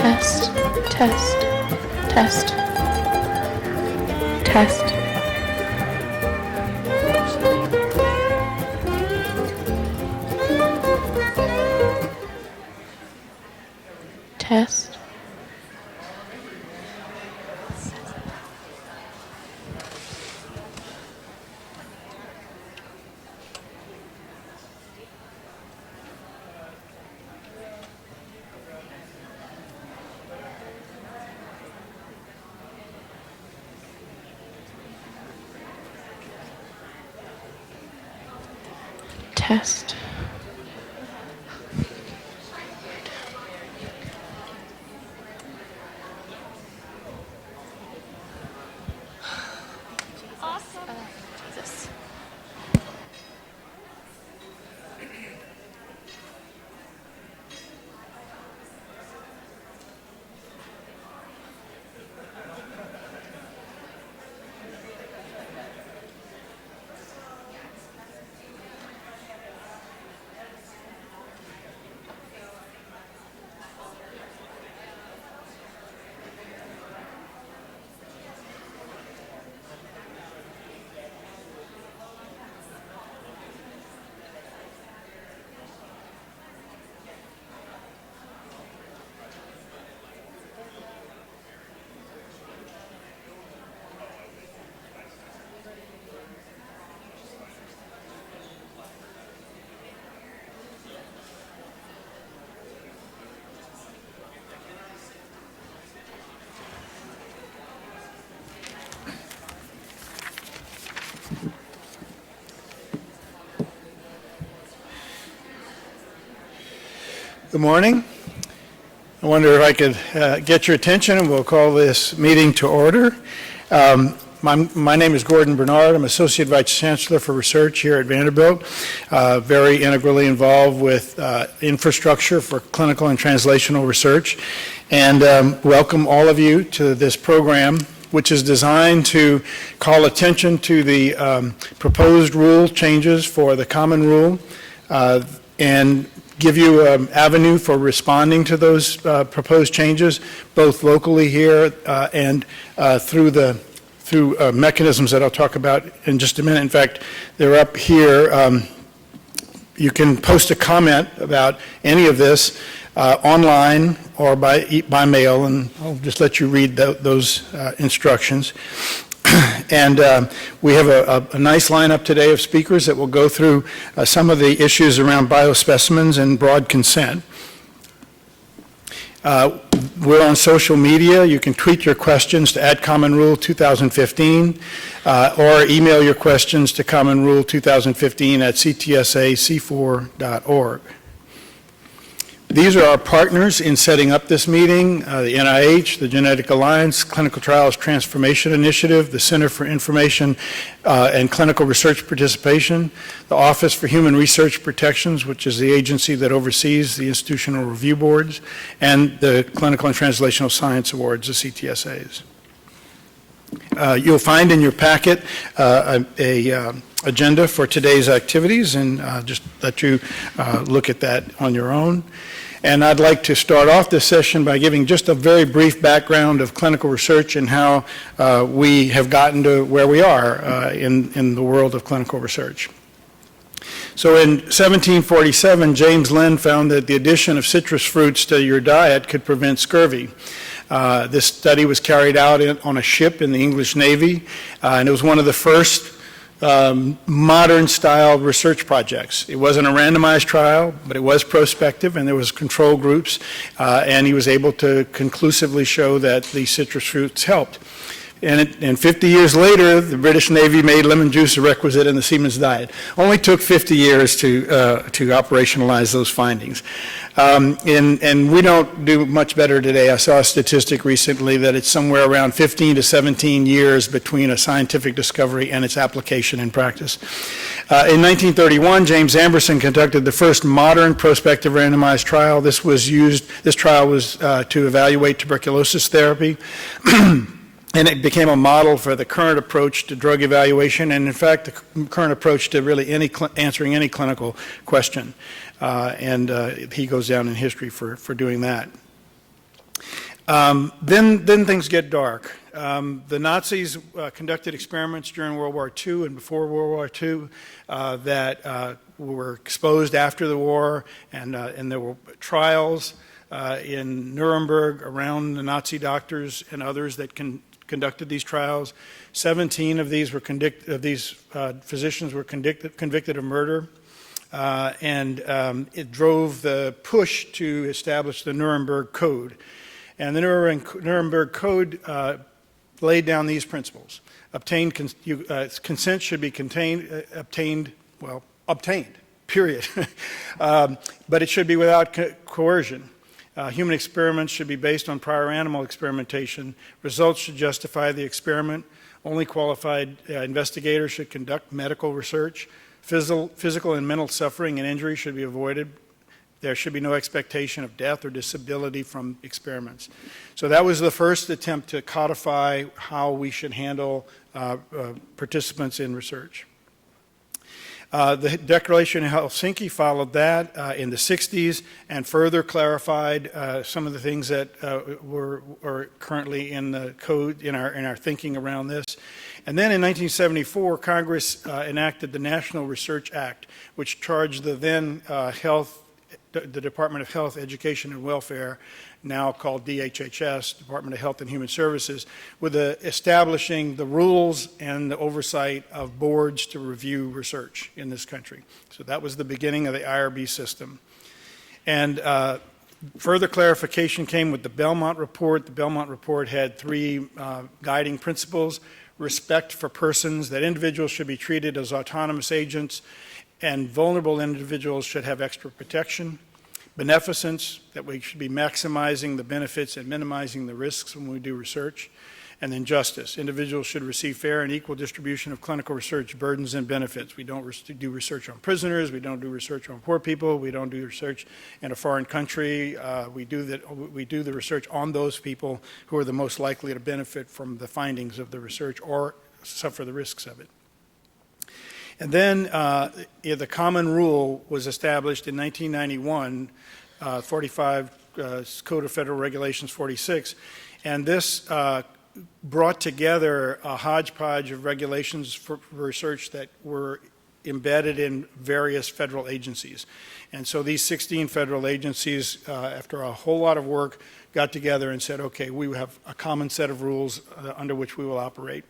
Test, test, test, test. Test. Test. Awesome. Jesus. Good morning. I wonder if I could get your attention, and we'll call this meeting to order. My name is Gordon Bernard. I'm Associate Vice Chancellor for Research here at Vanderbilt, very integrally involved with infrastructure for clinical and translational research, and welcome all of you to this program, which is designed to call attention to the proposed rule changes for the Common Rule and give you an avenue for responding to those proposed changes, both locally here and through mechanisms that I'll talk about in just a minute. In fact, they're up here. You can post a comment about any of this online or by mail, and I'll just let you read those instructions. And we have a nice lineup today of speakers that will go through some of the issues around biospecimens and broad consent. We're on social media. You can tweet your questions to @CommonRule2015 or email your questions to commonrule2015@ctsac4.org. These are our partners in setting up this meeting, the NIH, the Genetic Alliance, Clinical Trials Transformation Initiative, the Center for Information and Clinical Research Participation, the Office for Human Research Protections, which is the agency that oversees the institutional review boards, and the Clinical and Translational Science Awards, the CTSAs. You'll find in your packet a agenda for today's activities, and just let you look at that on your own. And I'd like to start off this session by giving just a very brief background of clinical research and how we have gotten to where we are in the world of clinical research. So in 1747, James Lind found that the addition of citrus fruits to your diet could prevent scurvy. This study was carried out on a ship in the English Navy, and it was one of the first modern-style research projects. It wasn't a randomized trial, but it was prospective, and there was control groups, and he was able to conclusively show that the citrus fruits helped. And 50 years later, the British Navy made lemon juice a requisite in the seaman's diet. Only took 50 years to operationalize those findings. And we don't do much better today. I saw a statistic recently that it's somewhere around 15 to 17 years between a scientific discovery and its application in practice. In 1931, James Amberson conducted the first modern prospective randomized trial. This trial was to evaluate tuberculosis therapy. And it became a model for the current approach to drug evaluation, and in fact, the current approach to really answering any clinical question. And he goes down in history for doing that. Then things get dark. The Nazis conducted experiments during World War II and before World War II that were exposed after the war, and there were trials in Nuremberg around the Nazi doctors and others that conducted these trials. 17 of these physicians were convicted of murder. It drove the push to establish the Nuremberg Code. And the Nuremberg Code laid down these principles. Consent should be obtained, period. But it should be without coercion. Human experiments should be based on prior animal experimentation. Results should justify the experiment. Only qualified investigators should conduct medical research. Physical and mental suffering and injury should be avoided. There should be no expectation of death or disability from experiments. So that was the first attempt to codify how we should handle participants in research. The Declaration of Helsinki followed that in the 60s and further clarified some of the things that were currently in the code, in our thinking around this. And then in 1974, Congress enacted the National Research Act, which charged the then the Department of Health, Education, and Welfare, now called DHHS, Department of Health and Human Services, with establishing the rules and the oversight of boards to review research in this country. So that was the beginning of the IRB system. And further clarification came with the Belmont Report. The Belmont Report had 3 guiding principles: respect for persons, that individuals should be treated as autonomous agents, and vulnerable individuals should have extra protection. Beneficence, that we should be maximizing the benefits and minimizing the risks when we do research. And then justice, individuals should receive fair and equal distribution of clinical research burdens and benefits. We don't do research on prisoners, we don't do research on poor people, we don't do research in a foreign country. We do the research on those people who are the most likely to benefit from the findings of the research or suffer the risks of it. And then the common rule was established in 1991, 45 Code of Federal Regulations 46, and this brought together a hodgepodge of regulations for research that were embedded in various federal agencies. And so these 16 federal agencies, after a whole lot of work, got together and said, okay, we have a common set of rules under which we will operate.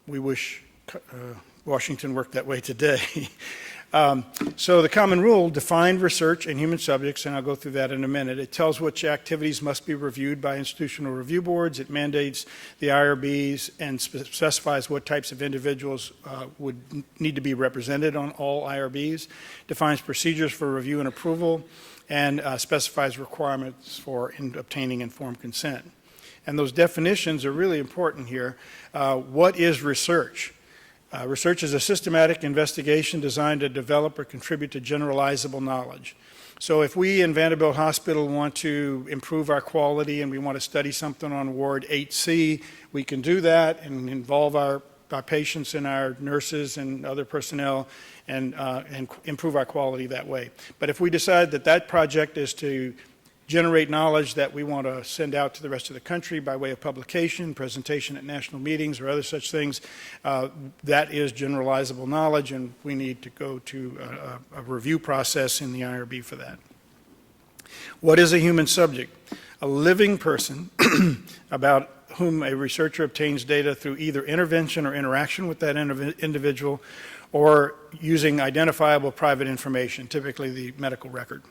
We wish Washington worked that way today. So the common rule defined research in human subjects, and I'll go through that in a minute. It tells which activities must be reviewed by institutional review boards. It mandates the IRBs and specifies what types of individuals would need to be represented on all IRBs, defines procedures for review and approval, and specifies requirements for obtaining informed consent. And those definitions are really important here. What is research? Research is a systematic investigation designed to develop or contribute to generalizable knowledge. So if we in Vanderbilt Hospital want to improve our quality and we want to study something on Ward 8C, we can do that and involve our patients and our nurses and other personnel and improve our quality that way. But if we decide that that project is to generate knowledge that we want to send out to the rest of the country by way of publication, presentation at national meetings, or other such things, that is generalizable knowledge, and we need to go to a review process in the IRB for that. What is a human subject? A living person about whom a researcher obtains data through either intervention or interaction with that individual, or using identifiable private information, typically the medical record.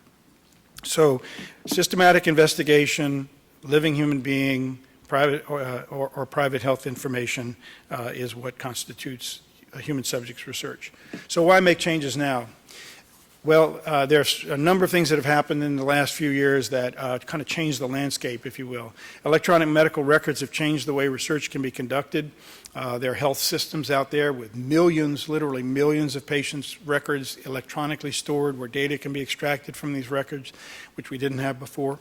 So systematic investigation, living human being, private or private health information is what constitutes a human subjects research. So why make changes now? Well, there's a number of things that have happened in the last few years that kind of changed the landscape, if you will. Electronic medical records have changed the way research can be conducted. There are health systems out there with millions, literally millions of patients' records electronically stored where data can be extracted from these records, which we didn't have before.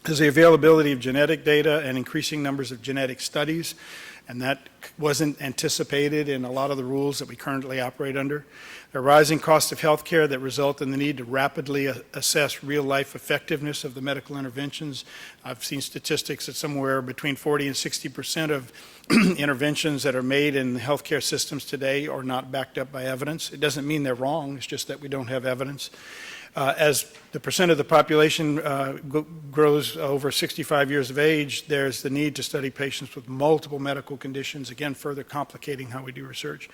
There's the availability of genetic data and increasing numbers of genetic studies. and that wasn't anticipated in a lot of the rules that we currently operate under. A rising cost of health care that result in the need to rapidly assess real-life effectiveness of the medical interventions. I've seen statistics that somewhere between 40 and 60% of interventions that are made in the healthcare systems today are not backed up by evidence. It doesn't mean they're wrong, it's just that we don't have evidence. As the percent of the population grows over 65 years of age, there's the need to study patients with multiple medical conditions, again, further complicating how we do research.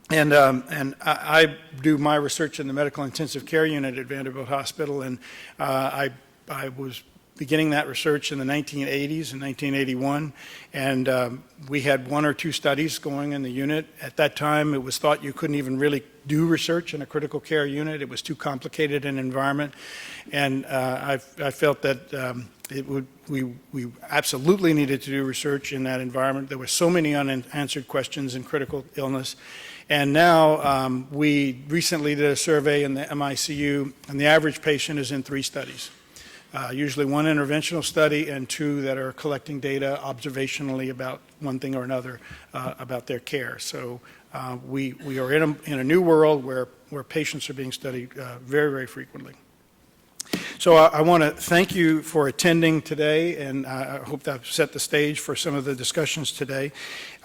And I do my research in the medical intensive care unit at Vanderbilt Hospital, and I was beginning that research in the 1980s, in 1981, and we had 1 or 2 studies going in the unit. At that time, it was thought you couldn't even really do research in a critical care unit. It was too complicated an environment, and I felt that we absolutely needed to do research in that environment. There were so many unanswered questions in critical illness. And now we recently did a survey in the MICU, and the average patient is in 3 studies. Usually 1 interventional study and 2 that are collecting data observationally about one thing or another about their care. So we are in a new world where patients are being studied very, very frequently. So I want to thank you for attending today, and I hope that set the stage for some of the discussions today.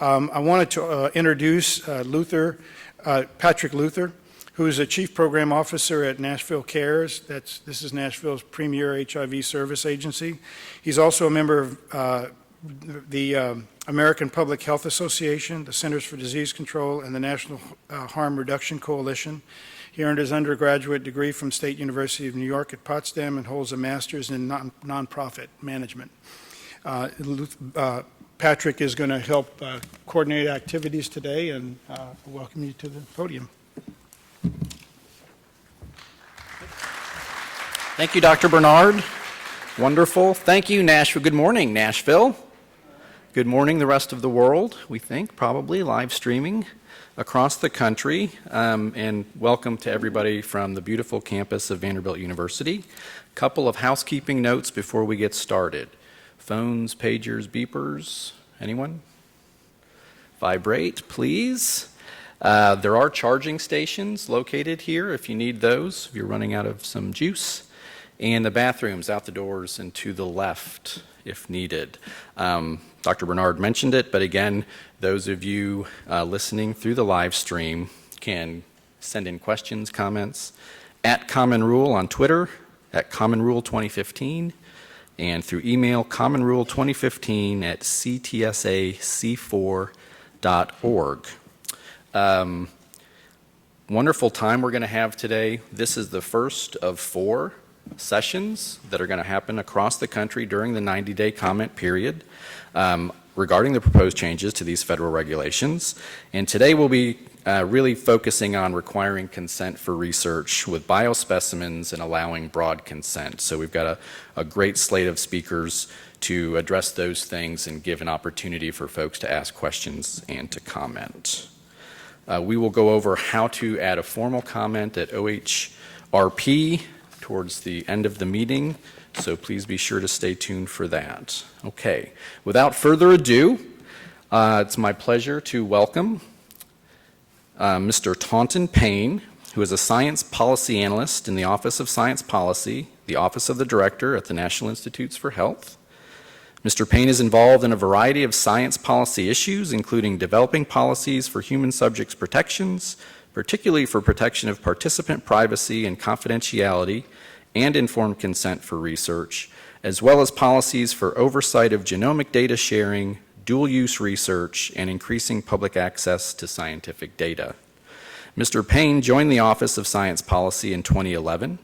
I wanted to introduce Patrick Luther, who is a Chief Program Officer at Nashville Cares. This is Nashville's premier HIV service agency. He's also a member of the American Public Health Association, the Centers for Disease Control, and the National Harm Reduction Coalition. He earned his undergraduate degree from State University of New York at Potsdam and holds a master's in nonprofit management. Patrick is going to help coordinate activities today, and welcome you to the podium. Thank you, Dr. Bernard. Wonderful. Thank you, Nashville. Good morning, Nashville. Good morning, the rest of the world, we think, probably live streaming across the country. And welcome to everybody from the beautiful campus of Vanderbilt University. A couple of housekeeping notes before we get started. Phones, pagers, beepers, anyone? Vibrate, please. There are charging stations located here if you need those, if you're running out of some juice. And the bathrooms out the doors and to the left if needed. Dr. Bernard mentioned it, but again, those of you listening through the live stream can send in questions, comments at Common Rule on Twitter, at Common Rule 2015, and through email commonrule2015 at ctsac4.org. Wonderful time we're going to have today. This is the first of 4 sessions that are going to happen across the country during the 90-day comment period regarding the proposed changes to these federal regulations. And today we'll be really focusing on requiring consent for research with biospecimens and allowing broad consent. So we've got a great slate of speakers to address those things and give an opportunity for folks to ask questions and to comment. We will go over how to add a formal comment at OHRP towards the end of the meeting, so please be sure to stay tuned for that. Okay, without further ado, it's my pleasure to welcome Mr. Taunton Payne, who is a science policy analyst in the Office of Science Policy, the Office of the Director at the National Institutes for Health. Mr. Payne is involved in a variety of science policy issues, including developing policies for human subjects protections, particularly for protection of participant privacy and confidentiality and informed consent for research, as well as policies for oversight of genomic data sharing, dual-use research, and increasing public access to scientific data. Mr. Payne joined the Office of Science Policy in 2011.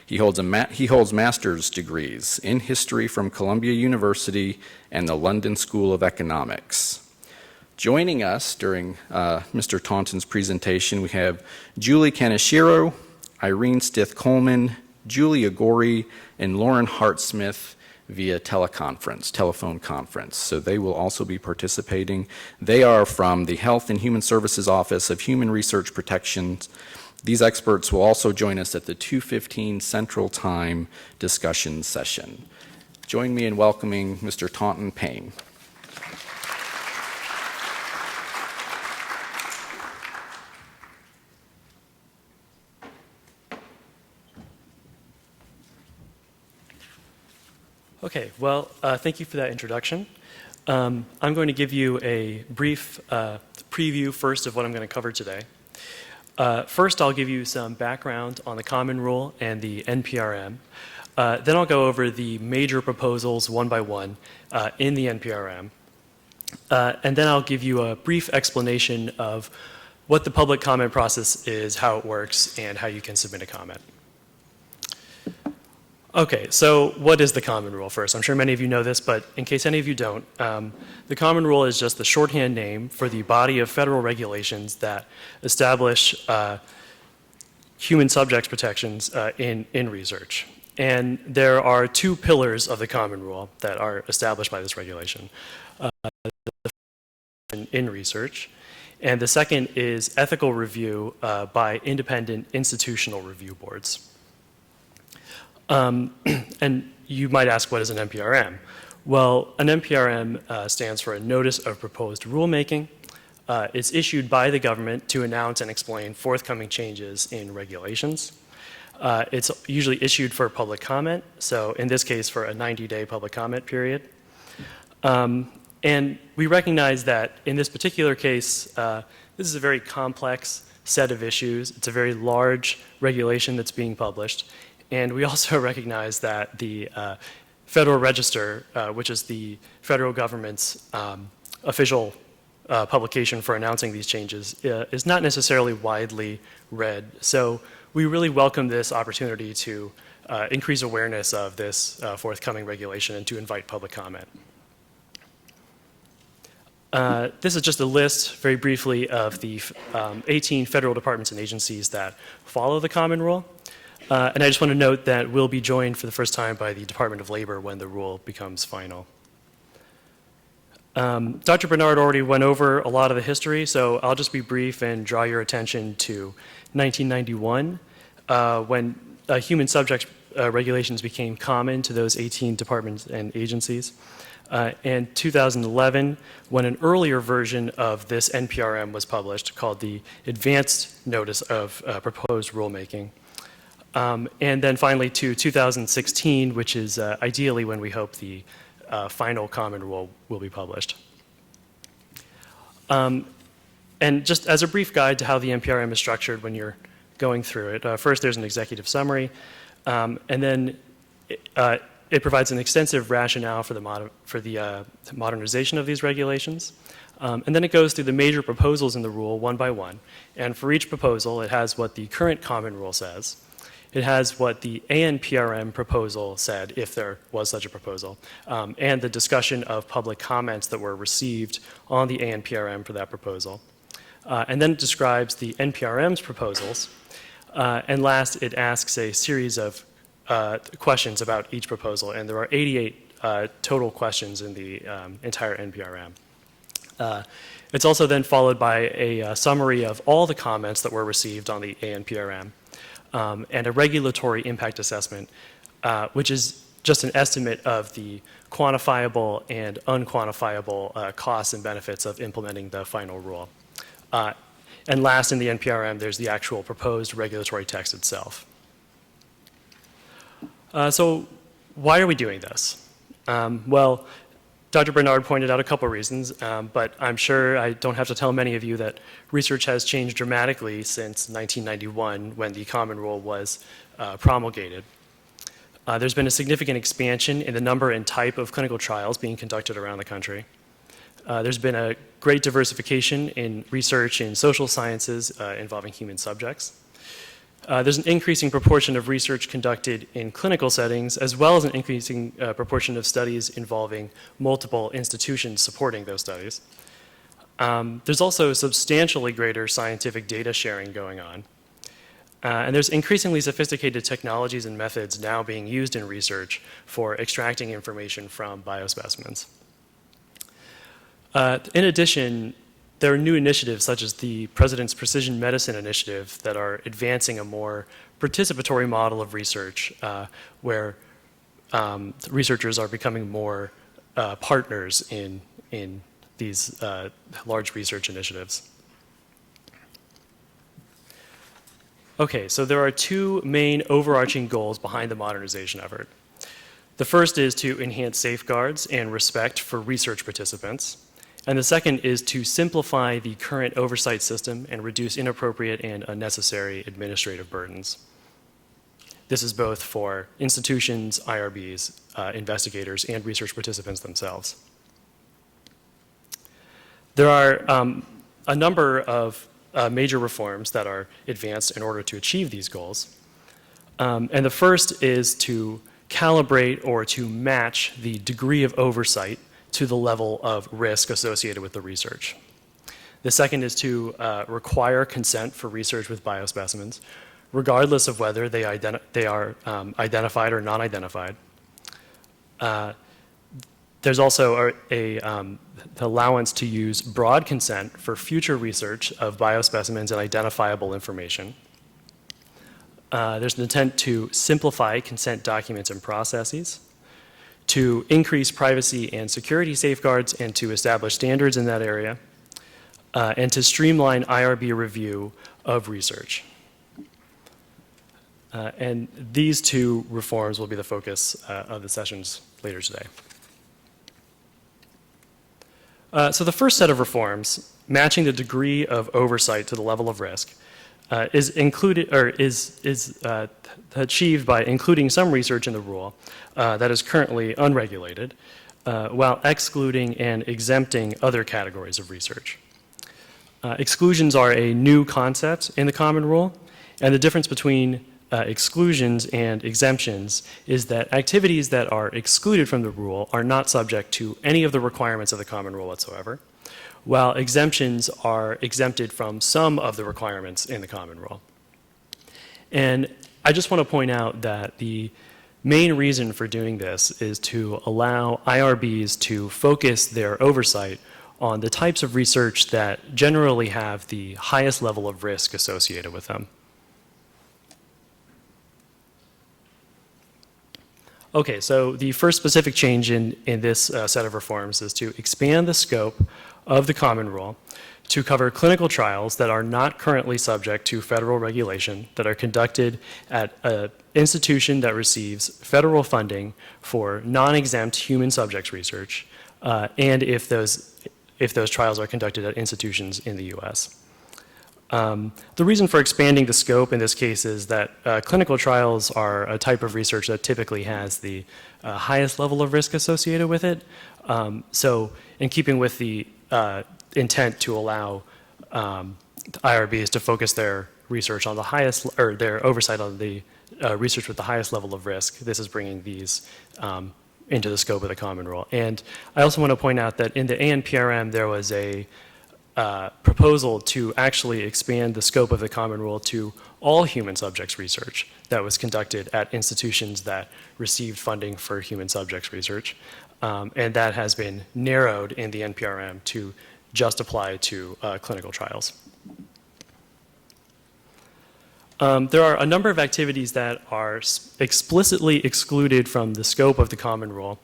He holds master's degrees in history from Columbia University and the London School of Economics. Joining us during Mr. Taunton's presentation, we have Julie Kaneshiro, Irene Stith-Coleman, Julia Gorey, and Lauren Hart-Smith via telephone conference. So they will also be participating. They are from the Health and Human Services Office of Human Research Protections. These experts will also join us at the 2:15 Central Time discussion session. Join me in welcoming Mr. Taunton Payne. Okay, well, thank you for that introduction. I'm going to give you a brief preview first of what I'm going to cover today. First, I'll give you some background on the Common Rule and the NPRM. Then I'll go over the major proposals one by one in the NPRM. And then I'll give you a brief explanation of what the public comment process is, how it works, and how you can submit a comment. Okay, so what is the Common Rule first? I'm sure many of you know this, but in case any of you don't, the Common Rule is just the shorthand name for the body of federal regulations that establish human subjects protections in research. And there are two pillars of the Common Rule that are established by this regulation. In research, and the second is ethical review by independent institutional review boards. And you might ask, what is an NPRM? Well, an NPRM stands for a Notice of Proposed Rulemaking. It's issued by the government to announce and explain forthcoming changes in regulations. It's usually issued for public comment, so in this case for a 90-day public comment period. And we recognize that in this particular case, this is a very complex set of issues. It's a very large regulation that's being published. And we also recognize that the Federal Register, which is the federal government's official publication for announcing these changes, is not necessarily widely read. So we really welcome this opportunity to increase awareness of this forthcoming regulation and to invite public comment. This is just a list, very briefly, of the 18 federal departments and agencies that follow the Common Rule. And I just want to note that we'll be joined for the first time by the Department of Labor when the rule becomes final. Dr. Bernard already went over a lot of the history, so I'll just be brief and draw your attention to 1991, when human subject regulations became common to those 18 departments and agencies. And 2011, when an earlier version of this NPRM was published called the Advanced Notice of Proposed Rulemaking. And then finally to 2016, which is ideally when we hope the final Common Rule will be published. And just as a brief guide to how the NPRM is structured when you're going through it, first there's an executive summary, and then it provides an extensive rationale for the modernization of these regulations. And then it goes through the major proposals in the rule one by one. And for each proposal, it has what the current Common Rule says. It has what the ANPRM proposal said, if there was such a proposal, and the discussion of public comments that were received on the ANPRM for that proposal. And then it describes the NPRM's proposals. And last, it asks a series of questions about each proposal, and there are 88 total questions in the entire NPRM. It's also then followed by a summary of all the comments that were received on the ANPRM, and a regulatory impact assessment, which is just an estimate of the quantifiable and unquantifiable costs and benefits of implementing the final rule. And last, in the NPRM, there's the actual proposed regulatory text itself. So why are we doing this? Well, Dr. Bernard pointed out a couple reasons, but I'm sure I don't have to tell many of you that research has changed dramatically since 1991 when the Common Rule was promulgated. There's been a significant expansion in the number and type of clinical trials being conducted around the country. There's been a great diversification in research in social sciences involving human subjects. There's an increasing proportion of research conducted in clinical settings, as well as an increasing proportion of studies involving multiple institutions supporting those studies. There's also substantially greater scientific data sharing going on. And there's increasingly sophisticated technologies and methods now being used in research for extracting information from biospecimens. In addition, there are new initiatives such as the President's Precision Medicine Initiative that are advancing a more participatory model of research where researchers are becoming more partners in these large research initiatives. Okay, so there are two main overarching goals behind the modernization effort. The first is to enhance safeguards and respect for research participants. And the second is to simplify the current oversight system and reduce inappropriate and unnecessary administrative burdens. This is both for institutions, IRBs, investigators, and research participants themselves. There are a number of major reforms that are advanced in order to achieve these goals. And the first is to calibrate or to match the degree of oversight to the level of risk associated with the research. The second is to require consent for research with biospecimens, regardless of whether they are identified or non-identified. There's also the allowance to use broad consent for future research of biospecimens and identifiable information. There's an intent to simplify consent documents and processes, to increase privacy and security safeguards and to establish standards in that area, and to streamline IRB review of research. And these two reforms will be the focus of the sessions later today. So the first set of reforms, matching the degree of oversight to the level of risk, is achieved by including some research in the rule that is currently unregulated, while excluding and exempting other categories of research. Exclusions are a new concept in the Common Rule, and the difference between exclusions and exemptions is that activities that are excluded from the rule are not subject to any of the requirements of the Common Rule whatsoever, while exemptions are exempted from some of the requirements in the Common Rule. And I just want to point out that the main reason for doing this is to allow IRBs to focus their oversight on the types of research that generally have the highest level of risk associated with them. Okay, so the first specific change in this set of reforms is to expand the scope of the Common Rule to cover clinical trials that are not currently subject to federal regulation, that are conducted at an institution that receives federal funding for non-exempt human subjects research, and if those trials are conducted at institutions in the US. The reason for expanding the scope in this case is that clinical trials are a type of research that typically has the highest level of risk associated with it. So in keeping with the intent to allow IRBs to focus their research on the highest, or their oversight on the research with the highest level of risk, this is bringing these into the scope of the Common Rule. And I also want to point out that in the ANPRM there was a proposal to actually expand the scope of the Common Rule to all human subjects research that was conducted at institutions that received funding for human subjects research. And that has been narrowed in the NPRM to just apply to clinical trials. There are a number of activities that are explicitly excluded from the scope of the Common Rule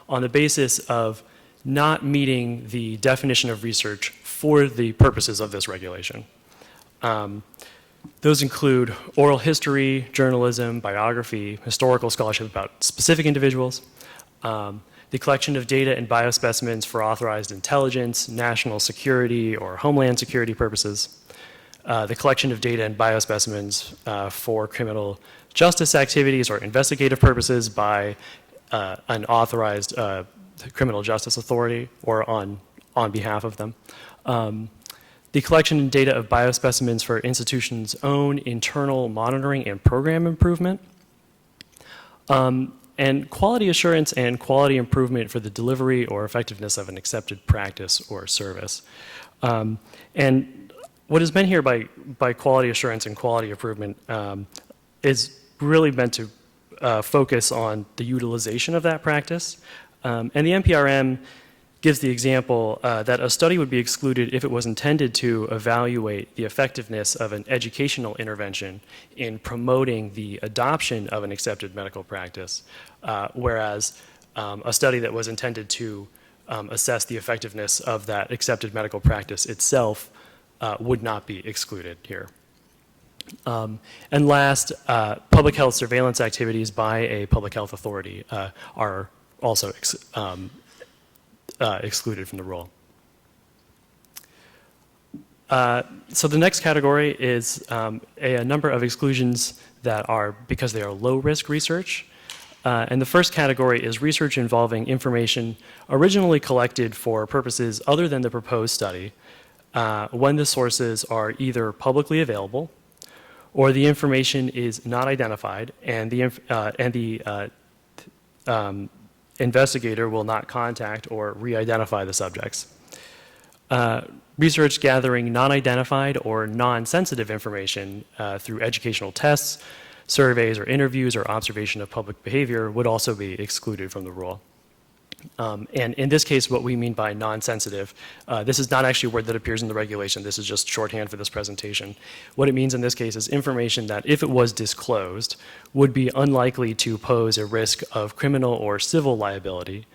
on the basis of not meeting the definition of research for the purposes of this regulation. Those include oral history, journalism, biography, historical scholarship about specific individuals, the collection of data and biospecimens for authorized intelligence, national security, or homeland security purposes, the collection of data and biospecimens for criminal justice activities or investigative purposes by an authorized criminal justice authority or on behalf of them. The collection and data of biospecimens for institutions' own internal monitoring and program improvement, and quality assurance and quality improvement for the delivery or effectiveness of an accepted practice or service. And what is meant here by quality assurance and quality improvement is really meant to focus on the utilization of that practice. And the NPRM gives the example that a study would be excluded if it was intended to evaluate the effectiveness of an educational intervention in promoting the adoption of an accepted medical practice, whereas a study that was intended to assess the effectiveness of that accepted medical practice itself would not be excluded here. And last, public health surveillance activities by a public health authority are also excluded from the rule. So the next category is a number of exclusions that are because they are low-risk research. And the first category is research involving information originally collected for purposes other than the proposed study when the sources are either publicly available or the information is not identified and the investigator will not contact or re-identify the subjects. Research gathering non-identified or non-sensitive information through educational tests, surveys or interviews or observation of public behavior would also be excluded from the rule. And in this case, what we mean by non-sensitive, this is not actually a word that appears in the regulation. This is just shorthand for this presentation. What it means in this case is information that, if it was disclosed, would be unlikely to pose a risk of criminal or civil liability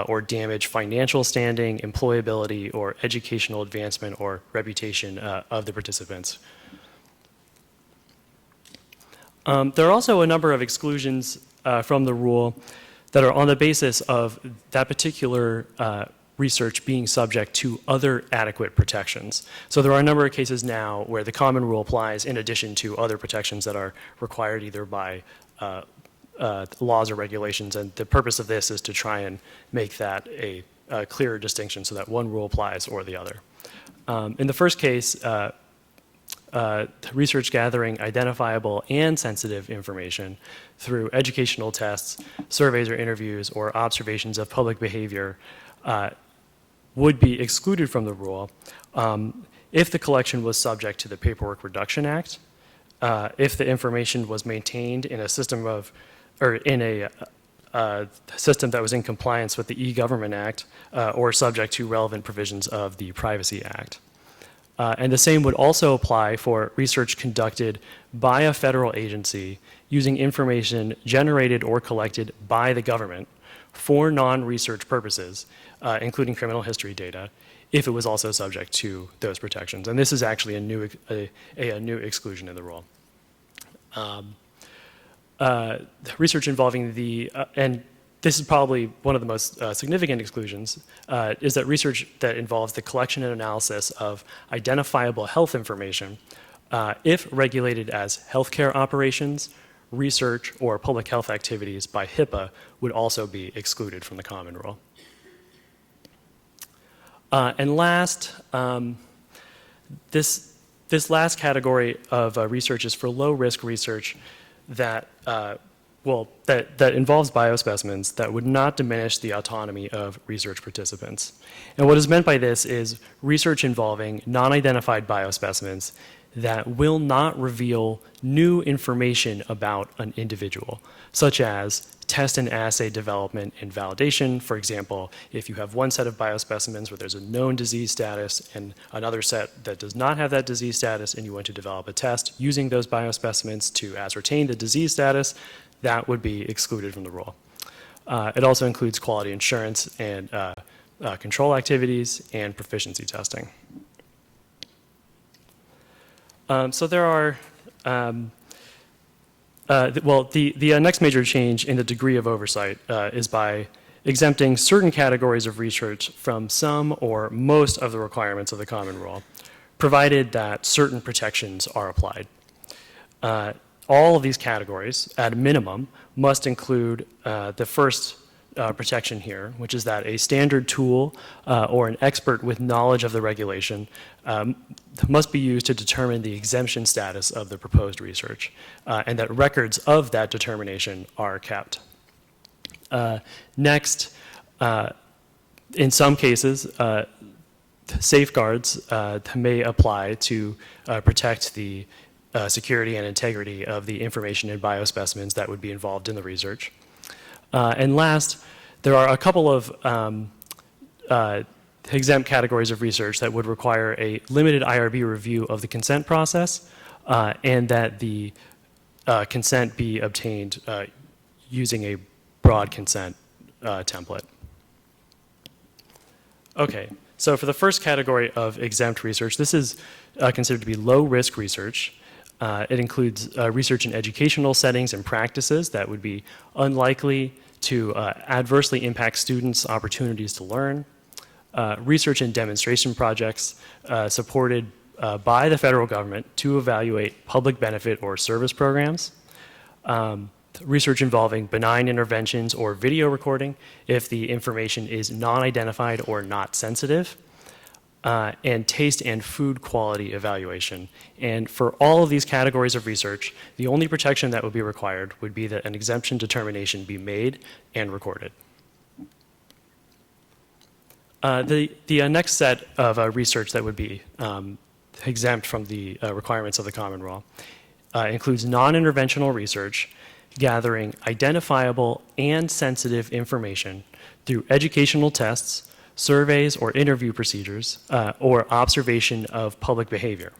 or damage financial standing, employability, or educational advancement or reputation of the participants. There are also a number of exclusions from the rule that are on the basis of that particular research being subject to other adequate protections. So there are a number of cases now where the common rule applies in addition to other protections that are required either by laws or regulations, and the purpose of this is to try and make that a clearer distinction so that one rule applies or the other. In the first case, research gathering identifiable and sensitive information through educational tests, surveys or interviews, or observations of public behavior would be excluded from the rule if the collection was subject to the Paperwork Reduction Act, if the information was maintained in a system of, or in a system that was in compliance with the E-Government Act, or subject to relevant provisions of the Privacy Act. And the same would also apply for research conducted by a federal agency using information generated or collected by the government for non-research purposes, including criminal history data, if it was also subject to those protections. And this is actually a new exclusion in the rule. Research involving and this is probably one of the most significant exclusions, is that research that involves the collection and analysis of identifiable health information, if regulated as healthcare operations, research, or public health activities by HIPAA, would also be excluded from the common rule. And last, this last category of research is for low-risk research that that involves biospecimens that would not diminish the autonomy of research participants. And what is meant by this is research involving non-identified biospecimens that will not reveal new information about an individual, such as test and assay development and validation. For example, if you have one set of biospecimens where there's a known disease status and another set that does not have that disease status, and you want to develop a test using those biospecimens to ascertain the disease status, that would be excluded from the rule. It also includes quality assurance and control activities and proficiency testing. So there are, the next major change in the degree of oversight is by exempting certain categories of research from some or most of the requirements of the common rule, provided that certain protections are applied. All of these categories, at a minimum, must include the first protection here, which is that a standard tool or an expert with knowledge of the regulation must be used to determine the exemption status of the proposed research, and that records of that determination are kept. Next, in some cases, safeguards may apply to protect the security and integrity of the information in biospecimens that would be involved in the research. And last, there are a couple of exempt categories of research that would require a limited IRB review of the consent process, and that the consent be obtained using a broad consent template. Okay, so for the first category of exempt research, this is considered to be low-risk research. It includes research in educational settings and practices that would be unlikely to adversely impact students' opportunities to learn. Research and demonstration projects supported by the federal government to evaluate public benefit or service programs. Research involving benign interventions or video recording if the information is non-identified or not sensitive. And taste and food quality evaluation. And for all of these categories of research, the only protection that would be required would be that an exemption determination be made and recorded. The next set of research that would be exempt from the requirements of the Common Rule includes non-interventional research gathering identifiable and sensitive information through educational tests, surveys or interview procedures, or observation of public behavior.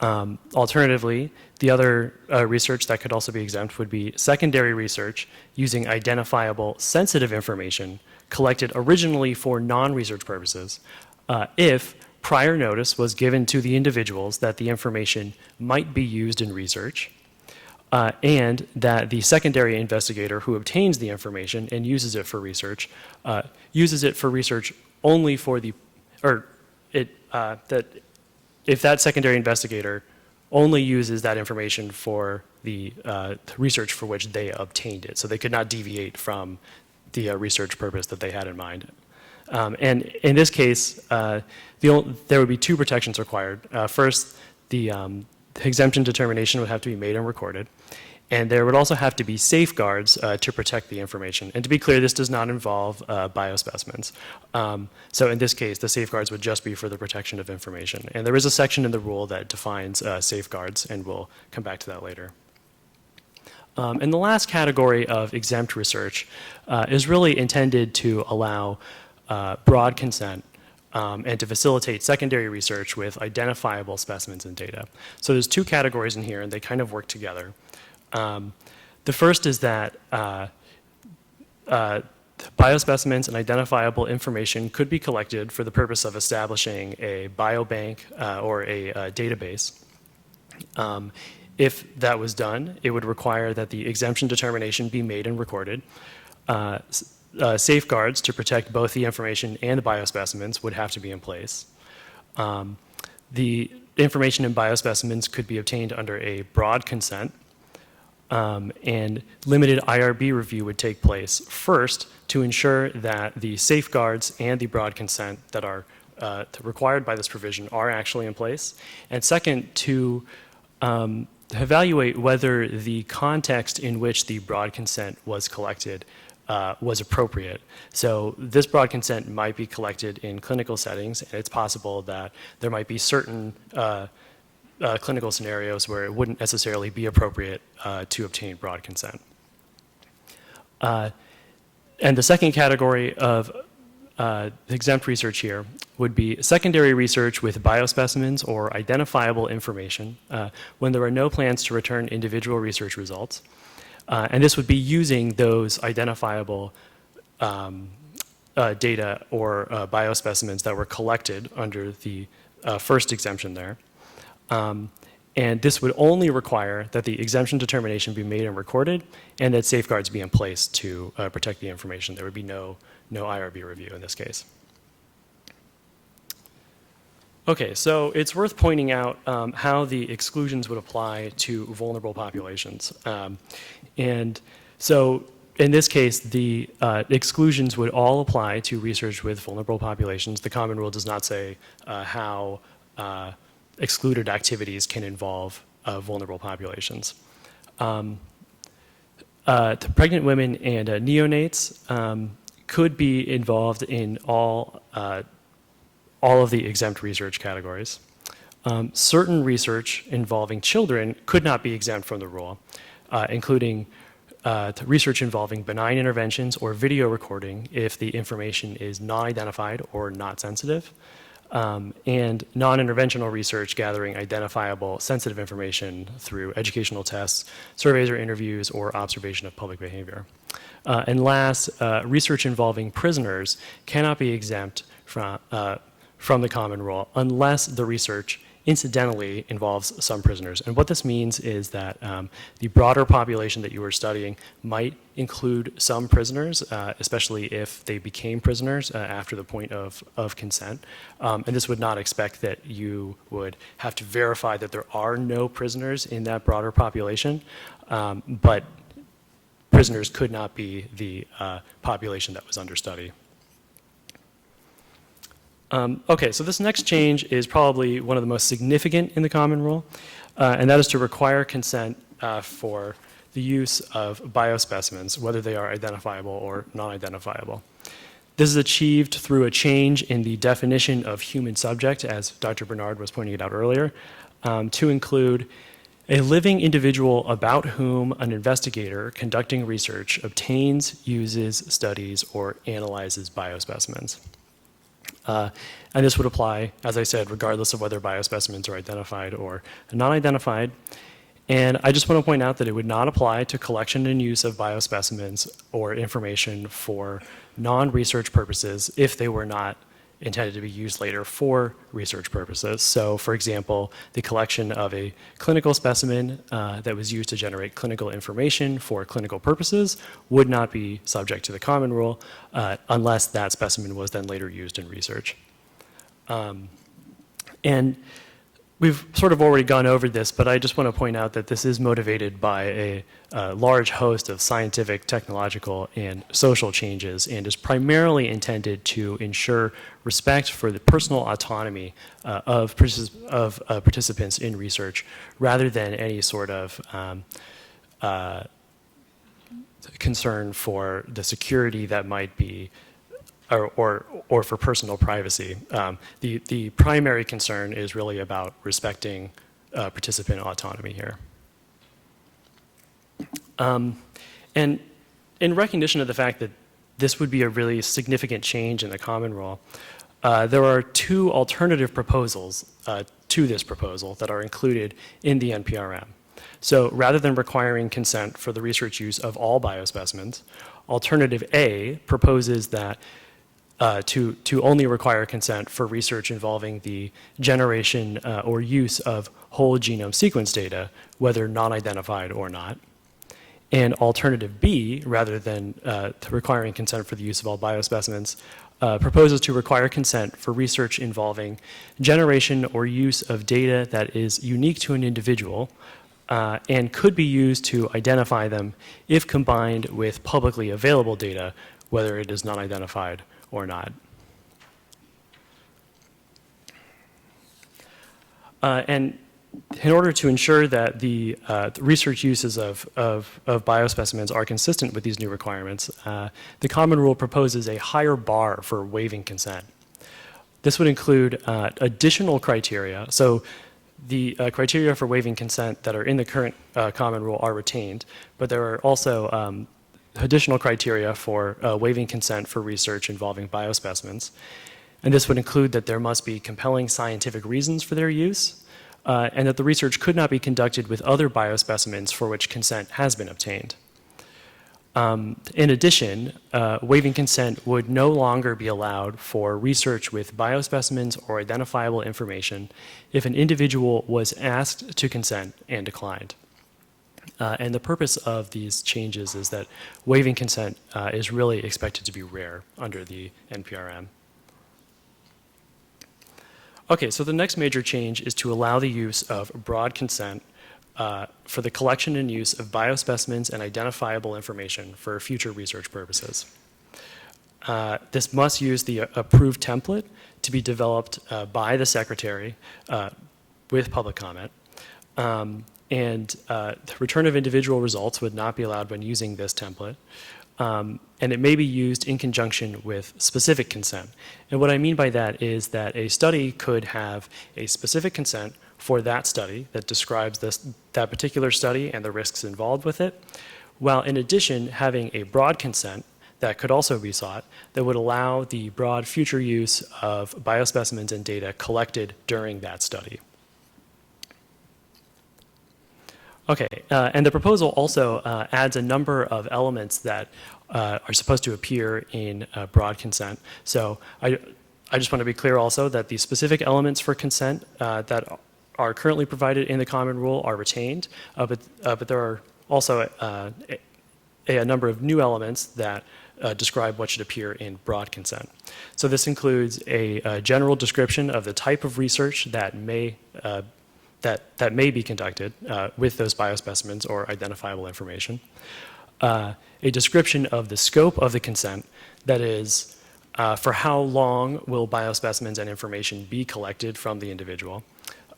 Alternatively, the other research that could also be exempt would be secondary research using identifiable sensitive information collected originally for non-research purposes if prior notice was given to the individuals that the information might be used in research, and that the secondary investigator who obtains the information and uses it for research only for the, that if that secondary investigator only uses that information for the research for which they obtained it. So they could not deviate from the research purpose that they had in mind. And in this case, there would be two protections required. First, the exemption determination would have to be made and recorded. And there would also have to be safeguards to protect the information. And to be clear, this does not involve biospecimens. So in this case, the safeguards would just be for the protection of information. And there is a section in the rule that defines safeguards, and we'll come back to that later. And the last category of exempt research is really intended to allow broad consent and to facilitate secondary research with identifiable specimens and data. So there's two categories in here, and they kind of work together. The first is that biospecimens and identifiable information could be collected for the purpose of establishing a biobank or a database. If that was done, it would require that the exemption determination be made and recorded. Safeguards to protect both the information and the biospecimens would have to be in place. The information in biospecimens could be obtained under a broad consent, and limited IRB review would take place first to ensure that the safeguards and the broad consent that are required by this provision are actually in place, and second, to evaluate whether the context in which the broad consent was collected was appropriate. So this broad consent might be collected in clinical settings, and it's possible that there might be certain clinical scenarios where it wouldn't necessarily be appropriate to obtain broad consent. And the second category of exempt research here would be secondary research with biospecimens or identifiable information when there are no plans to return individual research results. And this would be using those identifiable data or biospecimens that were collected under the first exemption there. And this would only require that the exemption determination be made and recorded, and that safeguards be in place to protect the information. There would be no IRB review in this case. Okay, so it's worth pointing out how the exclusions would apply to vulnerable populations. And so in this case, the exclusions would all apply to research with vulnerable populations. The Common Rule does not say how excluded activities can involve vulnerable populations. The pregnant women and neonates could be involved in all of the exempt research categories. Certain research involving children could not be exempt from the rule, including research involving benign interventions or video recording if the information is not identified or not sensitive, and non-interventional research gathering identifiable sensitive information through educational tests, surveys or interviews, or observation of public behavior. And last, research involving prisoners cannot be exempt from the Common Rule unless the research incidentally involves some prisoners. And what this means is that the broader population that you were studying might include some prisoners, especially if they became prisoners after the point of consent. And this would not expect that you would have to verify that there are no prisoners in that broader population, but prisoners could not be the population that was under study. Okay, so this next change is probably one of the most significant in the Common Rule, and that is to require consent for the use of biospecimens, whether they are identifiable or non-identifiable. This is achieved through a change in the definition of human subject, as Dr. Bernard was pointing it out earlier, to include a living individual about whom an investigator conducting research obtains, uses, studies, or analyzes biospecimens. And this would apply, as I said, regardless of whether biospecimens are identified or non-identified. And I just want to point out that it would not apply to collection and use of biospecimens or information for non-research purposes if they were not intended to be used later for research purposes. So, for example, the collection of a clinical specimen that was used to generate clinical information for clinical purposes would not be subject to the Common Rule unless that specimen was then later used in research. And we've sort of already gone over this, but I just want to point out that this is motivated by a large host of scientific, technological, and social changes, and is primarily intended to ensure respect for the personal autonomy of participants in research, rather than any sort of concern for the security that might be or for personal privacy. The primary concern is really about respecting participant autonomy here. And in recognition of the fact that this would be a really significant change in the Common Rule, there are two alternative proposals to this proposal that are included in the NPRM. So rather than requiring consent for the research use of all biospecimens, Alternative A proposes that to only require consent for research involving the generation or use of whole genome sequence data, whether non-identified or not. And Alternative B, rather than requiring consent for the use of all biospecimens, proposes to require consent for research involving generation or use of data that is unique to an individual and could be used to identify them if combined with publicly available data, whether it is non-identified or not. And in order to ensure that the research uses of biospecimens are consistent with these new requirements, the Common Rule proposes a higher bar for waiving consent. This would include additional criteria. So the criteria for waiving consent that are in the current Common Rule are retained, but there are also additional criteria for waiving consent for research involving biospecimens. And this would include that there must be compelling scientific reasons for their use, and that the research could not be conducted with other biospecimens for which consent has been obtained. In addition, waiving consent would no longer be allowed for research with biospecimens or identifiable information if an individual was asked to consent and declined. And the purpose of these changes is that waiving consent is really expected to be rare under the NPRM. Okay, so the next major change is to allow the use of broad consent for the collection and use of biospecimens and identifiable information for future research purposes. This must use the approved template to be developed by the Secretary with public comment. And the return of individual results would not be allowed when using this template. And it may be used in conjunction with specific consent. And what I mean by that is that a study could have a specific consent for that study that describes that particular study and the risks involved with it, while in addition having a broad consent that could also be sought that would allow the broad future use of biospecimens and data collected during that study. Okay, and the proposal also adds a number of elements that are supposed to appear in broad consent. So I just want to be clear also that the specific elements for consent that are currently provided in the Common Rule are retained, but there are also a number of new elements that describe what should appear in broad consent. So this includes a general description of the type of research that may be conducted with those biospecimens or identifiable information, a description of the scope of the consent, that is, for how long will biospecimens and information be collected from the individual.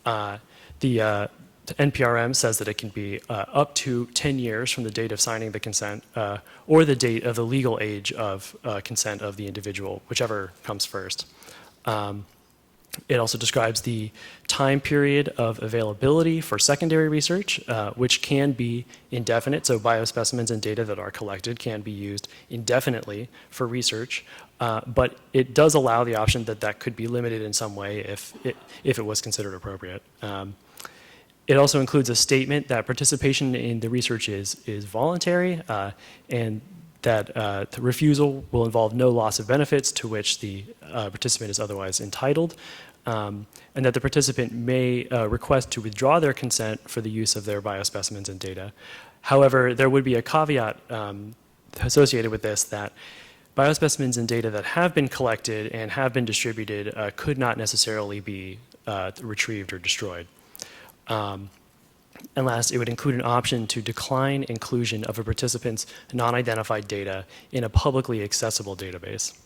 The NPRM says that it can be up to 10 years from the date of signing the consent or the date of the legal age of consent of the individual, whichever comes first. It also describes the time period of availability for secondary research, which can be indefinite. So biospecimens and data that are collected can be used indefinitely for research, but it does allow the option that that could be limited in some way if it was considered appropriate. It also includes a statement that participation in the research is voluntary and that the refusal will involve no loss of benefits to which the participant is otherwise entitled, and that the participant may request to withdraw their consent for the use of their biospecimens and data. However, there would be a caveat associated with this that biospecimens and data that have been collected and have been distributed could not necessarily be retrieved or destroyed. And last, it would include an option to decline inclusion of a participant's non-identified data in a publicly accessible database.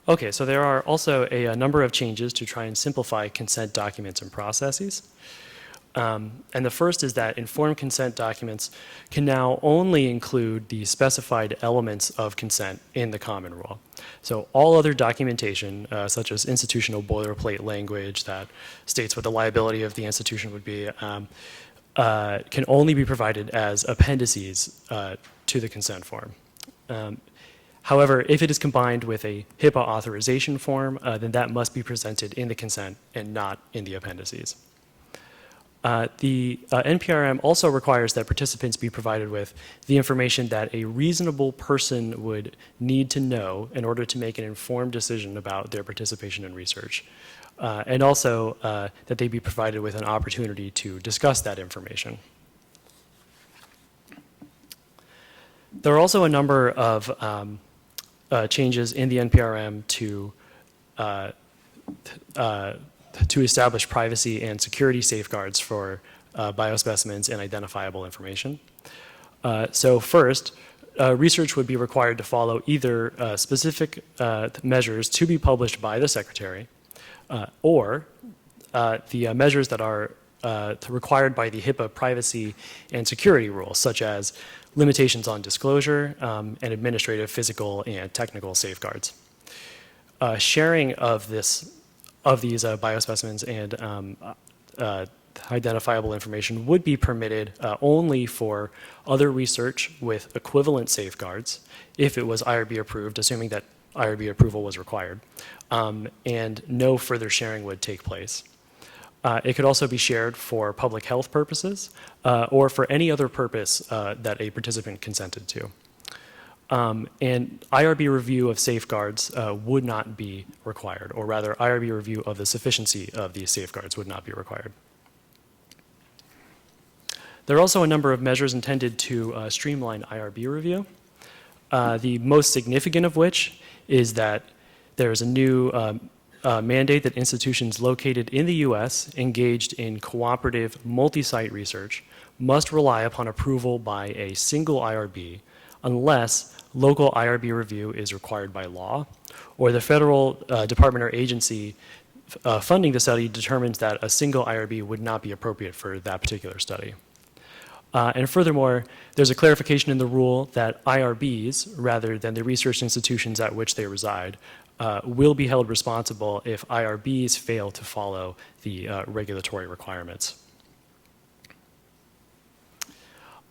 Okay, so there are also a number of changes to try and simplify consent documents and processes. And the first is that informed consent documents can now only include the specified elements of consent in the Common Rule. So all other documentation, such as institutional boilerplate language that states what the liability of the institution would be, can only be provided as appendices to the consent form. However, if it is combined with a HIPAA authorization form, then that must be presented in the consent and not in the appendices. The NPRM also requires that participants be provided with the information that a reasonable person would need to know in order to make an informed decision about their participation in research, and also that they be provided with an opportunity to discuss that information. There are also a number of changes in the NPRM to establish privacy and security safeguards for biospecimens and identifiable information. So first, research would be required to follow either specific measures to be published by the Secretary or the measures that are required by the HIPAA privacy and security rules, such as limitations on disclosure and administrative, physical, and technical safeguards. Sharing of these biospecimens and identifiable information would be permitted only for other research with equivalent safeguards if it was IRB approved, assuming that IRB approval was required, and no further sharing would take place. It could also be shared for public health purposes or for any other purpose that a participant consented to. And IRB review of safeguards would not be required, or rather IRB review of the sufficiency of these safeguards would not be required. There are also a number of measures intended to streamline IRB review, the most significant of which is that there is a new mandate that institutions located in the U.S. engaged in cooperative multi-site research must rely upon approval by a single IRB unless local IRB review is required by law, or the federal department or agency funding the study determines that a single IRB would not be appropriate for that particular study. And furthermore, there's a clarification in the rule that IRBs, rather than the research institutions at which they reside, will be held responsible if IRBs fail to follow the regulatory requirements.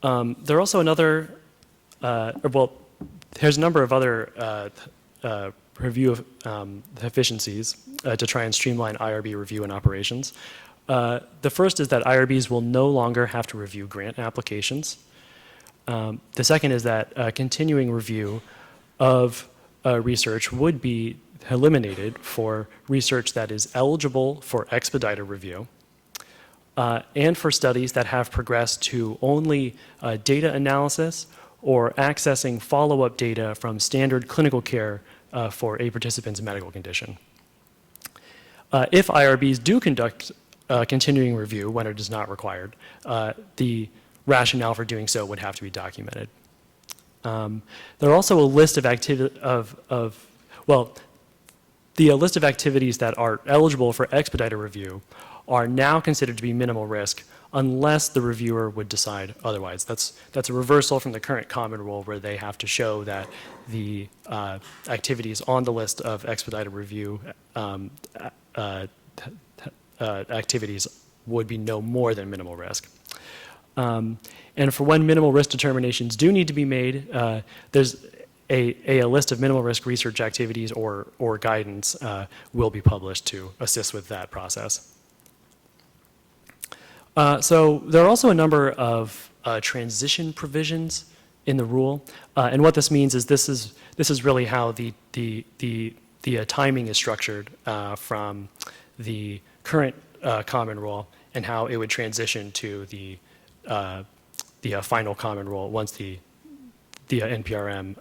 There are also another, there's a number of other review of efficiencies to try and streamline IRB review and operations. The first is that IRBs will no longer have to review grant applications. The second is that continuing review of research would be eliminated for research that is eligible for expedited review, and for studies that have progressed to only data analysis or accessing follow-up data from standard clinical care for a participant's medical condition. If IRBs do conduct continuing review when it is not required, the rationale for doing so would have to be documented. There are also a list of the list of activities that are eligible for expedited review are now considered to be minimal risk unless the reviewer would decide otherwise. That's a reversal from the current common rule where they have to show that the activities on the list of expedited review activities would be no more than minimal risk. And for when minimal risk determinations do need to be made, there's a list of minimal risk research activities or guidance will be published to assist with that process. So there are also a number of transition provisions in the rule, and what this means is this is really how the timing is structured from the current common rule and how it would transition to the final common rule once the NPRM,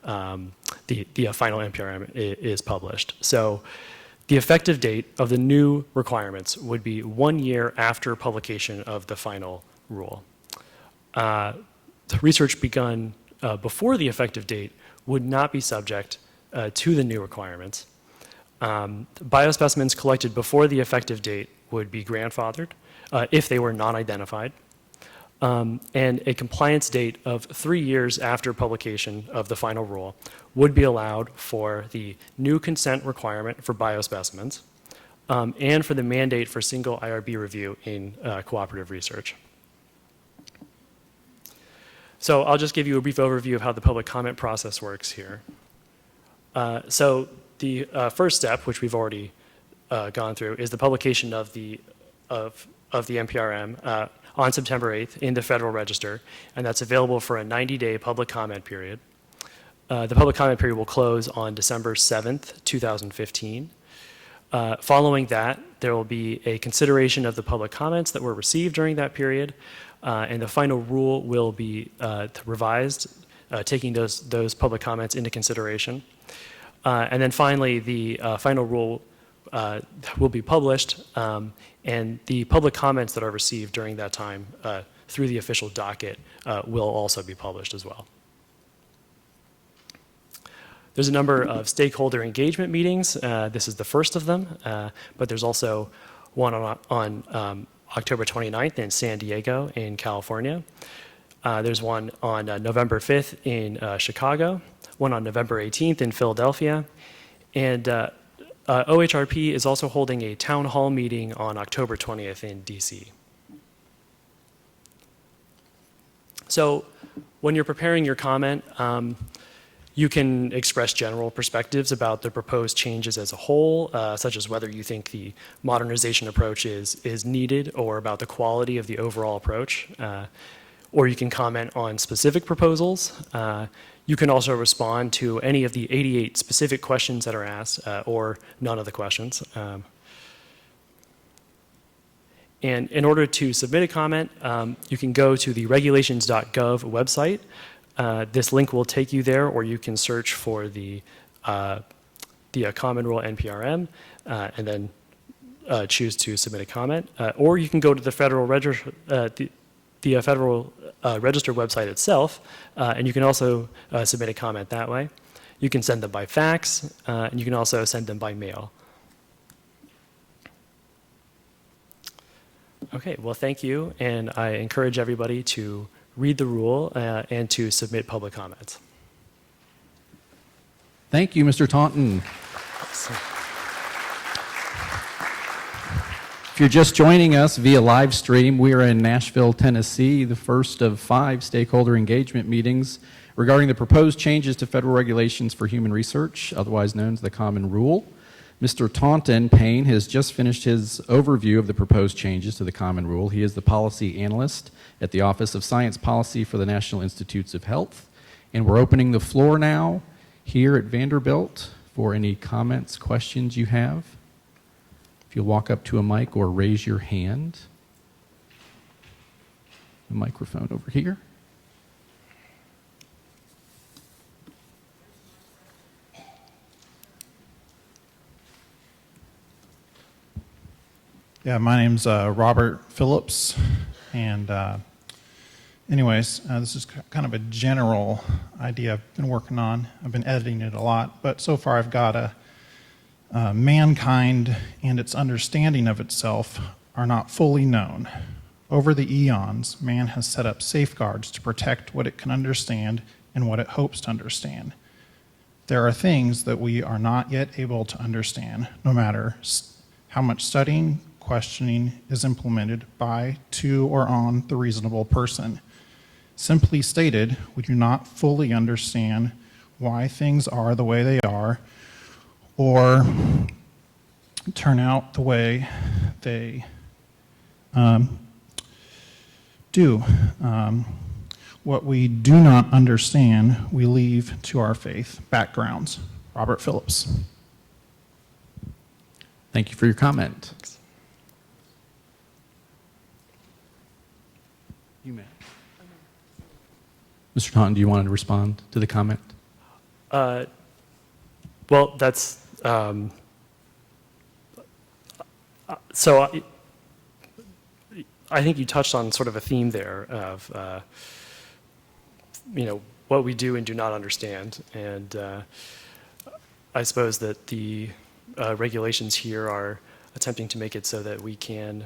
the final NPRM is published. So the effective date of the new requirements would be 1 year after publication of the final rule. The research begun before the effective date would not be subject to the new requirements. Biospecimens collected before the effective date would be grandfathered if they were non-identified. And a compliance date of 3 years after publication of the final rule would be allowed for the new consent requirement for biospecimens and for the mandate for single IRB review in cooperative research. So I'll just give you a brief overview of how the public comment process works here. So the first step, which we've already gone through, is the publication of the NPRM on September 8th in the Federal Register, and that's available for a 90-day public comment period. The public comment period will close on December 7th, 2015. Following that, there will be a consideration of the public comments that were received during that period, and the final rule will be revised, taking those public comments into consideration. And then finally, the final rule will be published, and the public comments that are received during that time through the official docket will also be published as well. There's a number of stakeholder engagement meetings. This is the first of them, but there's also one on October 29th in San Diego in California. There's one on November 5th in Chicago, one on November 18th in Philadelphia, and OHRP is also holding a town hall meeting on October 20th in DC. So when you're preparing your comment, you can express general perspectives about the proposed changes as a whole, such as whether you think the modernization approach is needed or about the quality of the overall approach. Or you can comment on specific proposals. You can also respond to any of the 88 specific questions that are asked, or none of the questions. And in order to submit a comment, you can go to the regulations.gov website. This link will take you there, or you can search for the Common Rule NPRM, and then choose to submit a comment. Or you can go to the Federal Register, the Federal Register website itself, and you can also submit a comment that way. You can send them by fax, and you can also send them by mail. Okay, well, thank you, and I encourage everybody to read the rule and to submit public comments. Thank you, Mr. Taunton. If you're just joining us via live stream, we are in Nashville, Tennessee, the first of 5 stakeholder engagement meetings regarding the proposed changes to federal regulations for human research, otherwise known as the Common Rule. Mr. Taunton Payne has just finished his overview of the proposed changes to the Common Rule. He is the policy analyst at the Office of Science Policy for the National Institutes of Health. And we're opening the floor now here at Vanderbilt for any comments, questions you have. If you'll walk up to a mic or raise your hand. The microphone over here. Yeah, my name's Robert Phillips, and anyways, this is kind of a general idea I've been working on. I've been editing it a lot, but so far I've got mankind and its understanding of itself are not fully known. Over the eons, man has set up safeguards to protect what it can understand and what it hopes to understand. There are things that we are not yet able to understand, no matter how much studying, questioning is implemented by, to, or on the reasonable person. Simply stated, we do not fully understand why things are the way they are or turn out the way they do. What we do not understand, we leave to our faith backgrounds. Robert Phillips. Thank you for your comment. You may. Mr. Taunton, do you want to respond to the comment? Well, that's so. I think you touched on sort of a theme there of what we do and do not understand, and I suppose that the regulations here are attempting to make it so that we can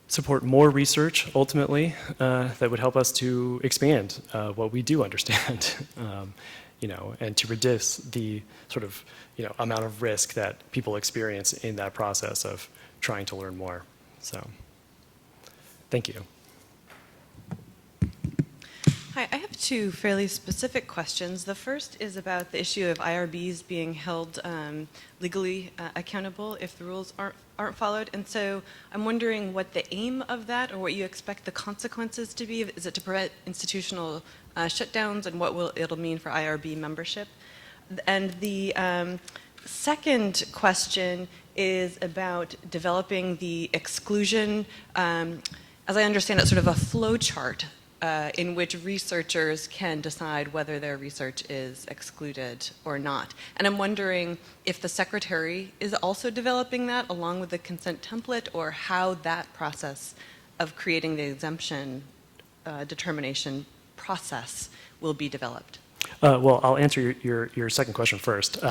support more research ultimately that would help us to expand what we do understand, and to reduce the sort of amount of risk that people experience in that process of trying to learn more. So, thank you. Hi, I have two fairly specific questions. The first is about the issue of IRBs being held legally accountable if the rules aren't followed. And so I'm wondering what the aim of that, or what you expect the consequences to be. Is it to prevent institutional shutdowns, and what it'll mean for IRB membership? And the second question is about developing the exclusion, as I understand it, sort of a flow chart in which researchers can decide whether their research is excluded or not. And I'm wondering if the secretary is also developing that along with the consent template, or how that process of creating the exemption determination process will be developed. Well, I'll answer your second question first.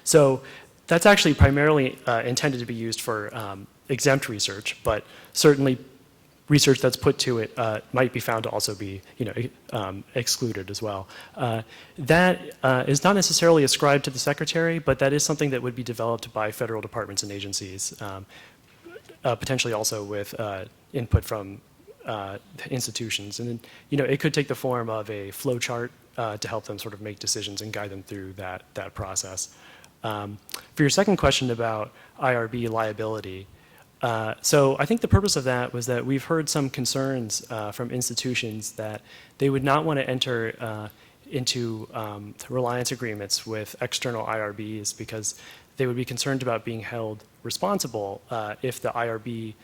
So that's actually primarily intended to be used for exempt research, but certainly research that's put to it might be found to also be, excluded as well. That is not necessarily ascribed to the secretary, but that is something that would be developed by federal departments and agencies, potentially also with input from institutions. And it could take the form of a flow chart to help them sort of make decisions and guide them through that process. For your second question about IRB liability, so I think the purpose of that was that we've heard some concerns from institutions that they would not want to enter into reliance agreements with external IRBs because they would be concerned about being held responsible if the IRB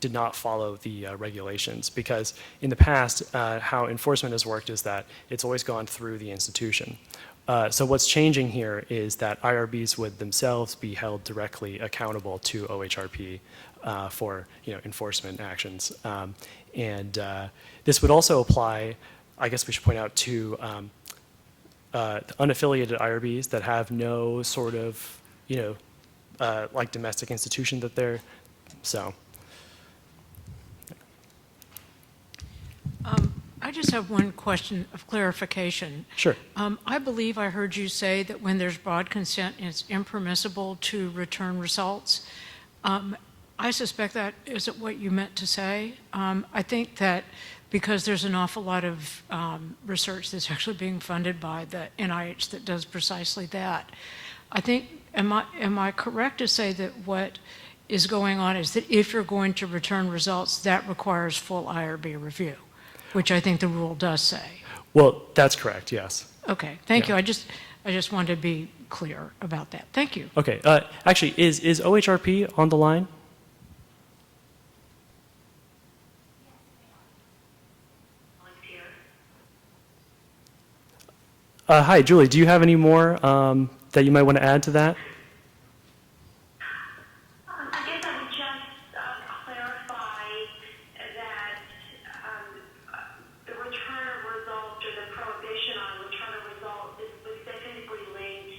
did not follow the regulations. Because in the past, how enforcement has worked is that it's always gone through the institution. So what's changing here is that IRBs would themselves be held directly accountable to OHRP for enforcement actions. And this would also apply, I guess we should point out, to unaffiliated IRBs that have no sort of, like domestic institution that they're, so. I just have one question of clarification. Sure. I believe I heard you say that when there's broad consent, it's impermissible to return results. I suspect that isn't what you meant to say. I think that because there's an awful lot of research that's actually being funded by the NIH that does precisely that. I think, am I correct to say that what is going on is that if you're going to return results, that requires full IRB review, which I think the rule does say. Well, that's correct, yes. Okay, thank Yeah. you. I just wanted to be clear about that. Thank you. Okay. Actually, is OHRP on the line? Hi, Julie. Do you have any more that you might want to add to that? I guess I would just clarify that the return of results or the prohibition on return of results is specifically linked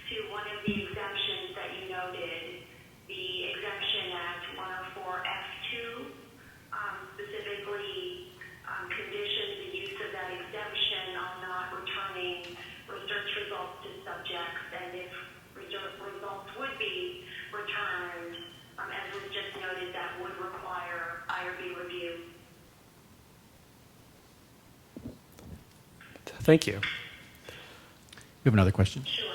to one of the exemptions that you noted, the exemption at 104F2, specifically conditions the use of that exemption on not returning research results to subjects, and if results would be returned, as was just noted, that would require IRB review. Thank you. We have another question. Sure.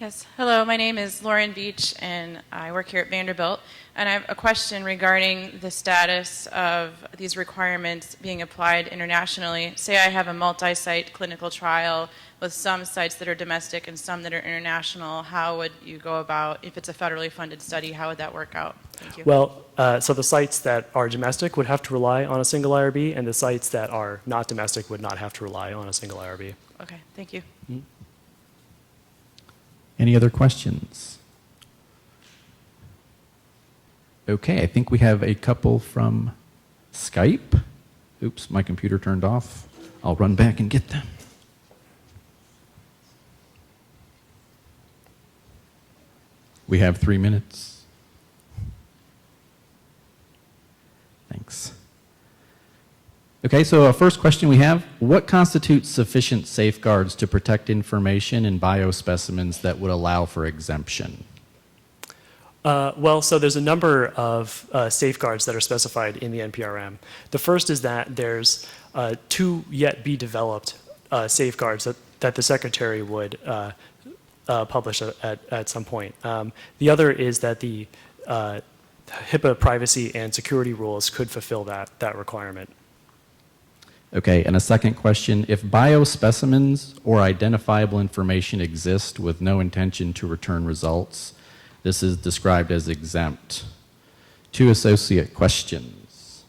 Yes. Hello, my name is Lauren Beach, and I work here at Vanderbilt. And I have a question regarding the status of these requirements being applied internationally. Say I have a multi-site clinical trial with some sites that are domestic and some that are international. How would you go about, if it's a federally funded study, how would that work out? Thank you. Well, so the sites that are domestic would have to rely on a single IRB, and the sites that are not domestic would not have to rely on a single IRB. Okay, thank you. Any other questions? Okay, I think we have a couple from Skype. Oops, my computer turned off. I'll run back and get them. We have 3 minutes. Thanks. Okay, so first question we have, what constitutes sufficient safeguards to protect information in biospecimens that would allow for exemption? Well, so there's a number of safeguards that are specified in the NPRM. The first is that there's 2 yet be developed safeguards that the Secretary would publish at some point. The other is that the HIPAA privacy and security rules could fulfill that requirement. Okay, and a second question, if biospecimens or identifiable information exist with no intention to return results, this is described as exempt. 2 associate questions.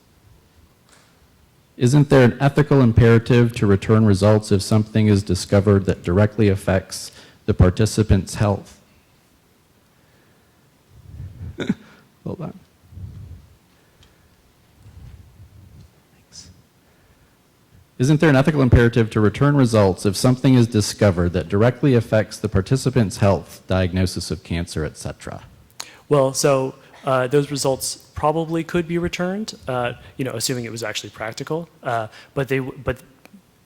Isn't there an ethical imperative to return results if something is discovered that directly affects the participant's health? Hold on. Thanks. Isn't there an ethical imperative to return results if something is discovered that directly affects the participant's health, diagnosis of cancer, etc.? Well, so those results probably could be returned, assuming it was actually practical, but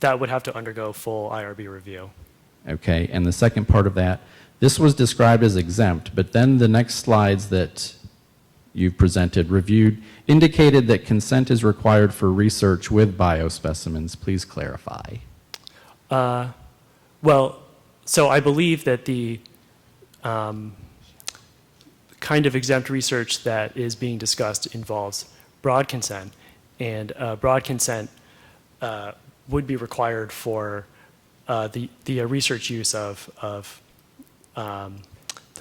that would have to undergo full IRB review. Okay, and the second part of that, this was described as exempt, but then the next slides that you presented, reviewed, indicated that consent is required for research with biospecimens. Please clarify. Well, so I believe that the kind of exempt research that is being discussed involves broad consent, and broad consent would be required for the research use of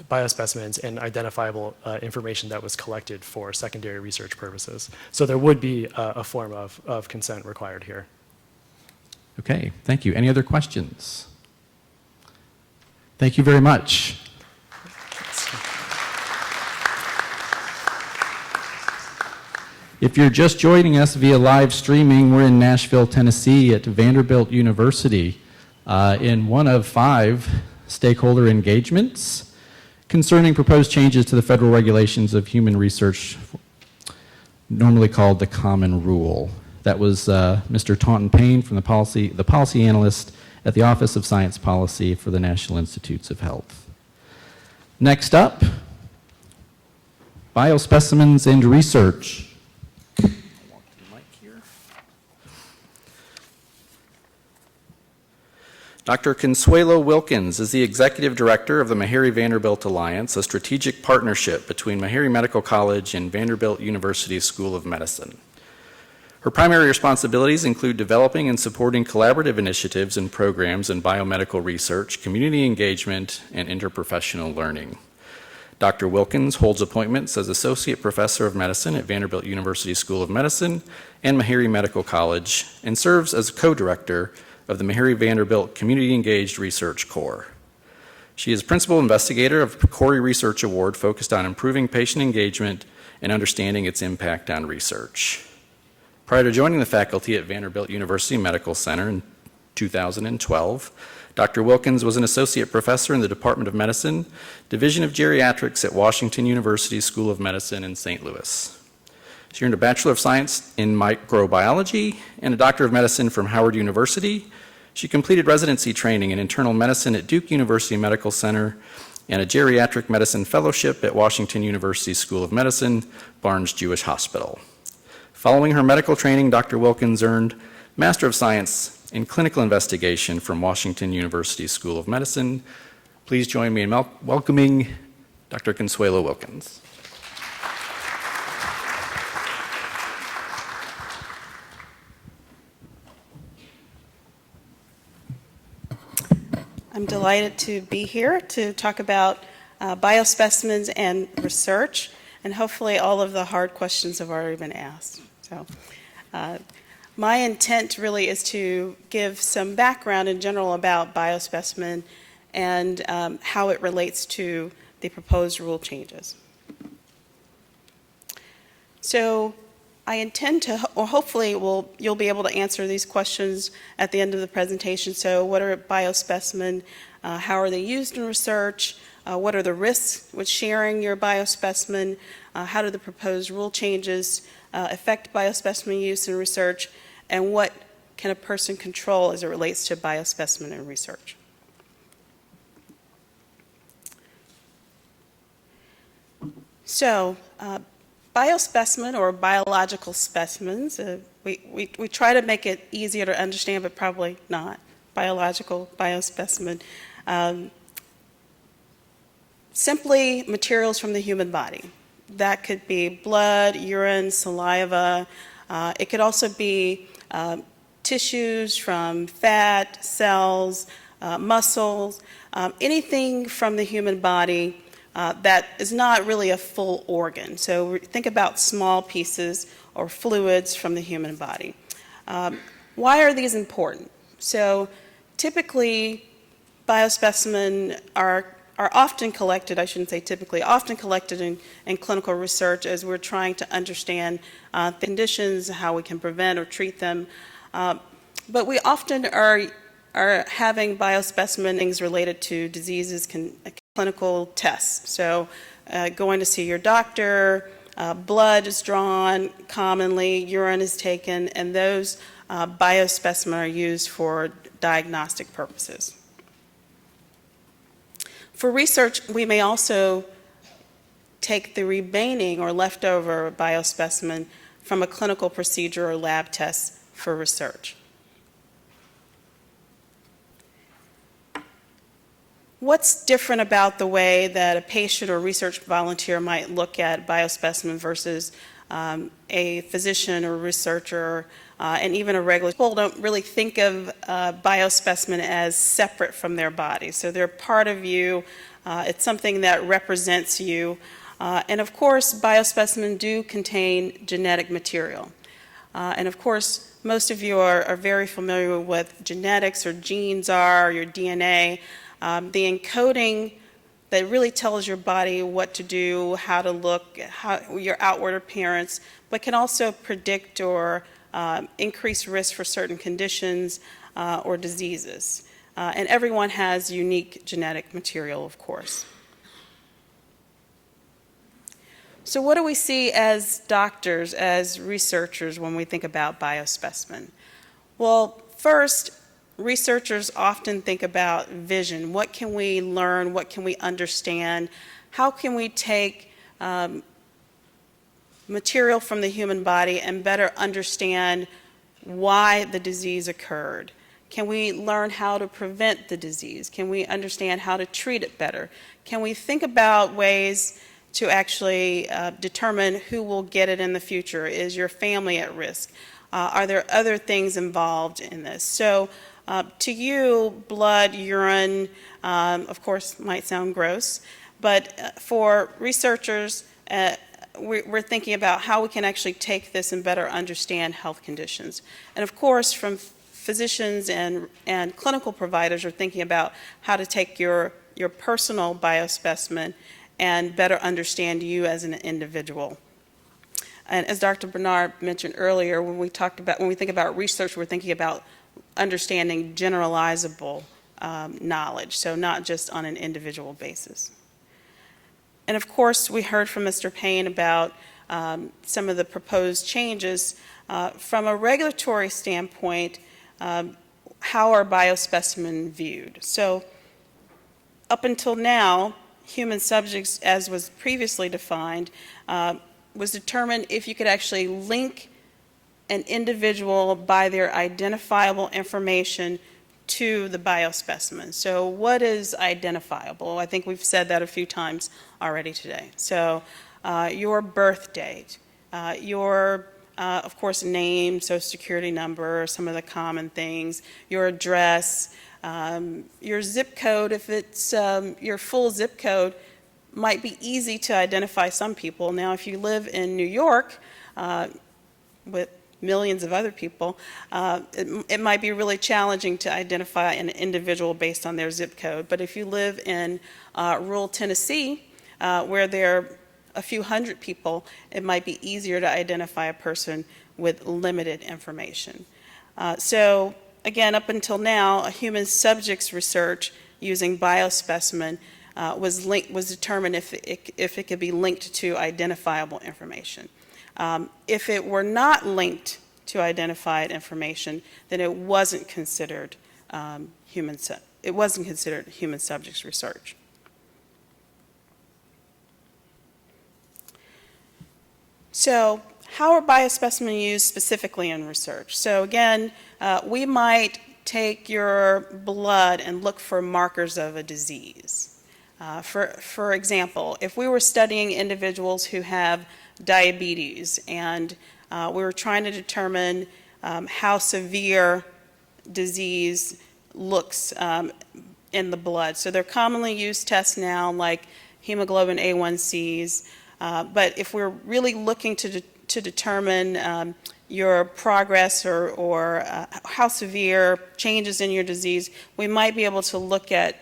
biospecimens and identifiable information that was collected for secondary research purposes. So there would be a form of consent required here. Okay, thank you. Any other questions? Thank you very much. If you're just joining us via live streaming, we're in Nashville, Tennessee at Vanderbilt University in one of 5 stakeholder engagements concerning proposed changes to the federal regulations of human research, normally called the Common Rule. That was Mr. Taunton Payne from the policy analyst at the Office of Science Policy for the National Institutes of Health. Next up, biospecimens and research. Dr. Consuelo Wilkins is the Executive Director of the Meharry Vanderbilt Alliance, a strategic partnership between Meharry Medical College and Vanderbilt University School of Medicine. Her primary responsibilities include developing and supporting collaborative initiatives and programs in biomedical research, community engagement, and interprofessional learning. Dr. Wilkins holds appointments as Associate Professor of Medicine at Vanderbilt University School of Medicine and Meharry Medical College, and serves as co-director of the Meharry Vanderbilt Community Engaged Research Corps. She is principal investigator of the Corey Research Award focused on improving patient engagement and understanding its impact on research. Prior to joining the faculty at Vanderbilt University Medical Center in 2012, Dr. Wilkins was an associate professor in the Department of Medicine, Division of Geriatrics at Washington University School of Medicine in St. Louis. She earned a Bachelor of Science in Microbiology and a Doctor of Medicine from Howard University. She completed residency training in internal medicine at Duke University Medical Center and a geriatric medicine fellowship at Washington University School of Medicine, Barnes Jewish Hospital. Following her medical training, Dr. Wilkins earned Master of Science in Clinical Investigation from Washington University School of Medicine. Please join me in welcoming Dr. Consuelo Wilkins. I'm delighted to be here to talk about biospecimens and research, and hopefully all of the hard questions have already been asked. So, my intent really is to give some background in general about biospecimen and how it relates to the proposed rule changes. So I intend to, or hopefully you'll be able to answer these questions at the end of the presentation. So what are biospecimen? How are they used in research? What are the risks with sharing your biospecimen? How do the proposed rule changes affect biospecimen use in research? And what can a person control as it relates to biospecimen and research? So, biospecimen or biological specimens, we try to make it easier to understand, but probably not. Biological biospecimen. Simply materials from the human body. That could be blood, urine, saliva. It could also be tissues from fat, cells, muscles, anything from the human body that is not really a full organ. So think about small pieces or fluids from the human body. Why are these important? So typically, biospecimens are often collected, I shouldn't say typically, often collected in clinical research as we're trying to understand the conditions, how we can prevent or treat them. But we often are having biospecimens related to diseases, clinical tests. So going to see your doctor, blood is drawn commonly, urine is taken, and those biospecimens are used for diagnostic purposes. For research, we may also take the remaining or leftover biospecimen from a clinical procedure or lab test for research. What's different about the way that a patient or research volunteer might look at biospecimen versus a physician or researcher and even a regular? People don't really think of biospecimen as separate from their body. So they're part of you. It's something that represents you. And of course, biospecimens do contain genetic material. And of course, most of you are very familiar with what genetics or genes are, your DNA. The encoding that really tells your body what to do, how to look, your outward appearance, but can also predict or increase risk for certain conditions or diseases. And everyone has unique genetic material, of course. So what do we see as doctors, as researchers, when we think about biospecimen? Well, first, researchers often think about vision. What can we learn? What can we understand? How can we take material from the human body and better understand why the disease occurred? Can we learn how to prevent the disease? Can we understand how to treat it better? Can we think about ways to actually determine who will get it in the future? Is your family at risk? Are there other things involved in this? So to you, blood, urine, of course, might sound gross, but for researchers, we're thinking about how we can actually take this and better understand health conditions. And of course, from physicians and clinical providers are thinking about how to take your personal biospecimen and better understand you as an individual. And as Dr. Bernard mentioned earlier, when we think about research, we're thinking about understanding generalizable knowledge, so not just on an individual basis. And of course, we heard from Mr. Payne about some of the proposed changes. From a regulatory standpoint, how are biospecimens viewed? So up until now, human subjects, as was previously defined, was determined if you could actually link an individual by their identifiable information to the biospecimen. So what is identifiable? I think we've said that a few times already today. So your birth date, your, of course, name, social security number, some of the common things, your address, your zip code. If it's your full zip code, might be easy to identify some people. Now, if you live in New York with millions of other people, it might be really challenging to identify an individual based on their zip code. But if you live in rural Tennessee, where there are a few hundred people, it might be easier to identify a person with limited information. So again, up until now, a human subjects research using biospecimen was determined if it could be linked to identifiable information. If it were not linked to identified information, then it wasn't considered human subjects research. So, how are biospecimens used specifically in research? So again, we might take your blood and look for markers of a disease. For example, if we were studying individuals who have diabetes and we were trying to determine how severe disease looks in the blood. So there are commonly used tests now like hemoglobin A1Cs, but if we're really looking to determine your progress or how severe changes in your disease, we might be able to look at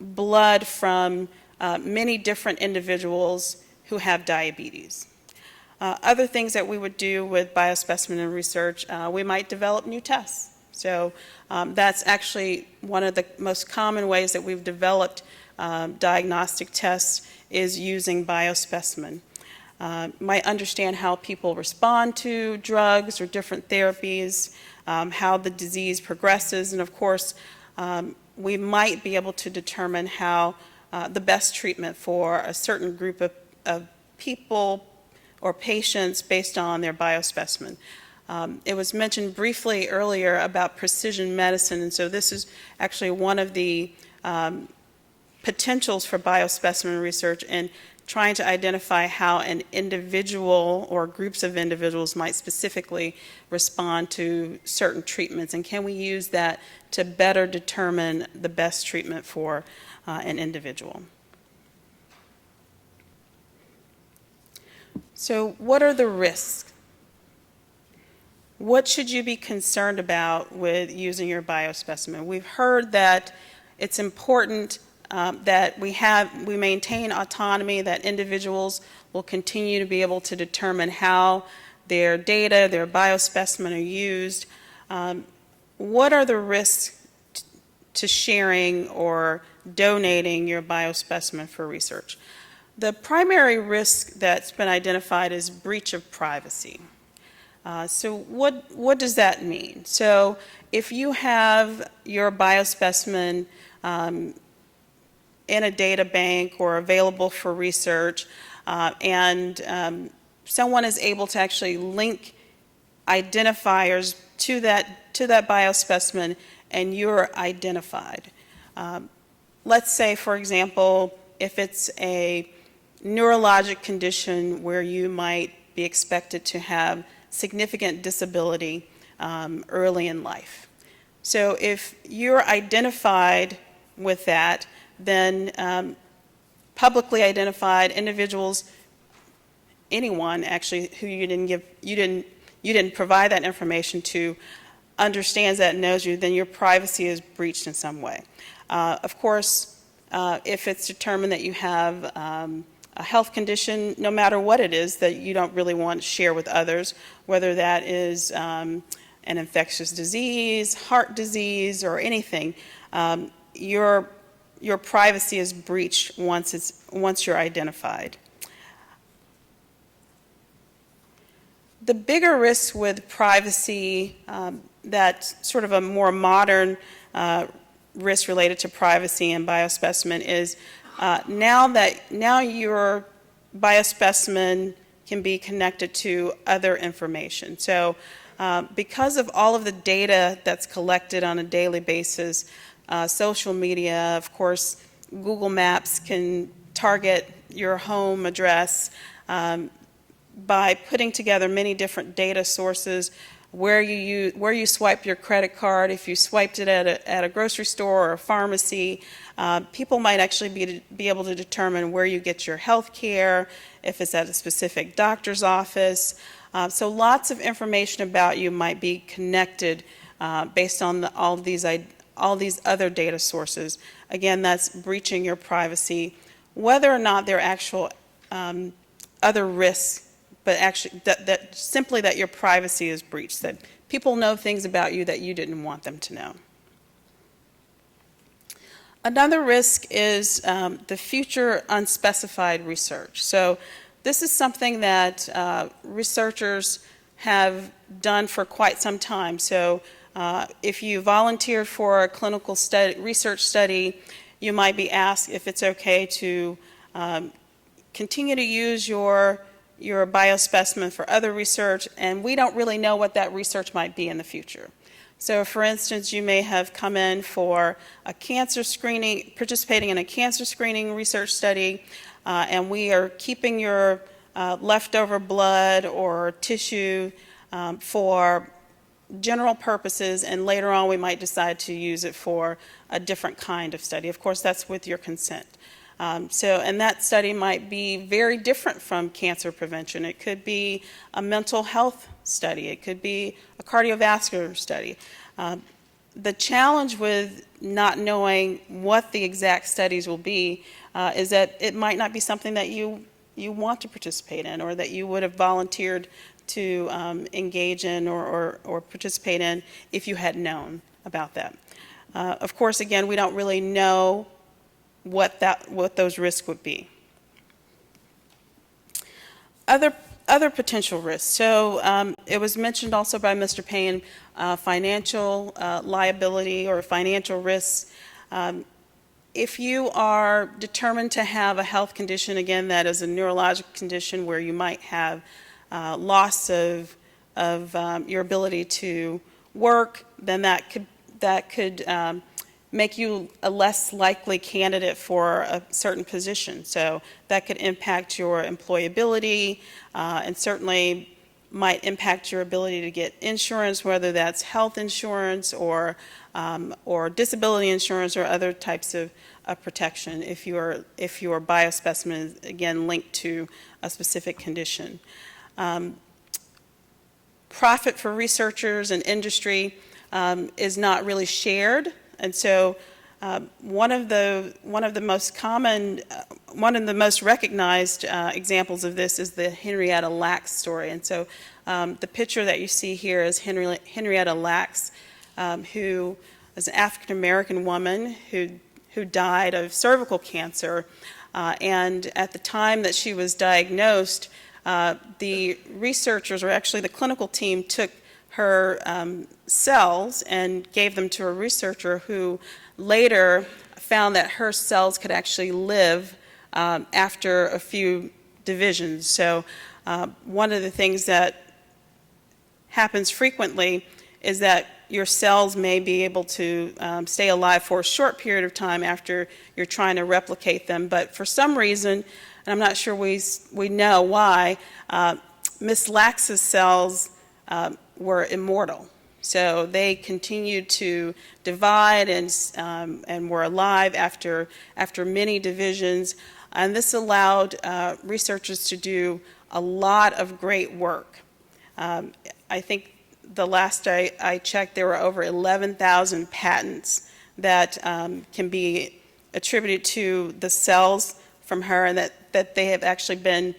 blood from many different individuals who have diabetes. Other things that we would do with biospecimen research, we might develop new tests. So that's actually one of the most common ways that we've developed diagnostic tests is using biospecimen. Might understand how people respond to drugs or different therapies, how the disease progresses, and of course, we might be able to determine how the best treatment for a certain group of people or patients based on their biospecimen. It was mentioned briefly earlier about precision medicine, and so this is actually one of the potentials for biospecimen research in trying to identify how an individual or groups of individuals might specifically respond to certain treatments, and can we use that to better determine the best treatment for an individual. So what are the risks? What should you be concerned about with using your biospecimen? We've heard that it's important that we maintain autonomy, that individuals will continue to be able to determine how their data, their biospecimen are used. What are the risks to sharing or donating your biospecimen for research? The primary risk that's been identified is breach of privacy. So what does that mean? So if you have your biospecimen in a data bank or available for research, and someone is able to actually link identifiers to that biospecimen and you're identified. Let's say, for example, if it's a neurologic condition where you might be expected to have significant disability early in life. So if you're identified with that, then publicly identified individuals, anyone actually who you didn't provide that information to, understands that and knows you, then your privacy is breached in some way. Of course, if it's determined that you have a health condition, no matter what it is, that you don't really want to share with others, whether that is an infectious disease, heart disease, or anything, your privacy is breached once you're identified. The bigger risks with privacy, that's sort of a more modern risk related to privacy and biospecimen, is now your biospecimen can be connected to other information. So because of all of the data that's collected on a daily basis, social media, of course, Google Maps can target your home address by putting together many different data sources, where you swipe your credit card. If you swiped it at a grocery store or a pharmacy, people might actually be able to determine where you get your health care, if it's at a specific doctor's office. So lots of information about you might be connected based on all these other data sources. Again, that's breaching your privacy, whether or not there are actual other risks, but actually simply that your privacy is breached, that people know things about you that you didn't want them to know. Another risk is the future unspecified research. So this is something that researchers have done for quite some time. So if you volunteered for a clinical research study, you might be asked if it's okay to continue to use your biospecimen for other research, and we don't really know what that research might be in the future. So for instance, you may have come in for a cancer screening, participating in a cancer screening research study, and we are keeping your leftover blood or tissue for general purposes, and later on we might decide to use it for a different kind of study. Of course, that's with your consent. And that study might be very different from cancer prevention. It could be a mental health study. It could be a cardiovascular study. The challenge with not knowing what the exact studies will be is that it might not be something that you want to participate in, or that you would have volunteered to engage in or participate in if you had known about that. Of course, again, we don't really know what those risks would be. Other potential risks. So it was mentioned also by Mr. Payne, financial liability or financial risks. If you are determined to have a health condition, again, that is a neurologic condition where you might have loss of your ability to work, then that could make you a less likely candidate for a certain position. So that could impact your employability and certainly might impact your ability to get insurance, whether that's health insurance or disability insurance or other types of protection if your biospecimen is, again, linked to a specific condition. Profit for researchers and industry is not really shared. And so one of the most recognized examples of this is the Henrietta Lacks story. And so the picture that you see here is Henrietta Lacks, who is an African-American woman who died of cervical cancer. And at the time that she was diagnosed, the researchers, or actually the clinical team, took her cells and gave them to a researcher who later found that her cells could actually live after a few divisions. So one of the things that happens frequently is that your cells may be able to stay alive for a short period of time after you're trying to replicate them. But for some reason, and I'm not sure we know why, Miss Lax's cells were immortal. So they continued to divide and were alive after many divisions. And this allowed researchers to do a lot of great work. I think the last I checked, there were over 11,000 patents that can be attributed to the cells from her, and that they have actually been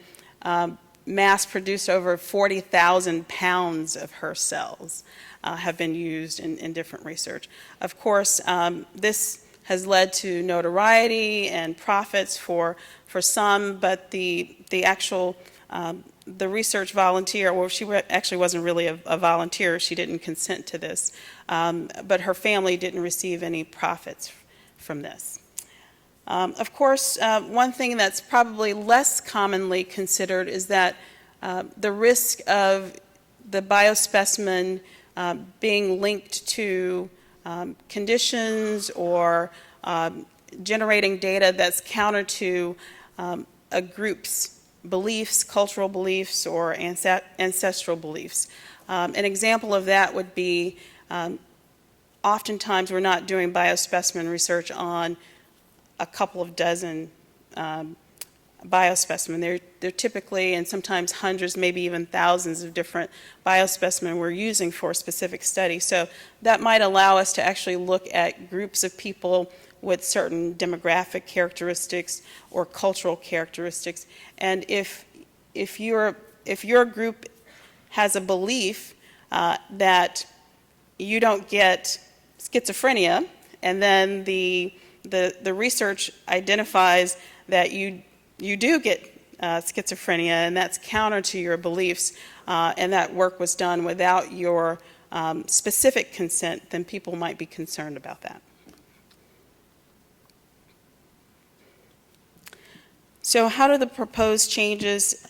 mass-produced. Over 40,000 pounds of her cells have been used in different research. Of course, this has led to notoriety and profits for some, but the actual the research volunteer, well, she actually wasn't really a volunteer. She didn't consent to this, but her family didn't receive any profits from this. Of course, one thing that's probably less commonly considered is that the risk of the biospecimen being linked to conditions or generating data that's counter to a group's beliefs, cultural beliefs, or ancestral beliefs. An example of that would be oftentimes we're not doing biospecimen research on a couple of dozen biospecimen. They're typically, and sometimes hundreds, maybe even thousands of different biospecimen we're using for a specific study. So that might allow us to actually look at groups of people with certain demographic characteristics or cultural characteristics. And if your group has a belief that you don't get schizophrenia, and then the research identifies that you do get schizophrenia, and that's counter to your beliefs, and that work was done without your specific consent, then people might be concerned about that. So how do the proposed changes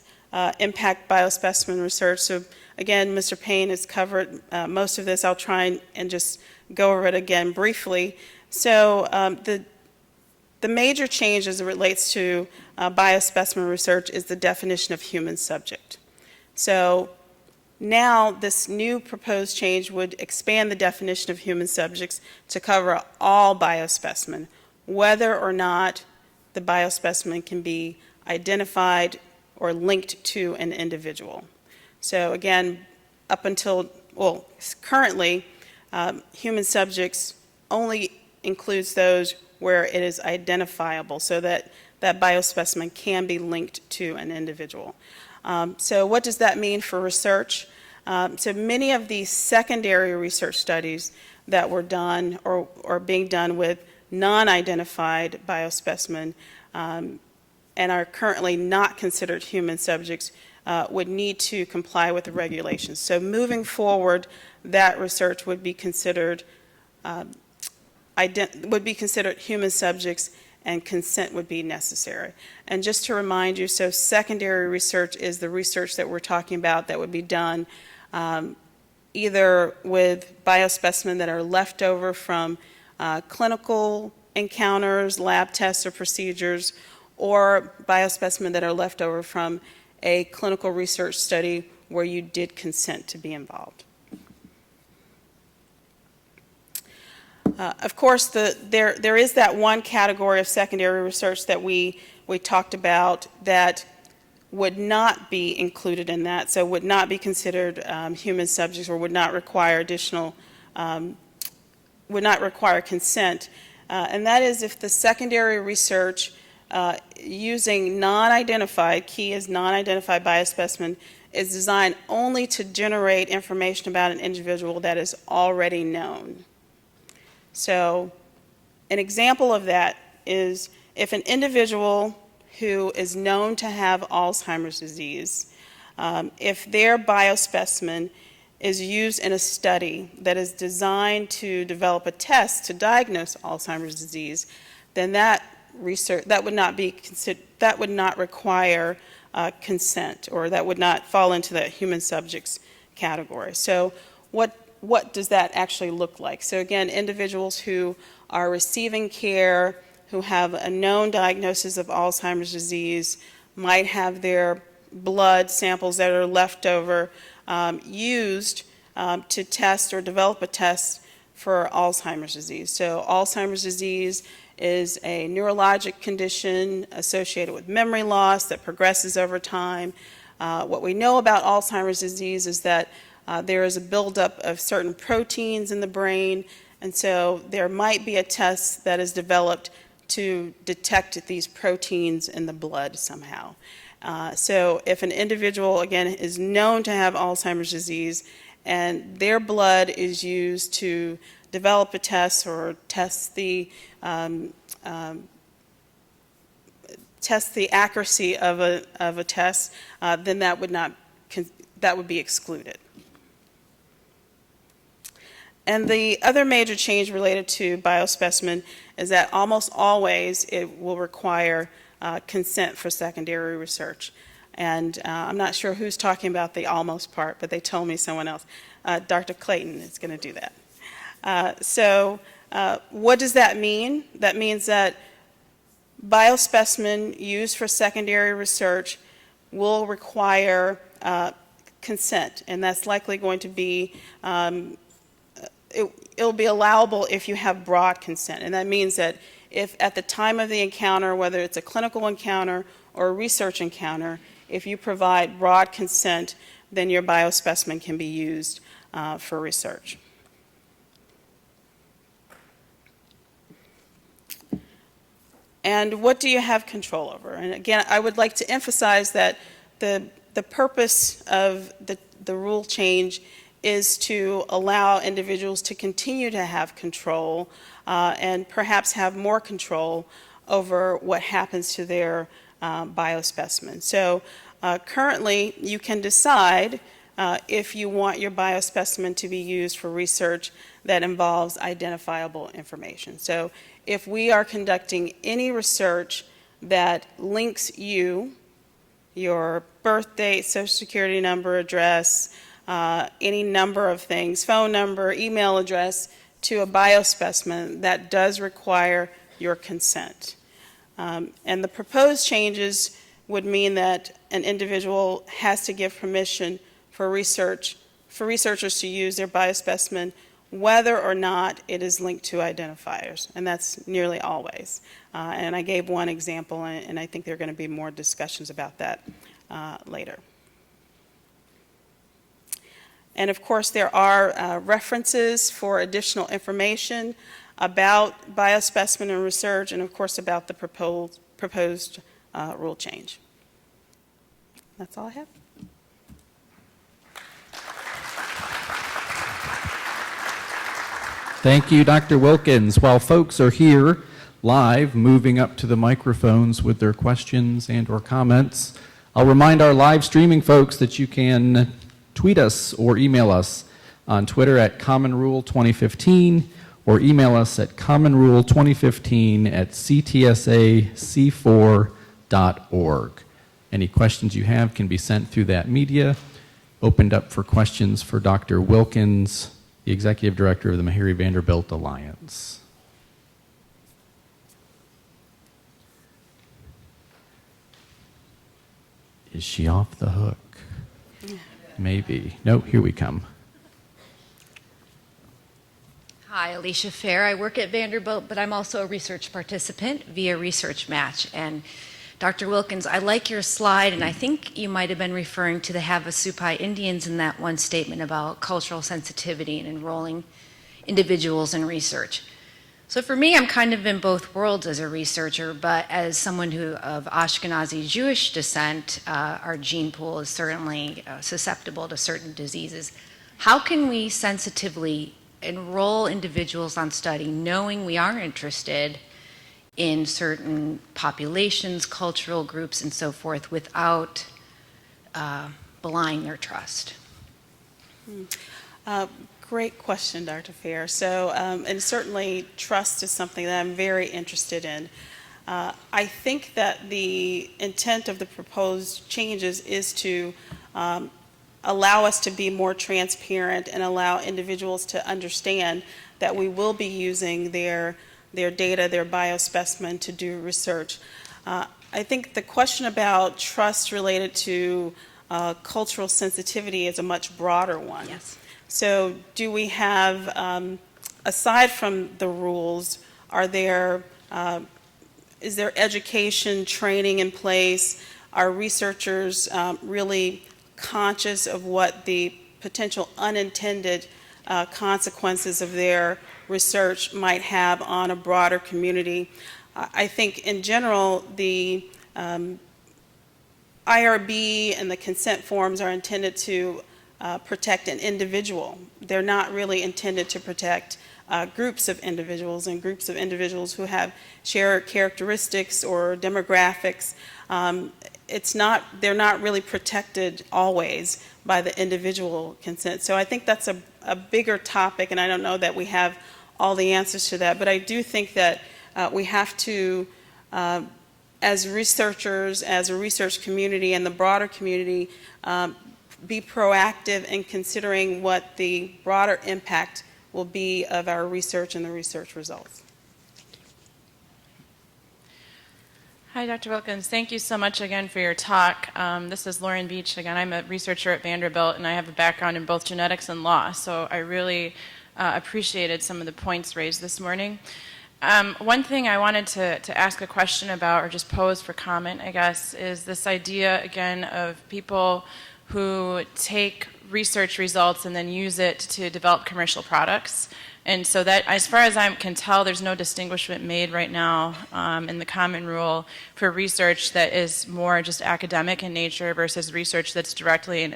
impact biospecimen research? So again, Mr. Payne has covered most of this. I'll try and just go over it again briefly. So the major change as it relates to biospecimen research is the definition of human subject. So now this new proposed change would expand the definition of human subjects to cover all biospecimen, whether or not the biospecimen can be identified or linked to an individual. So again, up until, well, currently, human subjects only includes those where it is identifiable, so that that biospecimen can be linked to an individual. So what does that mean for research? So many of these secondary research studies that were done or are being done with non-identified biospecimen and are currently not considered human subjects would need to comply with the regulations. So moving forward, that research would be considered human subjects, and consent would be necessary. And just to remind you, so secondary research is the research that we're talking about that would be done either with biospecimen that are left over from clinical encounters, lab tests or procedures, or biospecimen that are left over from a clinical research study where you did consent to be involved. Of course, there is that one category of secondary research that we talked about that would not be included in that, so would not be considered human subjects or would not require would not require consent, and that is if the secondary research using non-identified, key is non-identified biospecimen, is designed only to generate information about an individual that is already known. So an example of that is if an individual who is known to have Alzheimer's disease, if their biospecimen is used in a study that is designed to develop a test to diagnose Alzheimer's disease, then that research, that would not require consent, or that would not fall into the human subjects category. So what does that actually look like? So again, individuals who are receiving care, who have a known diagnosis of Alzheimer's disease, might have their blood samples that are left over used to test or develop a test for Alzheimer's disease. So Alzheimer's disease is a neurologic condition associated with memory loss that progresses over time. What we know about Alzheimer's disease is that there is a buildup of certain proteins in the brain, and so there might be a test that is developed to detect these proteins in the blood somehow. So if an individual, again, is known to have Alzheimer's disease and their blood is used to develop a test or test the accuracy of a test, then that would be excluded. And the other major change related to biospecimen is that almost always it will require consent for secondary research. And I'm not sure who's talking about the almost part, but they told me someone else. Dr. Clayton is going to do that. So what does that mean? That means that biospecimen used for secondary research will require consent, and that's likely going to be, it'll be allowable if you have broad consent. And that means that if at the time of the encounter, whether it's a clinical encounter or a research encounter, if you provide broad consent, then your biospecimen can be used for research. And what do you have control over? And again, I would like to emphasize that the purpose of the rule change is to allow individuals to continue to have control and perhaps have more control over what happens to their biospecimen. So currently, you can decide if you want your biospecimen to be used for research that involves identifiable information. So if we are conducting any research that links you, your birth date, social security number, address, any number of things, phone number, email address, to a biospecimen, that does require your consent. And the proposed changes would mean that an individual has to give permission for researchers to use their biospecimen whether or not it is linked to identifiers, and that's nearly always. And I gave one example, and I think there are going to be more discussions about that later. And of course, there are references for additional information about biospecimen and research, and of course about the proposed rule change. That's all I have. Thank you, Dr. Wilkins. While folks are here live, moving up to the microphones with their questions and or comments, I'll remind our live streaming folks that you can tweet us or email us on Twitter at CommonRule2015 or email us at commonrule2015@ctsac4.org. Any questions you have can be sent through that media. Opened up for questions for Dr. Wilkins, the Executive Director of the Meharry Vanderbilt Alliance. Is she off the hook? Maybe. No, here we come. Hi, Alicia Fair. I work at Vanderbilt, but I'm also a research participant via Research Match. And Dr. Wilkins, I like your slide, and I think you might have been referring to the Havasupai Indians in that one statement about cultural sensitivity and enrolling individuals in research. So for me, I'm kind of in both worlds as a researcher, but as someone of Ashkenazi Jewish descent, our gene pool is certainly susceptible to certain diseases. How can we sensitively enroll individuals on study knowing we are interested in certain populations, cultural groups, and so forth without belying their trust? Great question, Dr. Fair. So, and certainly trust is something that I'm very interested in. I think that the intent of the proposed changes is to allow us to be more transparent and allow individuals to understand that we will be using their data, their biospecimen to do research. I think the question about trust related to cultural sensitivity is a much broader one. Yes. So do we have, aside from the rules, is there education, training in place? Are researchers really conscious of what the potential unintended consequences of their research might have on a broader community? I think in general, the IRB and the consent forms are intended to protect an individual. They're not really intended to protect groups of individuals and groups of individuals who have shared characteristics or demographics. They're not really protected always by the individual consent. So I think that's a bigger topic, and I don't know that we have all the answers to that, but I do think that we have to, as researchers, as a research community and the broader community, be proactive in considering what the broader impact will be of our research and the research results. Hi, Dr. Wilkins. Thank you so much again for your talk. This is Lauren Beach again. I'm a researcher at Vanderbilt, and I have a background in both genetics and law, so I really appreciated some of the points raised this morning. One thing I wanted to ask a question about, or just pose for comment, I guess, is this idea, again, of people who take research results and then use it to develop commercial products. And so that, as far as I can tell, there's no distinguishment made right now in the Common Rule for research that is more just academic in nature versus research that's directly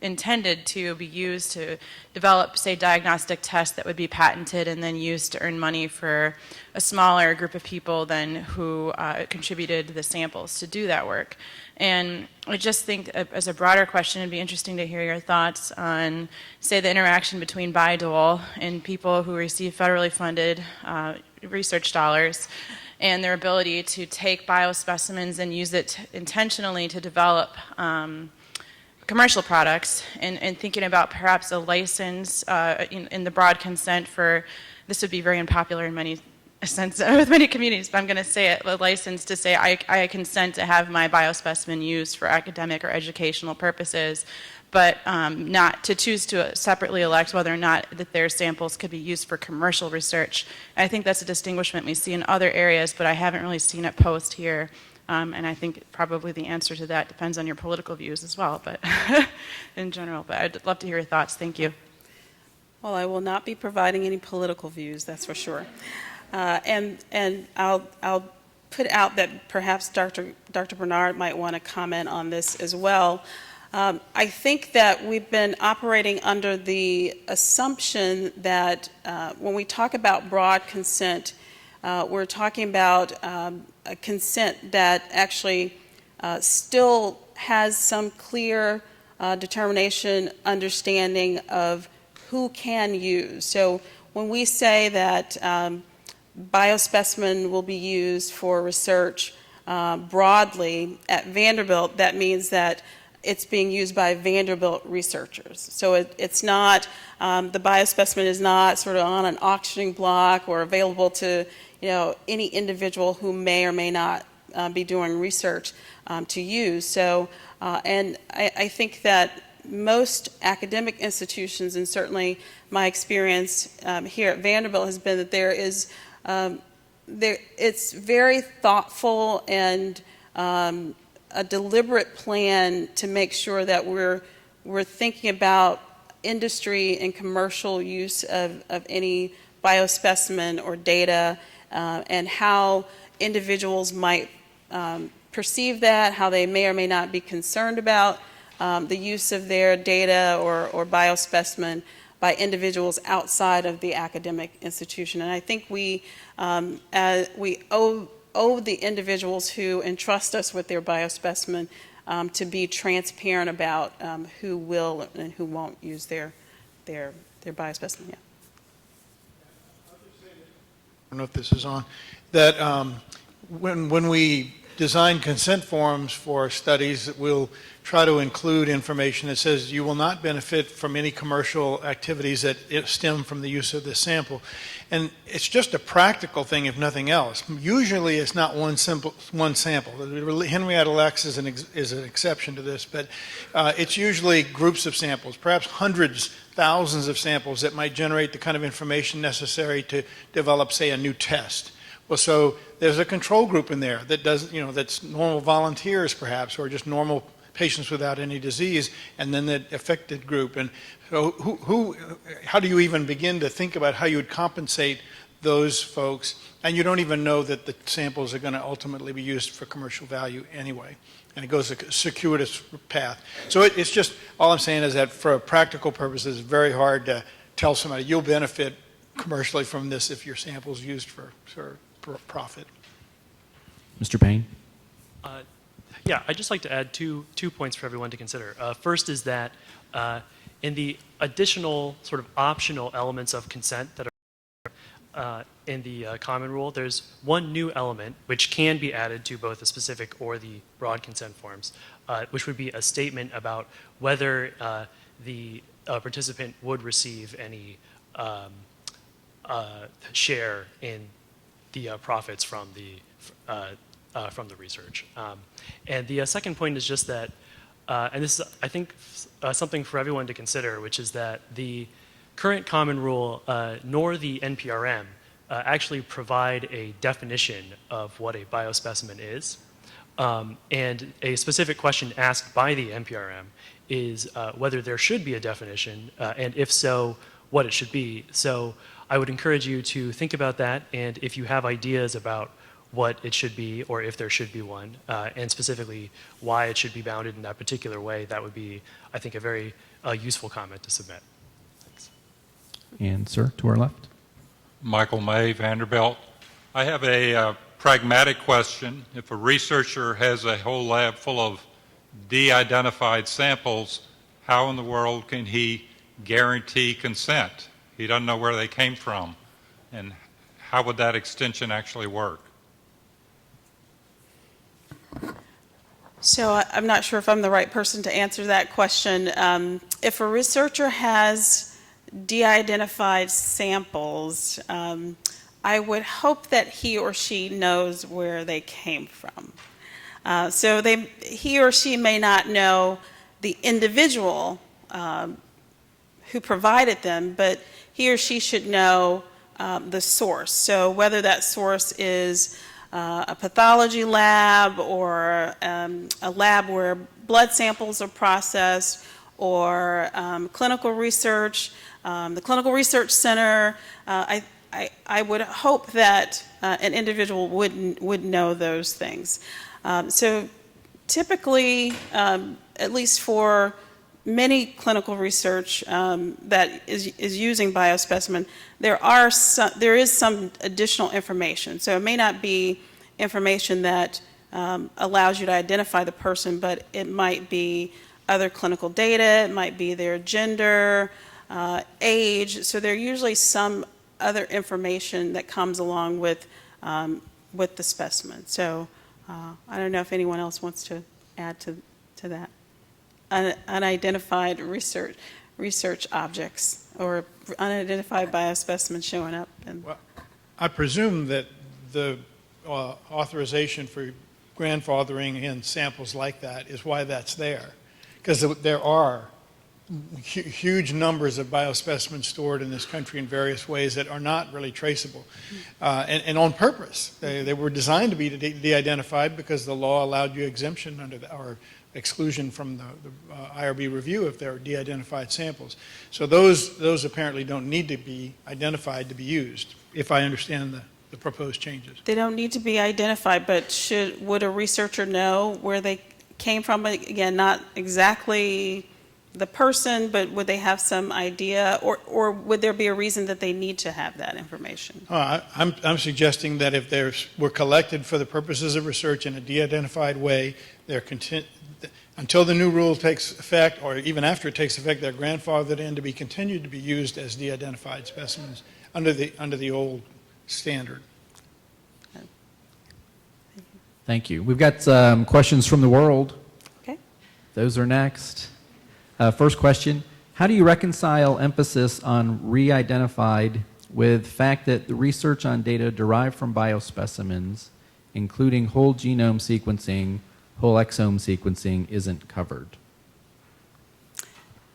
intended to be used to develop, say, diagnostic tests that would be patented and then used to earn money for a smaller group of people than who contributed the samples to do that work. And I just think, as a broader question, it'd be interesting to hear your thoughts on, say, the interaction between Bayh-Dole and people who receive federally funded research dollars and their ability to take biospecimens and use it intentionally to develop commercial products, and thinking about perhaps a license in the broad consent for, this would be very unpopular in many sense with many communities, but I'm going to say it, a license to say I consent to have my biospecimen used for academic or educational purposes, but not to choose to separately elect whether or not that their samples could be used for commercial research. I think that's a distinguishment we see in other areas, but I haven't really seen it posed here. And I think probably the answer to that depends on your political views as well, but in general. But I'd love to hear your thoughts. Thank you. Well, I will not be providing any political views, that's for sure. And I'll put out that perhaps Dr. Bernard might want to comment on this as well. I think that we've been operating under the assumption that when we talk about broad consent, we're talking about a consent that actually still has some clear determination, understanding of who can use. So when we say that biospecimen will be used for research broadly at Vanderbilt, that means that it's being used by Vanderbilt researchers. So it's not, the biospecimen is not sort of on an auctioning block or available to any individual who may or may not be doing research to use. So, and I think that most academic institutions, and certainly my experience here at Vanderbilt has been that there is, it's very thoughtful and a deliberate plan to make sure that we're thinking about industry and commercial use of any biospecimen or data, and how individuals might perceive that, how they may or may not be concerned about the use of their data or biospecimen by individuals outside of the academic institution. And I think we owe the individuals who entrust us with their biospecimen to be transparent about who will and who won't use their biospecimen. Yeah. I don't know if this is on, that when we design consent forms for studies that will try to include information that says you will not benefit from any commercial activities that stem from the use of this sample. And it's just a practical thing, if nothing else. Usually it's not one sample. Henrietta Lacks is an exception to this, but it's usually groups of samples, perhaps hundreds, thousands of samples that might generate the kind of information necessary to develop, say, a new test. Well, so there's a control group in there that does, that's normal volunteers perhaps, or just normal patients without any disease, and then the affected group. And so how do you even begin to think about how you would compensate those folks? And you don't even know that the samples are going to ultimately be used for commercial value anyway. And it goes a circuitous path. So it's just, all I'm saying is that for practical purposes, it's very hard to tell somebody you'll benefit commercially from this if your sample's used for profit. Mr. Payne? Yeah, I'd just like to add two points for everyone to consider. First is that in the additional sort of optional elements of consent that are in the common rule, there's one new element which can be added to both the specific or the broad consent forms, which would be a statement about whether the participant would receive any share in the profits from the research. And the second point is just that, and this is, I think, something for everyone to consider, which is that the current common rule nor the NPRM actually provide a definition of what a biospecimen is. And a specific question asked by the NPRM is whether there should be a definition, and if so, what it should be. So I would encourage you to think about that, and if you have ideas about what it should be, or if there should be one, and specifically why it should be bounded in that particular way, that would be, I think, a very useful comment to submit. Thanks. And sir, to our left. Michael May, Vanderbilt. I have a pragmatic question. If a researcher has a whole lab full of de-identified samples, how in the world can he guarantee consent? He doesn't know where they came from. And how would that extension actually work? So I'm not sure if I'm the right person to answer that question. If a researcher has de-identified samples, I would hope that he or she knows where they came from. So he or she may not know the individual who provided them, but he or she should know the source. So whether that source is a pathology lab or a lab where blood samples are processed, or clinical research, the Clinical Research Center, I would hope that an individual would know those things. So typically, at least for many clinical research that is using biospecimen, there is some additional information. So it may not be information that allows you to identify the person, but it might be other clinical data, it might be their gender, age. So there's usually some other information that comes along with the specimen. So I don't know if anyone else wants to add to that. Unidentified research objects, or unidentified biospecimens showing up. Well, I presume that the authorization for grandfathering in samples like that is why that's there, because there are huge numbers of biospecimens stored in this country in various ways that are not really traceable, and on purpose. They were designed to be de-identified because the law allowed you exemption under or exclusion from the IRB review if they're de-identified samples. So those apparently don't need to be identified to be used, if I understand the proposed changes. They don't need to be identified, but would a researcher know where they came from? Again, not exactly the person, but would they have some idea, or would there be a reason that they need to have that information? I'm suggesting that if they were collected for the purposes of research in a de-identified way, until the new rule takes effect, or even after it takes effect, they're grandfathered in to be continued to be used as de-identified specimens under the old standard. Thank you. We've got some questions from the world. Okay. Those are next. First question, how do you reconcile emphasis on re-identified with the fact that the research on data derived from biospecimens, including whole genome sequencing, whole exome sequencing, isn't covered?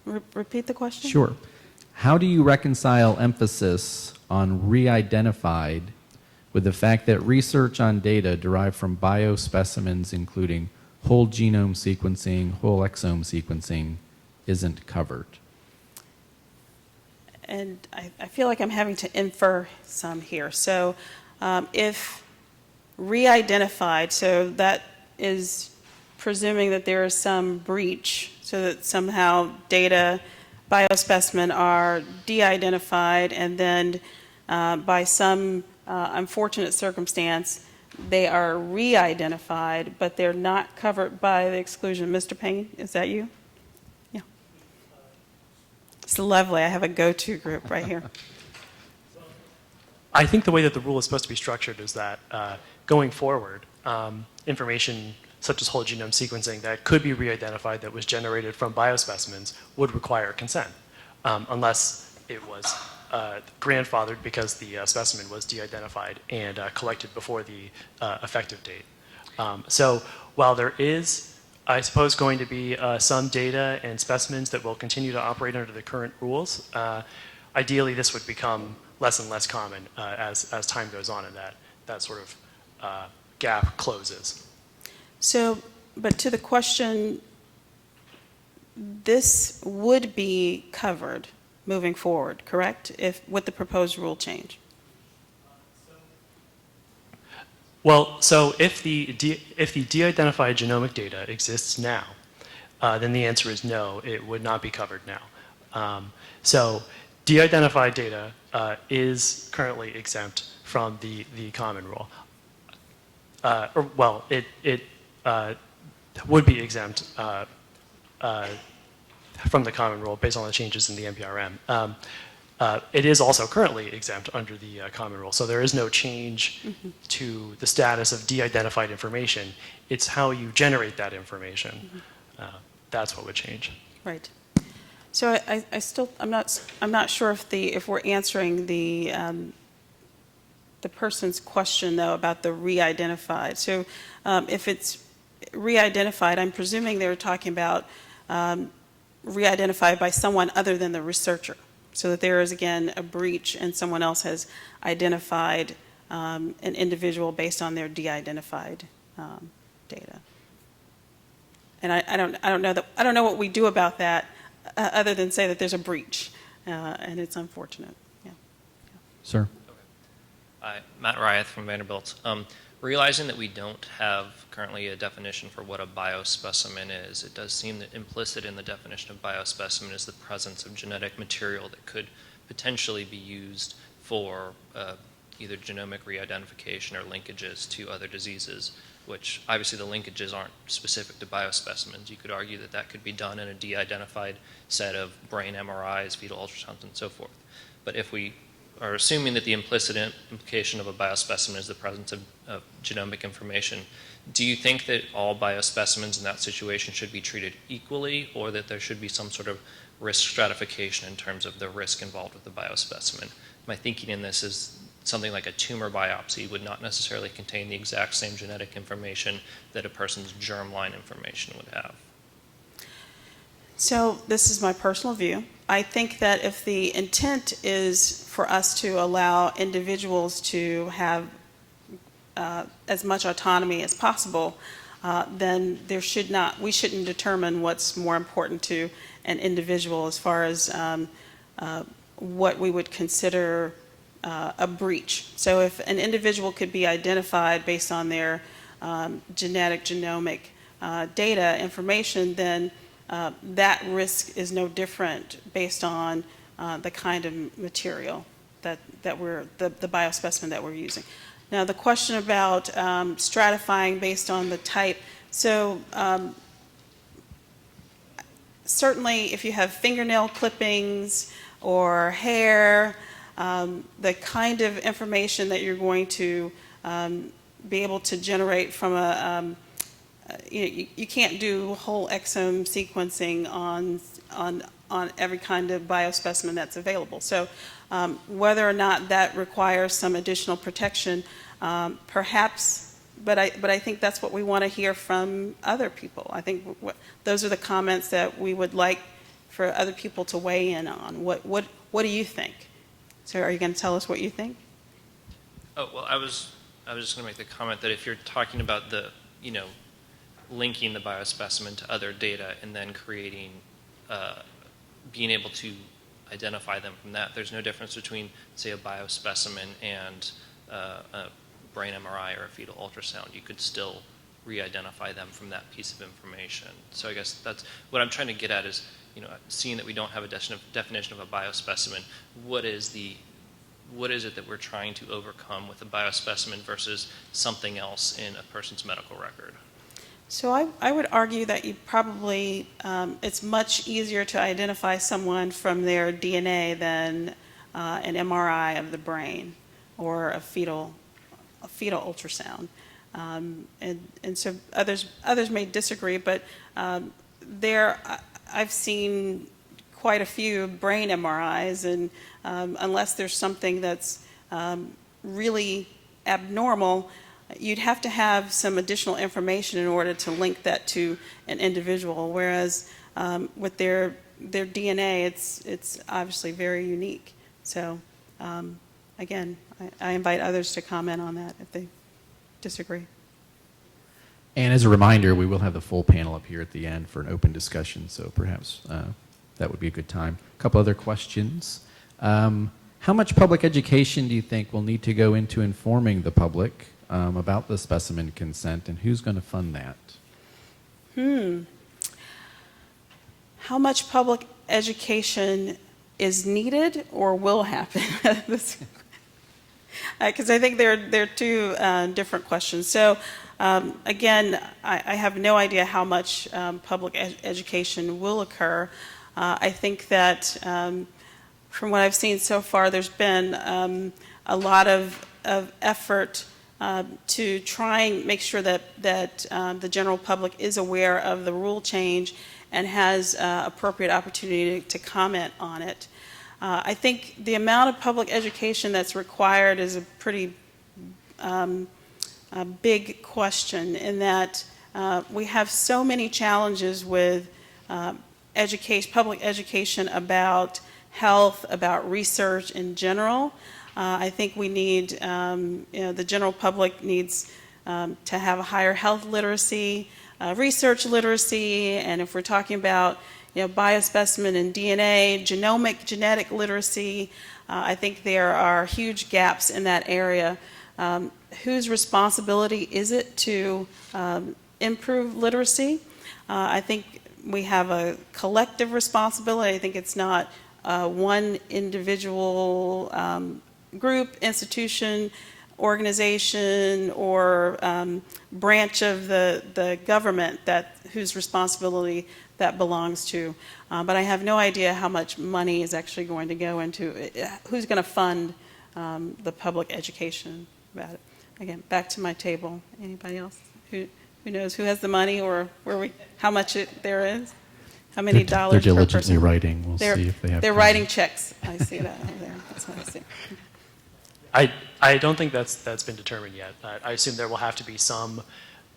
Repeat the question? Sure. How do you reconcile emphasis on re-identified with the fact that research on data derived from biospecimens, including whole genome sequencing, whole exome sequencing, isn't covered? And I feel like I'm having to infer some here. So if re-identified, so that is presuming that there is some breach, so that somehow data, biospecimen are de-identified, and then by some unfortunate circumstance, they are re-identified, but they're not covered by the exclusion. Mr. Payne, is that you? Yeah. It's lovely. I have a go-to group right here. I think the way that the rule is supposed to be structured is that going forward, information such as whole genome sequencing that could be re-identified that was generated from biospecimens would require consent, unless it was grandfathered because the specimen was de-identified and collected before the effective date. So while there is, I suppose, going to be some data and specimens that will continue to operate under the current rules, ideally this would become less and less common as time goes on and that sort of gap closes. So, but to the question, this would be covered moving forward, correct? If with the proposed rule change. Well, so if the de-identified genomic data exists now, then the answer is no, it would not be covered now. So de-identified data is currently exempt from the common rule. It would be exempt from the common rule based on the changes in the NPRM. It is also currently exempt under the common rule, so there is no change to the status of de-identified information. It's how you generate that information. That's what would change. Right. So I'm not sure if we're answering the person's question though about the re-identified. So if it's re-identified, I'm presuming they're talking about re-identified by someone other than the researcher, so that there is again a breach and someone else has identified an individual based on their de-identified data. And I don't know what we do about that other than say that there's a breach and it's unfortunate. Yeah. Sir. Matt Ryeth from Vanderbilt. Realizing that we don't have currently a definition for what a biospecimen is, it does seem that implicit in the definition of biospecimen is the presence of genetic material that could potentially be used for either genomic re-identification or linkages to other diseases, which obviously the linkages aren't specific to biospecimens. You could argue that that could be done in a de-identified set of brain MRIs, fetal ultrasounds, and so forth. But if we are assuming that the implicit implication of a biospecimen is the presence of genomic information, do you think that all biospecimens in that situation should be treated equally, or that there should be some sort of risk stratification in terms of the risk involved with the biospecimen? My thinking in this is something like a tumor biopsy would not necessarily contain the exact same genetic information that a person's germline information would have. So this is my personal view. I think that if the intent is for us to allow individuals to have as much autonomy as possible, then we shouldn't determine what's more important to an individual as far as what we would consider a breach. So if an individual could be identified based on their genomic data information, then that risk is no different based on the kind of material that the biospecimen that we're using. Now the question about stratifying based on the type, so certainly if you have fingernail clippings or hair, the kind of information that you're going to be able to generate from you can't do whole exome sequencing on every kind of biospecimen that's available. So whether or not that requires some additional protection, perhaps, but I think that's what we want to hear from other people. I think those are the comments that we would like for other people to weigh in on. What do you think? So are you going to tell us what you think? Oh, well, I was just going to make the comment that if you're talking about the, linking the biospecimen to other data and then creating, being able to identify them from that, there's no difference between, say, a biospecimen and a brain MRI or a fetal ultrasound. You could still re-identify them from that piece of information. So I guess that's what I'm trying to get at is, seeing that we don't have a definition of a biospecimen, what is it that we're trying to overcome with a biospecimen versus something else in a person's medical record? So I would argue that you probably, it's much easier to identify someone from their DNA than an MRI of the brain or a fetal ultrasound. And so others may disagree, but I've seen quite a few brain MRIs, and unless there's something that's really abnormal, you'd have to have some additional information in order to link that to an individual, whereas with their DNA, it's obviously very unique. So again, I invite others to comment on that if they disagree. And as a reminder, we will have the full panel up here at the end for an open discussion, so perhaps that would be a good time. A couple other questions. How much public education do you think will need to go into informing the public about the specimen consent, and who's going to fund that? How much public education is needed or will happen? Because I think they're two different questions. So again, I have no idea how much public education will occur. I think that from what I've seen so far, there's been a lot of effort to try and make sure that the general public is aware of the rule change and has appropriate opportunity to comment on it. I think the amount of public education that's required is a pretty big question, in that we have so many challenges with public education about health, about research in general. I think we need, the general public needs to have a higher health literacy, research literacy, and if we're talking about biospecimen and DNA, genetic literacy, I think there are huge gaps in that area. Whose responsibility is it to improve literacy? I think we have a collective responsibility. I think it's not one individual group, institution, organization, or branch of the government whose responsibility that belongs to. But I have no idea how much money is actually going to go into it. Who's going to fund the public education about it? Again, back to my table. Anybody else? Who knows who has the money, or how much there is? How many dollars they're per diligently person? writing. We'll see if they have. They're writing checks. I see that over there. That's what I see. I don't think that's been determined yet. I assume there will have to be some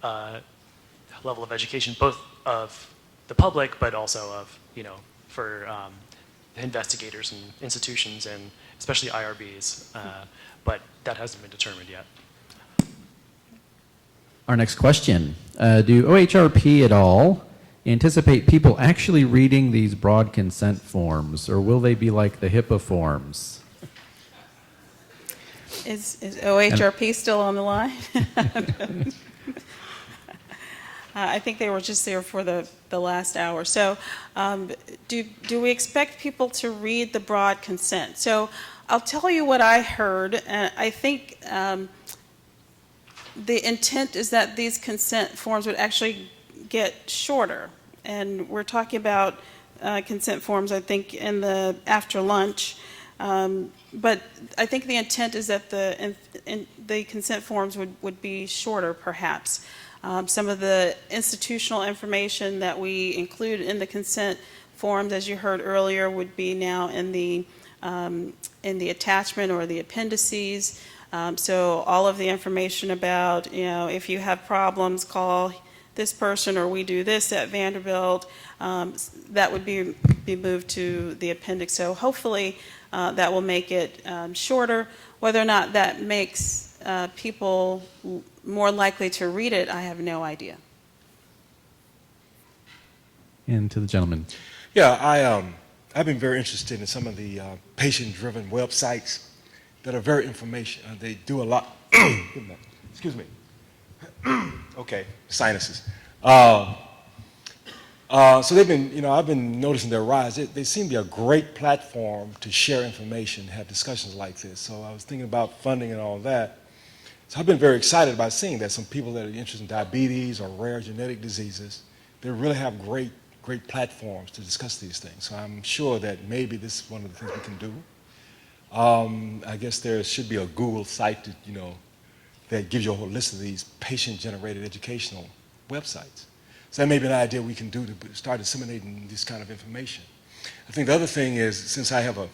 level of education, both of the public, but also of, for investigators and institutions, and especially IRBs. But that hasn't been determined yet. Our next question. Do OHRP at all anticipate people actually reading these broad consent forms, or will they be like the HIPAA forms? Is OHRP still on the line? I think they were just there for the last hour. So do we expect people to read the broad consent? So I'll tell you what I heard. I think the intent is that these consent forms would actually get shorter. And we're talking about consent forms, I think, in the after lunch. But I think the intent is that the consent forms would be shorter, perhaps. Some of the institutional information that we include in the consent forms, as you heard earlier, would be now in the attachment or the appendices. So all of the information about, if you have problems, call this person, or we do this at Vanderbilt, that would be moved to the appendix. So hopefully that will make it shorter. Whether or not that makes people more likely to read it, I have no idea. And to the gentleman. Yeah, I've been very interested in some of the patient-driven websites that are very informational. They do a lot. Excuse me. Okay, sinuses. So they've been, I've been noticing their rise. They seem to be a great platform to share information, have discussions like this. So I was thinking about funding and all that. So I've been very excited about seeing that some people that are interested in diabetes or rare genetic diseases, they really have great platforms to discuss these things. So I'm sure that maybe this is one of the things we can do. I guess there should be a Google site that, that gives you a whole list of these patient-generated educational websites. So that may be an idea we can do to start disseminating this kind of information. I think the other thing is, since I have a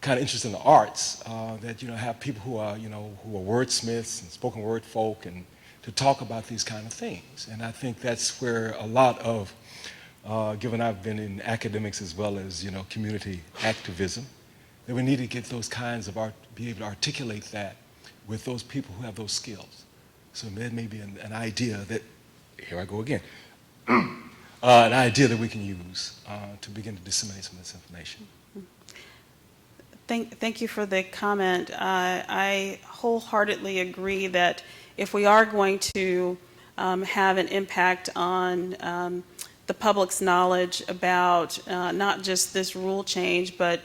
kind of interest in the arts, that have people who are wordsmiths and spoken word folk, and to talk about these kind of things. And I think that's where a lot of, given I've been in academics as well as community activism, that we need to get those kinds of art, be able to articulate that with those people who have those skills. So that may be an idea that, here I go again, an idea that we can use to begin to disseminate some of this information. Thank you for the comment. I wholeheartedly agree that if we are going to have an impact on the public's knowledge about not just this rule change, but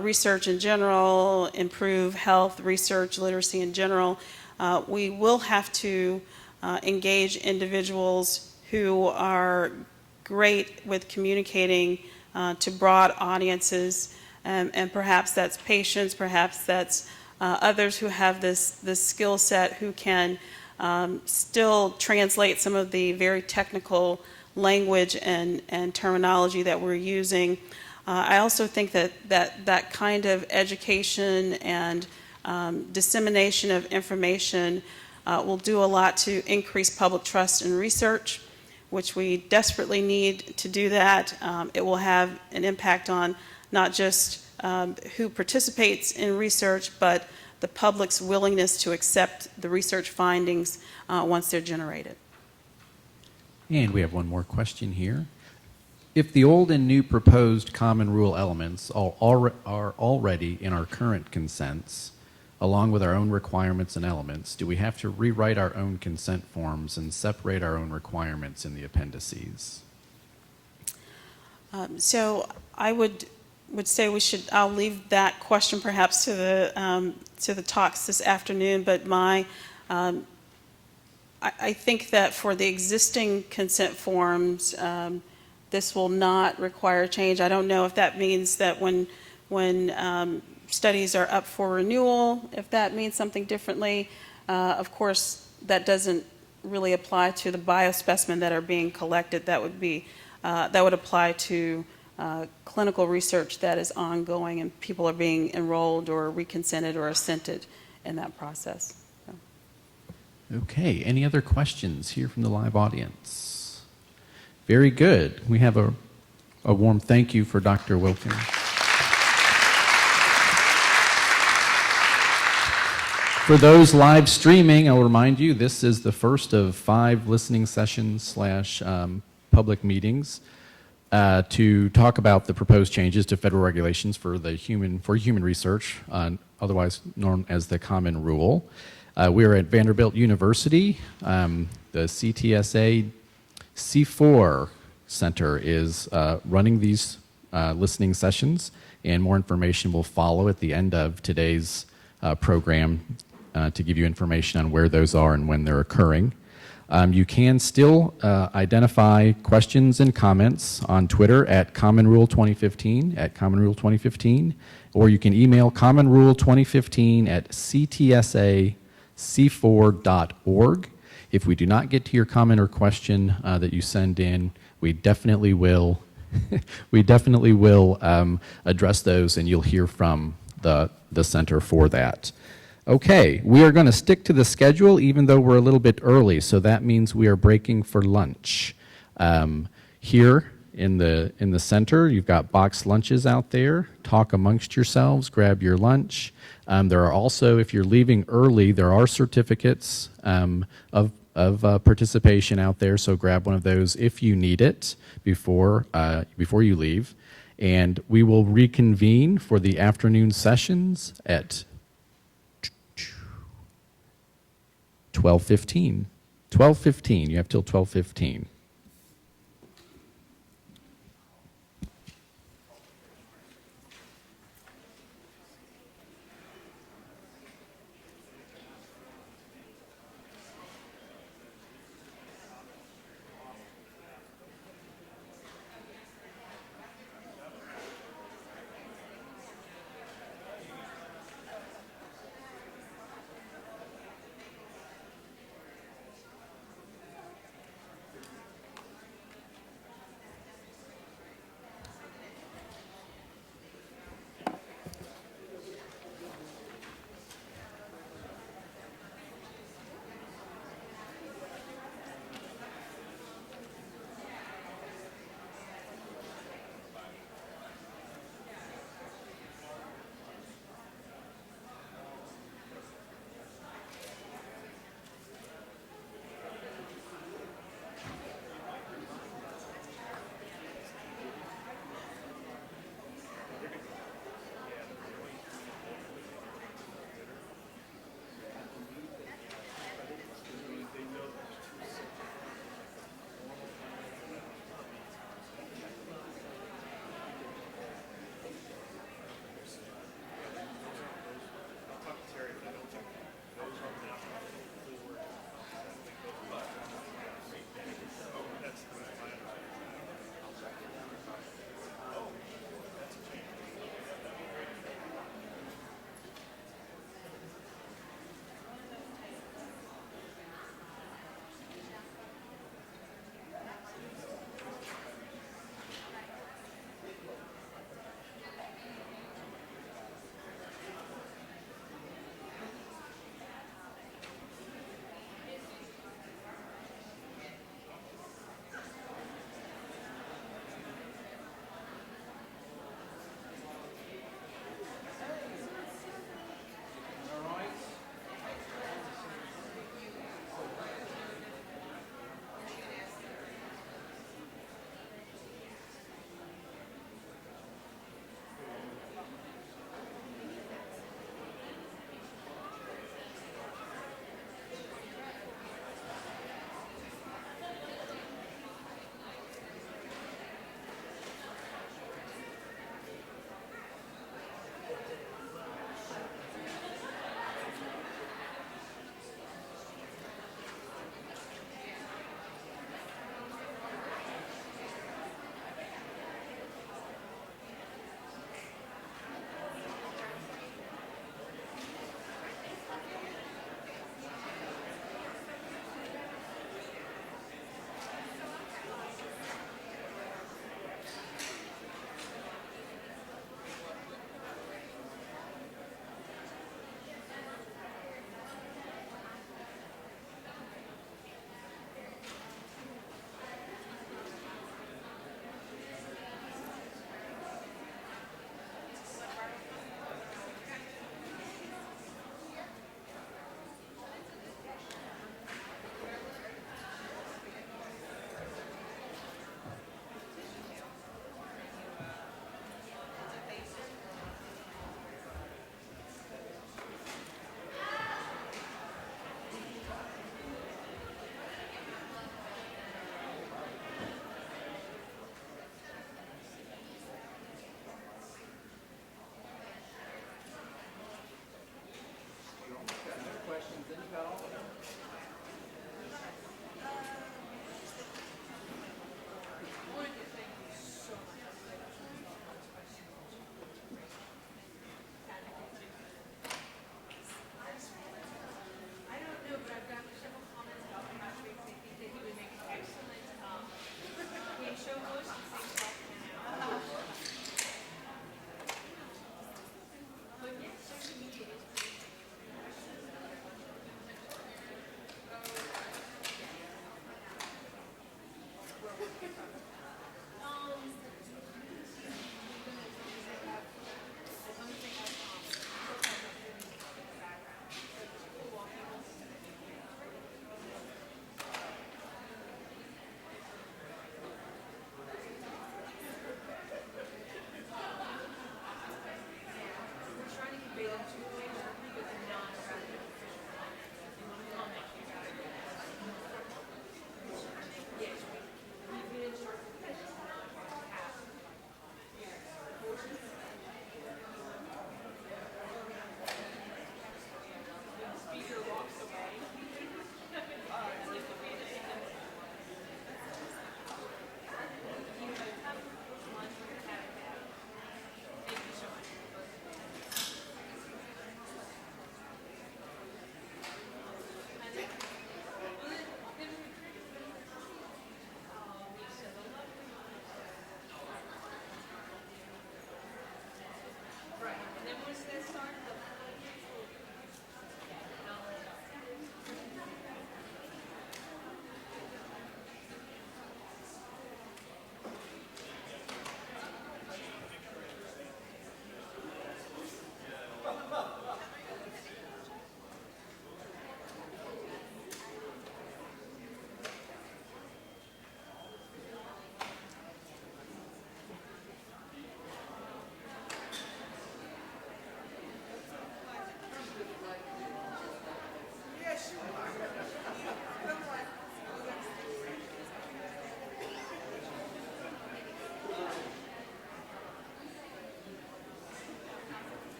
research in general, improve health, research, literacy in general, we will have to engage individuals who are great with communicating to broad audiences, and perhaps that's patients, perhaps that's others who have this skill set who can still translate some of the very technical language and terminology that we're using. I also think that kind of education and dissemination of information will do a lot to increase public trust in research, which we desperately need to do that. It will have an impact on not just who participates in research, but the public's willingness to accept the research findings once they're generated. And we have one more question here. If the old and new proposed common rule elements are already in our current consents, along with our own requirements and elements, do we have to rewrite our own consent forms and separate our own requirements in the appendices? So I would say we should, I'll leave that question perhaps to the talks this afternoon, but I think that for the existing consent forms, this will not require change. I don't know if that means that when studies are up for renewal, if that means something differently. Of course, that doesn't really apply to the biospecimen that are being collected. That would apply to clinical research that is ongoing and people are being enrolled or reconsented or assented in that process. So. Okay, any other questions here from the live audience? Very good. We have a warm thank you for Dr. Wilkins. For those live streaming, I'll remind you this is the first of 5 listening sessions / public meetings to talk about the proposed changes to federal regulations for human research, otherwise known as the Common Rule. We are at Vanderbilt University. The CTSA C4 Center is running these listening sessions, and more information will follow at the end of today's program to give you information on where those are and when they're occurring. You can still identify questions and comments on Twitter at CommonRule2015, or you can email commonrule2015@ctsac4.org. If we do not get to your comment or question that you send in, we definitely will address those, and you'll hear from the center for that. Okay, we are going to stick to the schedule even though we're a little bit early, so that means we are breaking for lunch. Here in the center, you've got boxed lunches out there. Talk amongst yourselves, grab your lunch. There are also, if you're leaving early, there are certificates of participation out there, so grab one of those if you need it before you leave. And we will reconvene for the afternoon sessions at 12:15. 12:15. You have till 12:15.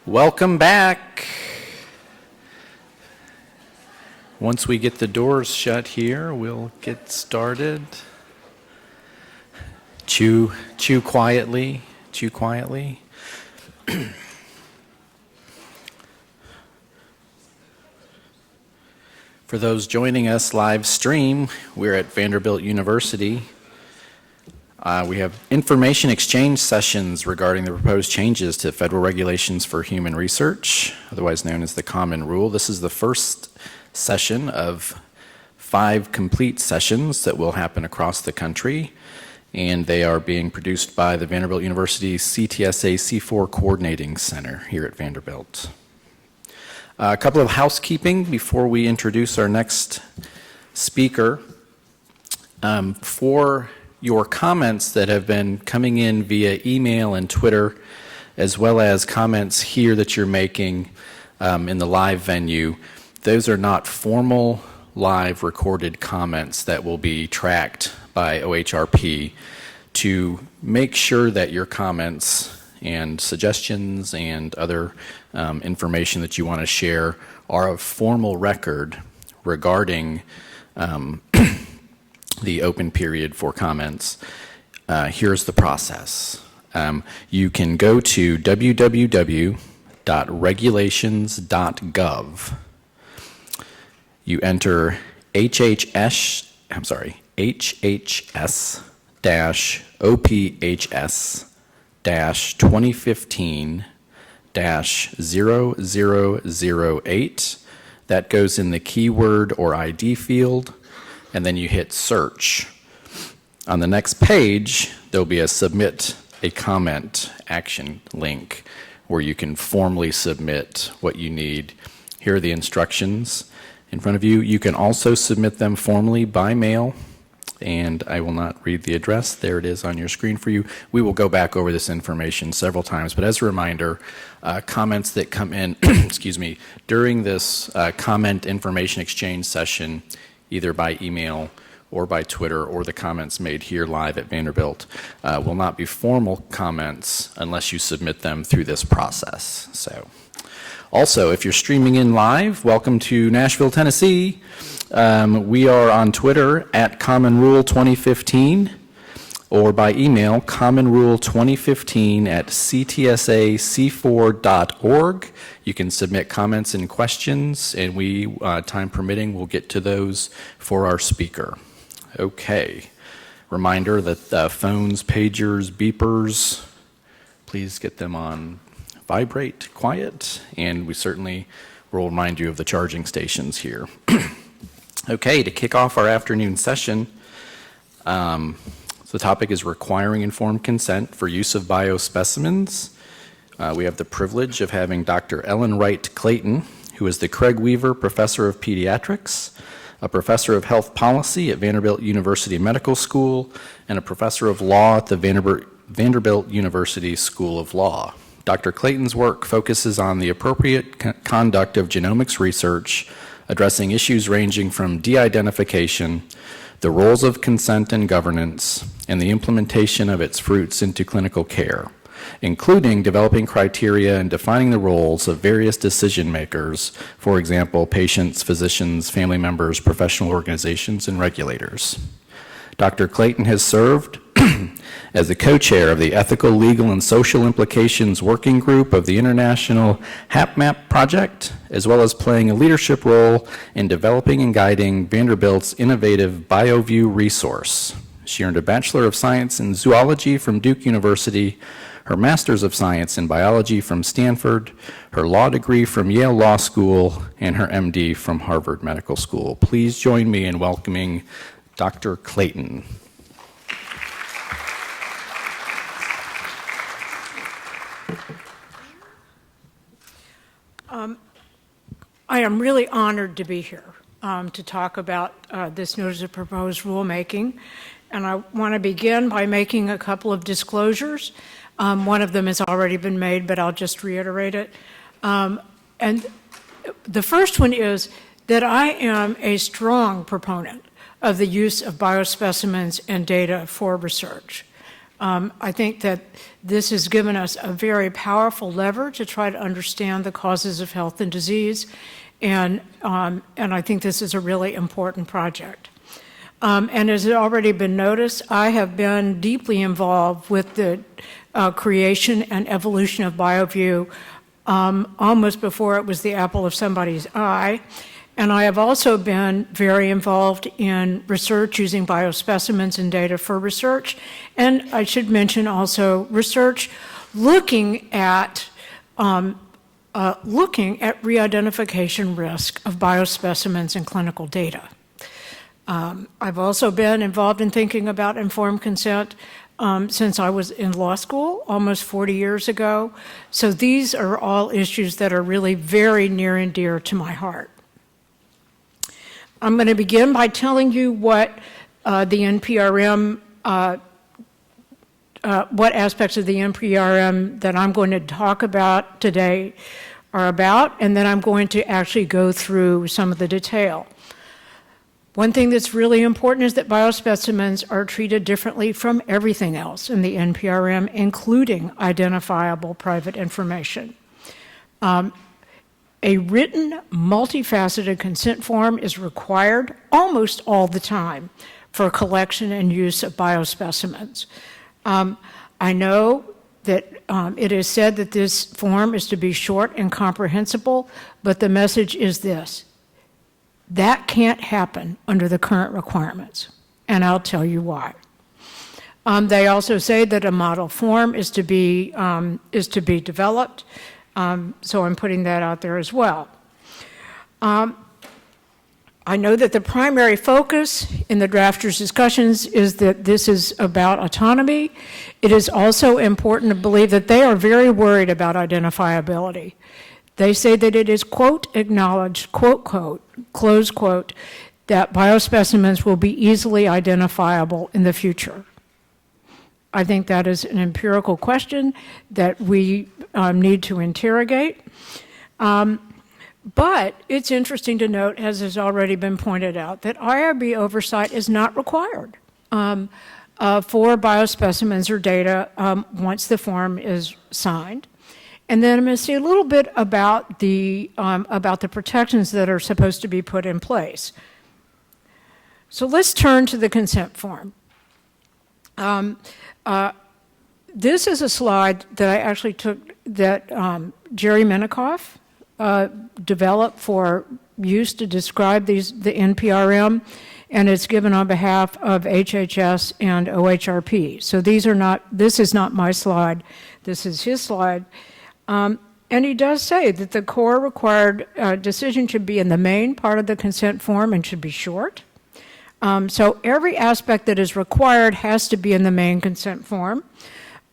Welcome back. Once we get the doors shut here, we'll get started. Chew quietly, chew quietly. For those joining us live stream, we're at Vanderbilt University. We have information exchange sessions regarding the proposed changes to federal regulations for human research, otherwise known as the Common Rule. This is the first session of 5 complete sessions that will happen across the country, and they are being produced by the Vanderbilt University CTSA C4 Coordinating Center here at Vanderbilt. A couple of housekeeping before we introduce our next speaker. For your comments that have been coming in via email and Twitter, as well as comments here that you're making in the live venue, those are not formal live recorded comments that will be tracked by OHRP to make sure that your comments and suggestions and other information that you want to share are of formal record regarding the open period for comments. Here's the process. You can go to www.regulations.gov. You enter HHS-OPHS-2015-0008. That goes in the keyword or ID field, and then you hit search. On the next page, there'll be a submit a comment action link where you can formally submit what you need. Here are the instructions in front of you. You can also submit them formally by mail, and I will not read the address. There it is on your screen for you. We will go back over this information several times, but as a reminder, comments that come in excuse me, during this comment information exchange session, either by email or by Twitter, or the comments made here live at Vanderbilt, will not be formal comments unless you submit them through this process. So, also, if you're streaming in live, welcome to Nashville, Tennessee. We are on Twitter at Common Rule 2015, or by email, commonrule2015@ctsac4.org. You can submit comments and questions, and we, time permitting, will get to those for our speaker. Okay. Reminder that phones, pagers, beepers, please get them on vibrate, quiet, and we certainly will remind you of the charging stations here. Okay, to kick off our afternoon session, the topic is requiring informed consent for use of biospecimens. We have the privilege of having Dr. Ellen Wright Clayton, who is the Craig Weaver Professor of Pediatrics, a Professor of Health Policy at Vanderbilt University Medical School, and a Professor of Law at the Vanderbilt University School of Law. Dr. Clayton's work focuses on the appropriate conduct of genomics research, addressing issues ranging from de-identification, the roles of consent and governance, and the implementation of its fruits into clinical care, including developing criteria and defining the roles of various decision makers, for example, patients, physicians, family members, professional organizations, and regulators. Dr. Clayton has served as the co-chair of the Ethical, Legal, and Social Implications Working Group of the International HapMap Project, as well as playing a leadership role in developing and guiding Vanderbilt's innovative BioView resource. She earned a Bachelor of Science in Zoology from Duke University, her Master's of Science in Biology from Stanford, her law degree from Yale Law School, and her MD from Harvard Medical School. Please join me in welcoming Dr. Clayton. I am really honored to be here to talk about this notice of proposed rulemaking, and I want to begin by making a couple of disclosures. One of them has already been made, but I'll just reiterate it. And the first one is that I am a strong proponent of the use of biospecimens and data for research. I think that this has given us a very powerful lever to try to understand the causes of health and disease, and I think this is a really important project. And as has already been noticed, I have been deeply involved with the creation and evolution of BioView almost before it was the apple of somebody's eye. And I have also been very involved in research using biospecimens and data for research. And I should mention also research looking at re-identification risk of biospecimens and clinical data. I've also been involved in thinking about informed consent since I was in law school almost 40 years ago. So these are all issues that are really very near and dear to my heart. I'm going to begin by telling you what the NPRM, what aspects of the NPRM that I'm going to talk about today are about, and then I'm going to actually go through some of the detail. One thing that's really important is that biospecimens are treated differently from everything else in the NPRM, including identifiable private information. A written, multifaceted consent form is required almost all the time for collection and use of biospecimens. I know that it is said that this form is to be short and comprehensible, but the message is this: that can't happen under the current requirements, and I'll tell you why. They also say that a model form is to be developed, so I'm putting that out there as well. I know that the primary focus in the drafters' discussions is that this is about autonomy. It is also important to believe that they are very worried about identifiability. They say that it is, quote, acknowledged, quote, quote, close quote, that biospecimens will be easily identifiable in the future. I think that is an empirical question that we need to interrogate. But it's interesting to note, as has already been pointed out, that IRB oversight is not required for biospecimens or data once the form is signed. And then I'm going to say a little bit about the protections that are supposed to be put in place. So let's turn to the consent form. This is a slide that I actually took that Jerry Menikoff developed for use to describe the NPRM, and it's given on behalf of HHS and OHRP. So this is not my slide, this is his slide. And he does say that the core required decision should be in the main part of the consent form and should be short. So every aspect that is required has to be in the main consent form.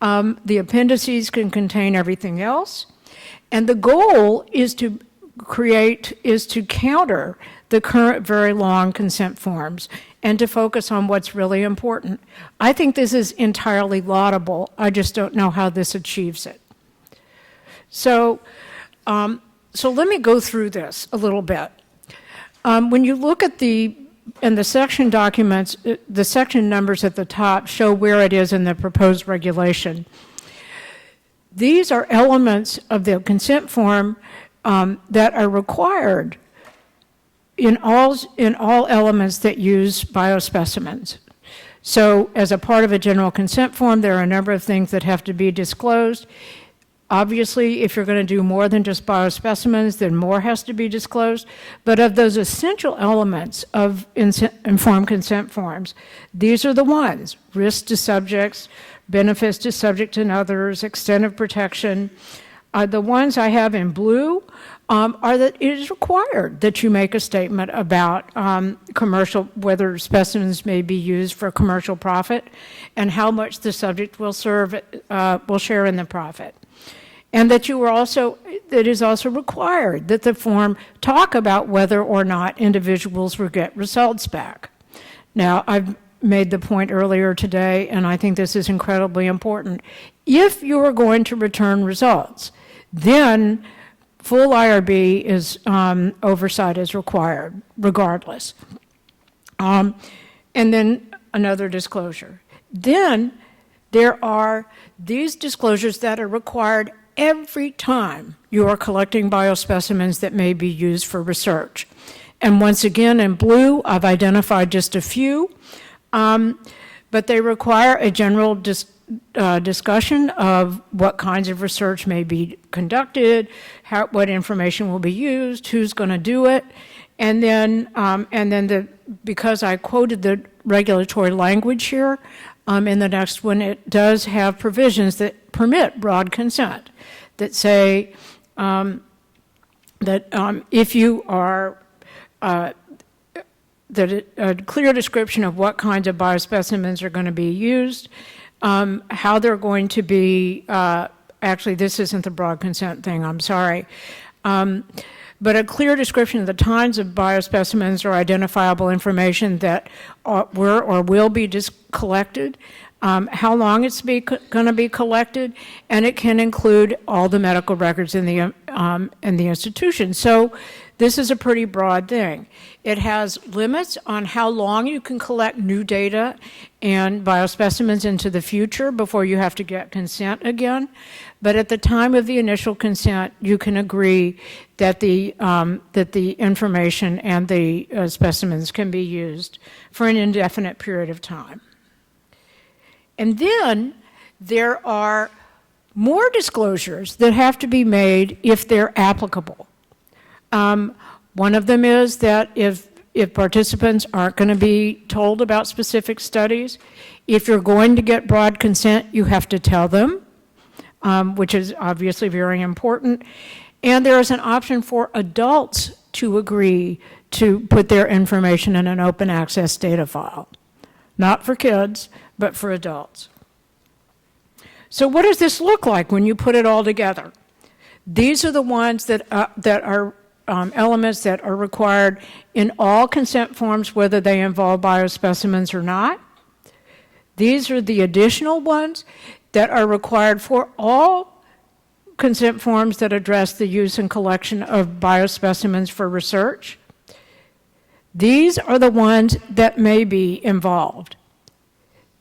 The appendices can contain everything else. And the goal is to counter the current very long consent forms and to focus on what's really important. I think this is entirely laudable. I just don't know how this achieves it. So let me go through this a little bit. When you look at the section documents, the section numbers at the top show where it is in the proposed regulation. These are elements of the consent form that are required in all elements that use biospecimens. So as a part of a general consent form, there are a number of things that have to be disclosed. Obviously, if you're going to do more than just biospecimens, then more has to be disclosed. But of those essential elements of informed consent forms, these are the ones: risk to subjects, benefits to subject and others, extent of protection. The ones I have in blue are that it is required that you make a statement about whether specimens may be used for commercial profit and how much the subject will share in the profit. And that it is also required that the form talk about whether or not individuals will get results back. Now, I've made the point earlier today, and I think this is incredibly important. If you are going to return results, then full IRB oversight is required, regardless. And then another disclosure. Then there are these disclosures that are required every time you are collecting biospecimens that may be used for research. And once again, in blue, I've identified just a few, but they require a general discussion of what kinds of research may be conducted, what information will be used, who's going to do it, and then because I quoted the regulatory language here, in the next one, it does have provisions that permit broad consent, that say that if you are that a clear description of what kinds of biospecimens are going to be used, how they're going to be, actually this isn't the broad consent thing, I'm sorry, but a clear description of the kinds of biospecimens or identifiable information that were or will be collected, how long it's going to be collected, and it can include all the medical records in the institution. So this is a pretty broad thing. It has limits on how long you can collect new data and biospecimens into the future before you have to get consent again. But at the time of the initial consent, you can agree that the information and the specimens can be used for an indefinite period of time. And then there are more disclosures that have to be made if they're applicable. One of them is that if participants aren't going to be told about specific studies, if you're going to get broad consent, you have to tell them, which is obviously very important. And there is an option for adults to agree to put their information in an open access data file. Not for kids, but for adults. So what does this look like when you put it all together? These are the ones that are elements that are required in all consent forms, whether they involve biospecimens or not. These are the additional ones that are required for all consent forms that address the use and collection of biospecimens for research. These are the ones that may be involved.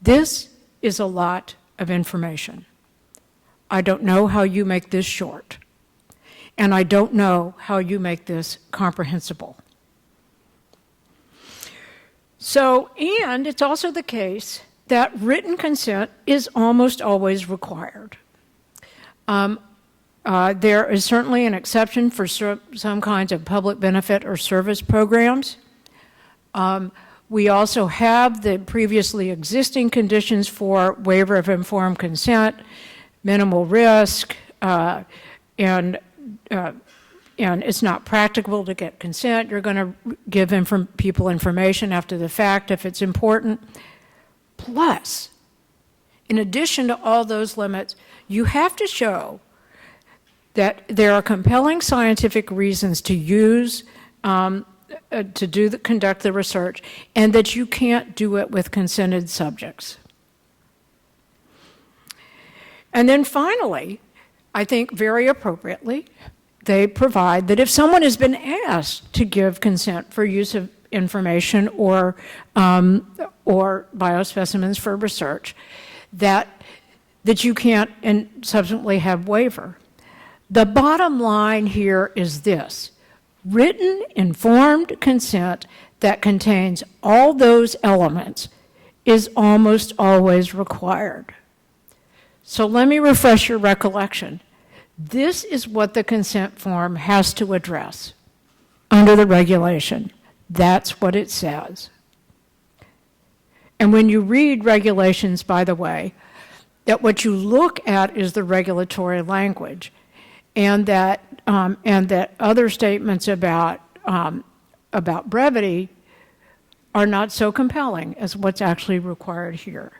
This is a lot of information. I don't know how you make this short, and I don't know how you make this comprehensible. So, and it's also the case that written consent is almost always required. There is certainly an exception for some kinds of public benefit or service programs. We also have the previously existing conditions for waiver of informed consent, minimal risk, and it's not practicable to get consent. You're going to give people information after the fact if it's important. Plus, in addition to all those limits, you have to show that there are compelling scientific reasons to use conduct the research, and that you can't do it with consented subjects. And then finally, I think very appropriately, they provide that if someone has been asked to give consent for use of information or biospecimens for research, that you can't and subsequently have waiver. The bottom line here is this: written, informed consent that contains all those elements is almost always required. So let me refresh your recollection. This is what the consent form has to address under the regulation. That's what it says. And when you read regulations, by the way, that what you look at is the regulatory language, and that other statements about brevity are not so compelling as what's actually required here.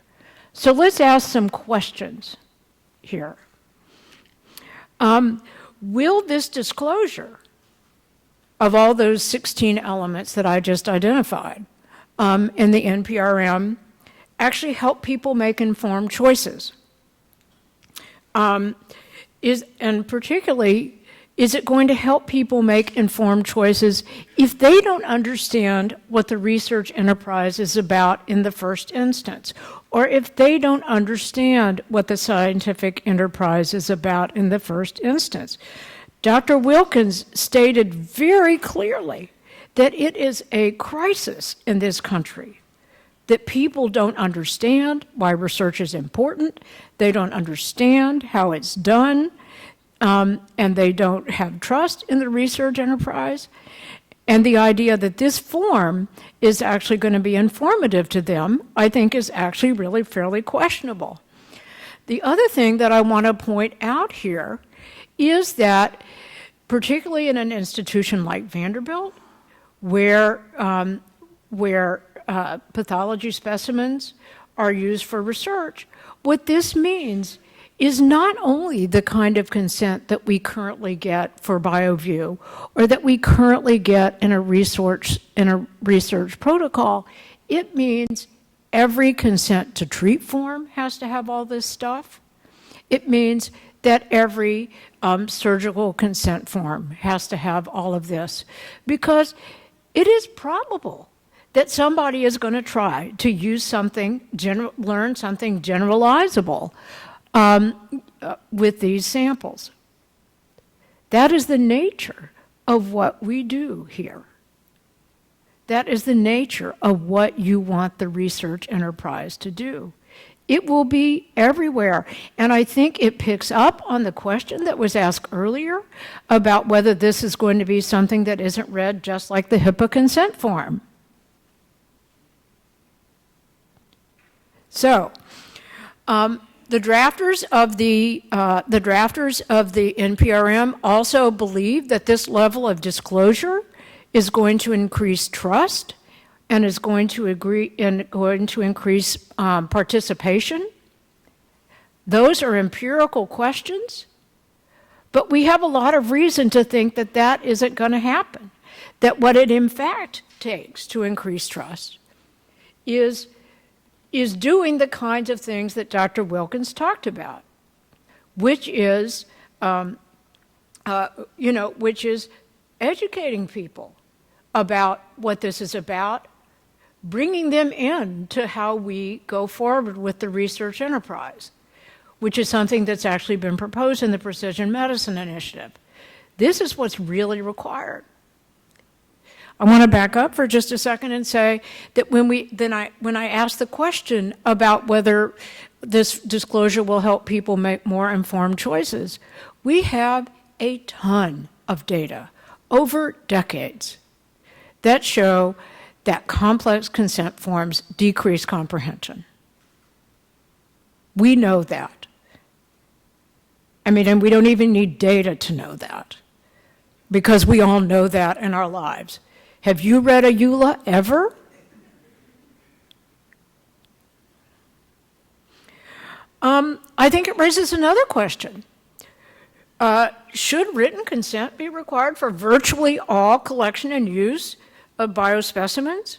So let's ask some questions here. Will this disclosure of all those 16 elements that I just identified in the NPRM actually help people make informed choices? And particularly, is it going to help people make informed choices if they don't understand what the research enterprise is about in the first instance? or if they don't understand what the scientific enterprise is about in the first instance. Dr. Wilkins stated very clearly that it is a crisis in this country, that people don't understand why research is important, they don't understand how it's done, and they don't have trust in the research enterprise. And the idea that this form is actually going to be informative to them, I think, is actually really fairly questionable. The other thing that I want to point out here is that, particularly in an institution like Vanderbilt, where pathology specimens are used for research, what this means is not only the kind of consent that we currently get for BioView or that we currently get in a research protocol, it means every consent to treat form has to have all this stuff. It means that every surgical consent form has to have all of this, because it is probable that somebody is going to try to use something, learn something generalizable with these samples. That is the nature of what we do here. That is the nature of what you want the research enterprise to do. It will be everywhere. And I think it picks up on the question that was asked earlier about whether this is going to be something that isn't read just like the HIPAA consent form. So, the drafters of the NPRM also believe that this level of disclosure is going to increase trust and is going to increase participation. Those are empirical questions, but we have a lot of reason to think that that isn't going to happen. That what it in fact takes to increase trust is doing the kinds of things that Dr. Wilkins talked about, which is, which is educating people about what this is about, bringing them in to how we go forward with the research enterprise, which is something that's actually been proposed in the Precision Medicine Initiative. This is what's really required. I want to back up for just a second and say that when I asked the question about whether this disclosure will help people make more informed choices, we have a ton of data over decades that show that complex consent forms decrease comprehension. We know that. I mean, and we don't even need data to know that, because we all know that in our lives. Have you read a EULA ever? I think it raises another question. Should written consent be required for virtually all collection and use of biospecimens?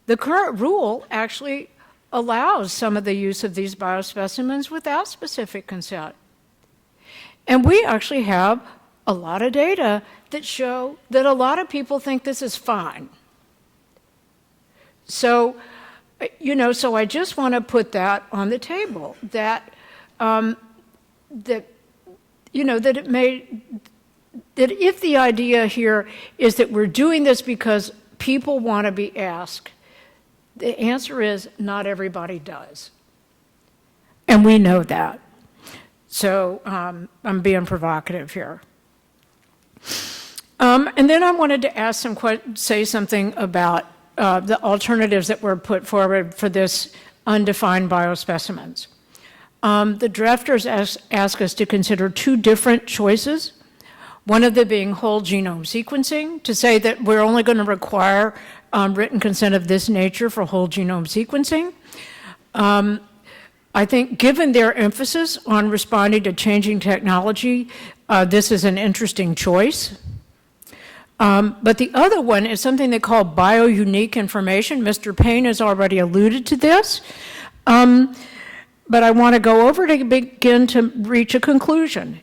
The current rule actually allows some of the use of these biospecimens without specific consent. And we actually have a lot of data that show that a lot of people think this is fine. So, so I just want to put that on the table, that that if the idea here is that we're doing this because people want to be asked, the answer is not everybody does. And we know that. So I'm being provocative here. And then I wanted to say something about the alternatives that were put forward for this undefined biospecimens. The drafters ask us to consider two different choices, one of them being whole genome sequencing, to say that we're only going to require written consent of this nature for whole genome sequencing. I think given their emphasis on responding to changing technology, this is an interesting choice. But the other one is something they call bio-unique information. Mr. Payne has already alluded to this. But I want to go over to begin to reach a conclusion.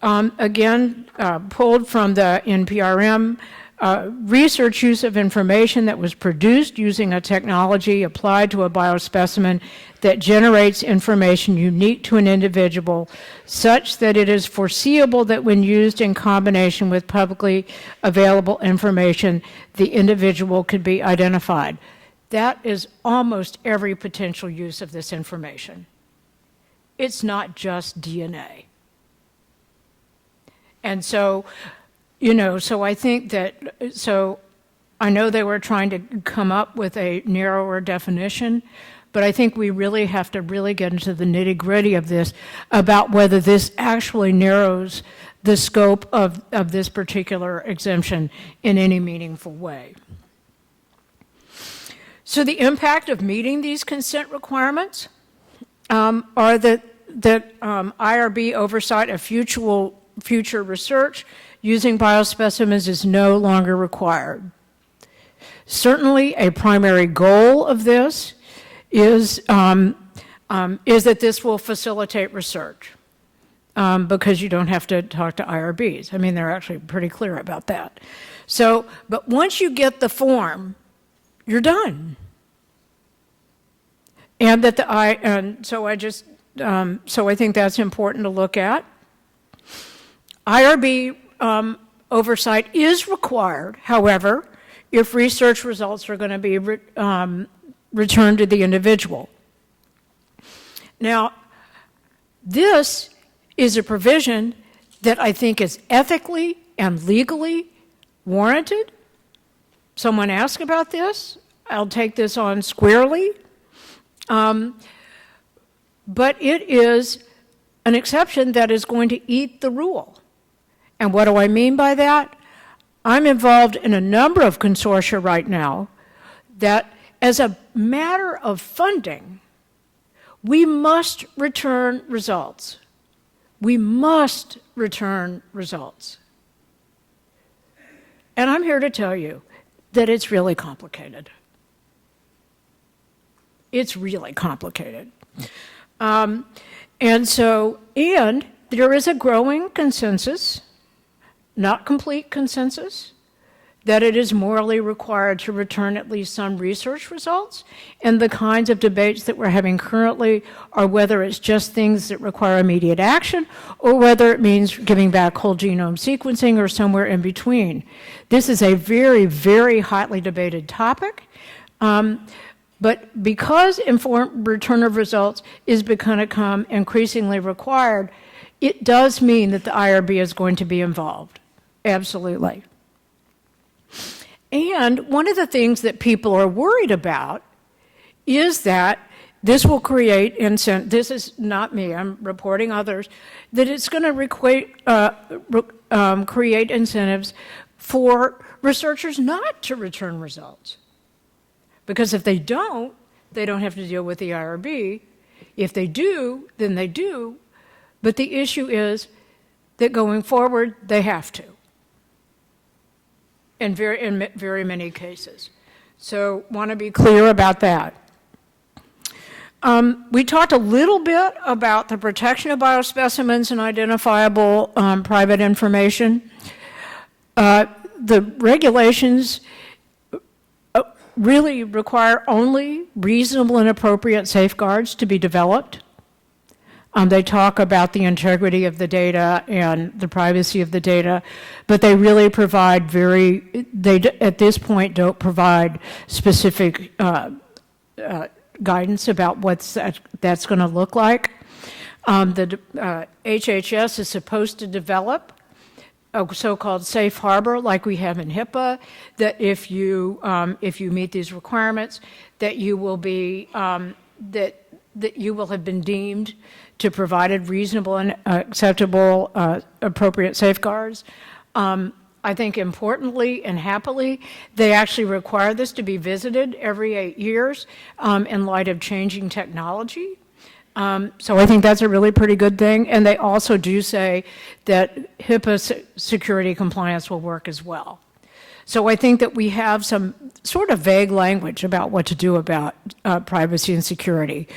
Again, pulled from the NPRM research use of information that was produced using a technology applied to a biospecimen that generates information unique to an individual, such that it is foreseeable that when used in combination with publicly available information, the individual could be identified. That is almost every potential use of this information. It's not just DNA. And so, so I think that, so I know they were trying to come up with a narrower definition, but I think we really have to really get into the nitty-gritty of this about whether this actually narrows the scope of this particular exemption in any meaningful way. So the impact of meeting these consent requirements are that IRB oversight of future research using biospecimens is no longer required. Certainly, a primary goal of this is that this will facilitate research because you don't have to talk to IRBs. I mean, they're actually pretty clear about that. So, but once you get the form, you're done. And so I think that's important to look at. IRB oversight is required, however, if research results are going to be returned to the individual. Now, this is a provision that I think is ethically and legally warranted. Someone asked about this. I'll take this on squarely. But it is an exception that is going to eat the rule. And what do I mean by that? I'm involved in a number of consortia right now that, as a matter of funding, we must return results. We must return results. And I'm here to tell you that it's really complicated. It's really complicated. And there is a growing consensus, not complete consensus, that it is morally required to return at least some research results. And the kinds of debates that we're having currently are whether it's just things that require immediate action or whether it means giving back whole genome sequencing or somewhere in between. This is a very, very hotly debated topic. But because informed return of results is going to become increasingly required, it does mean that the IRB is going to be involved. Absolutely. And one of the things that people are worried about is that this will create incentive. This is not me, I'm reporting others, that it's going to create incentives for researchers not to return results. Because if they don't have to deal with the IRB. If they do, then they do. But the issue is that going forward, they have to. In very many cases. So want to be clear about that. We talked a little bit about the protection of biospecimens and identifiable private information. The regulations really require only reasonable and appropriate safeguards to be developed. They talk about the integrity of the data and the privacy of the data, but they really provide at this point don't provide specific guidance about what that's going to look like. The HHS is supposed to develop a so-called safe harbor like we have in HIPAA, that if you meet these requirements, that you will be, that you will have been deemed to provide reasonable and acceptable appropriate safeguards. I think importantly and happily, they actually require this to be visited every 8 years in light of changing technology. So I think that's a really pretty good thing. And they also do say that HIPAA security compliance will work as well. So I think that we have some sort of vague language about what to do about privacy and security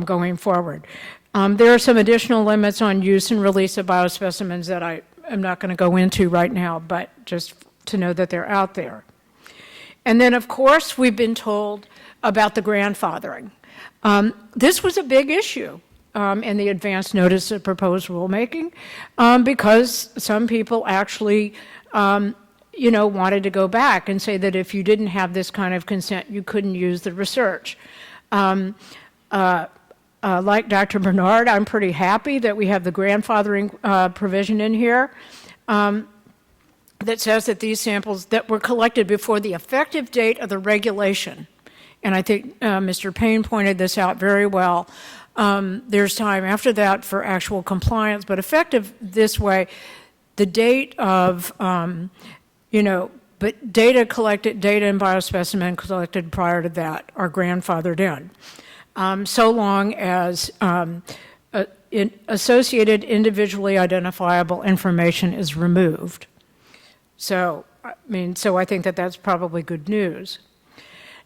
going forward. There are some additional limits on use and release of biospecimens that I am not going to go into right now, but just to know that they're out there. And then, of course, we've been told about the grandfathering. This was a big issue in the advance notice of proposed rulemaking because some people actually, wanted to go back and say that if you didn't have this kind of consent, you couldn't use the research. Like Dr. Bernard, I'm pretty happy that we have the grandfathering provision in here that says that these samples that were collected before the effective date of the regulation, and I think Mr. Payne pointed this out very well, there's time after that for actual compliance, but effective this way, the date of, but data and biospecimen collected prior to that are grandfathered in. So long as associated individually identifiable information is removed. So I think that that's probably good news.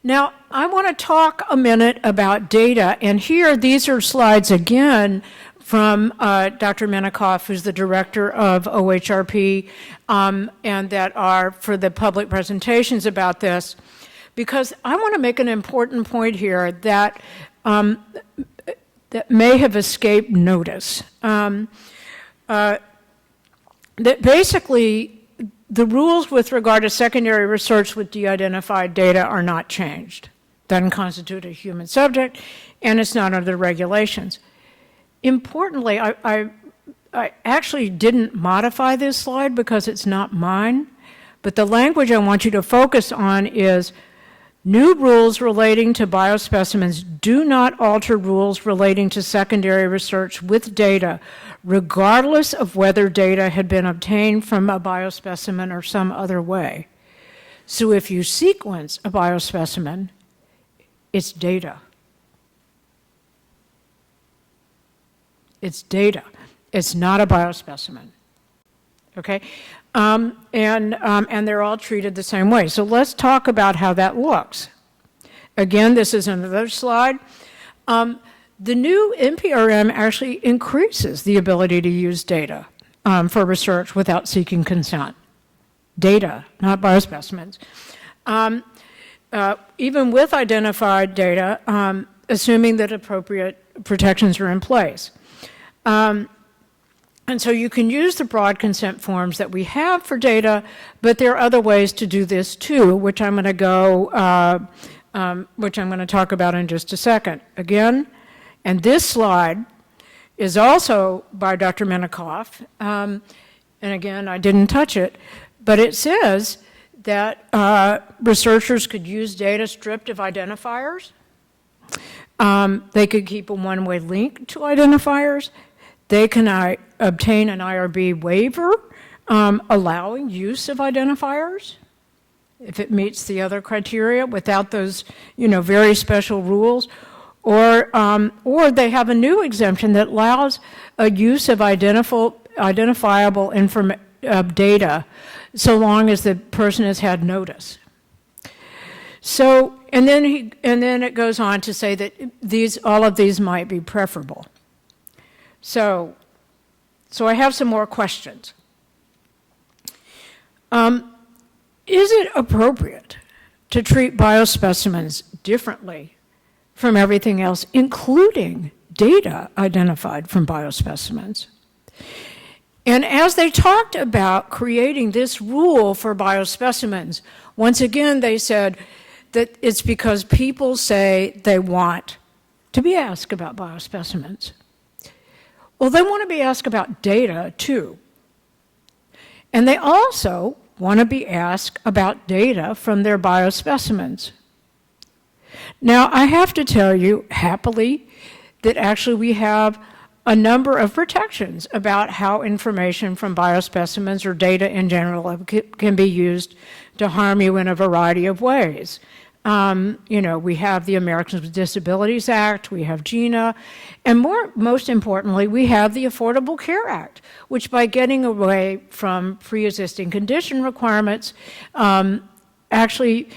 Now, I want to talk a minute about data, and here these are slides again from Dr. Menikoff, who's the director of OHRP, and that are for the public presentations about this, because I want to make an important point here that that may have escaped notice. That basically the rules with regard to secondary research with de-identified data are not changed. Doesn't constitute a human subject, and it's not under the regulations. Importantly, I actually didn't modify this slide because it's not mine, but the language I want you to focus on is new rules relating to biospecimens do not alter rules relating to secondary research with data, regardless of whether data had been obtained from a biospecimen or some other way. So if you sequence a biospecimen, it's data. It's data. It's not a biospecimen. Okay? And they're all treated the same way. So let's talk about how that looks. Again, this is another slide. The new NPRM actually increases the ability to use data for research without seeking consent. Data, not biospecimens. Even with identified data, assuming that appropriate protections are in place. And so you can use the broad consent forms that we have for data, but there are other ways to do this too, which I'm going to talk about in just a second. Again, and this slide is also by Dr. Menikoff, and again, I didn't touch it, but it says that researchers could use data stripped of identifiers. They could keep a one-way link to identifiers. They can obtain an IRB waiver allowing use of identifiers if it meets the other criteria without those, very special rules. Or they have a new exemption that allows a use of identifiable data so long as the person has had notice. So, and then it goes on to say that all of these might be preferable. So I have some more questions. Is it appropriate to treat biospecimens differently from everything else, including data identified from biospecimens? And as they talked about creating this rule for biospecimens, once again they said that it's because people say they want to be asked about biospecimens. Well, they want to be asked about data too. And they also want to be asked about data from their biospecimens. Now, I have to tell you, happily, that actually we have a number of protections about how information from biospecimens or data in general can be used to harm you in a variety of ways. We have the Americans with Disabilities Act, we have GINA, and most importantly, we have the Affordable Care Act, which by getting away from pre-existing condition requirements actually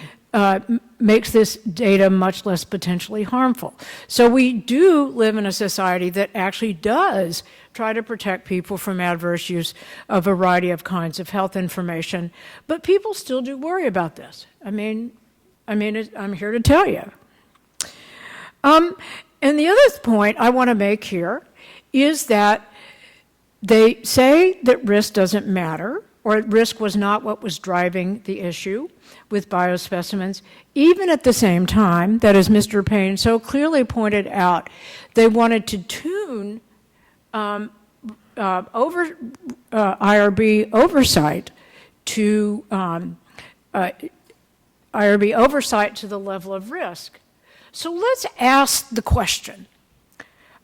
makes this data much less potentially harmful. So we do live in a society that actually does try to protect people from adverse use of a variety of kinds of health information, but people still do worry about this. I'm here to tell you. And the other point I want to make here is that they say that risk doesn't matter, or risk was not what was driving the issue with biospecimens, even at the same time that, as Mr. Payne so clearly pointed out, they wanted to tune IRB oversight to the level of risk. So let's ask the question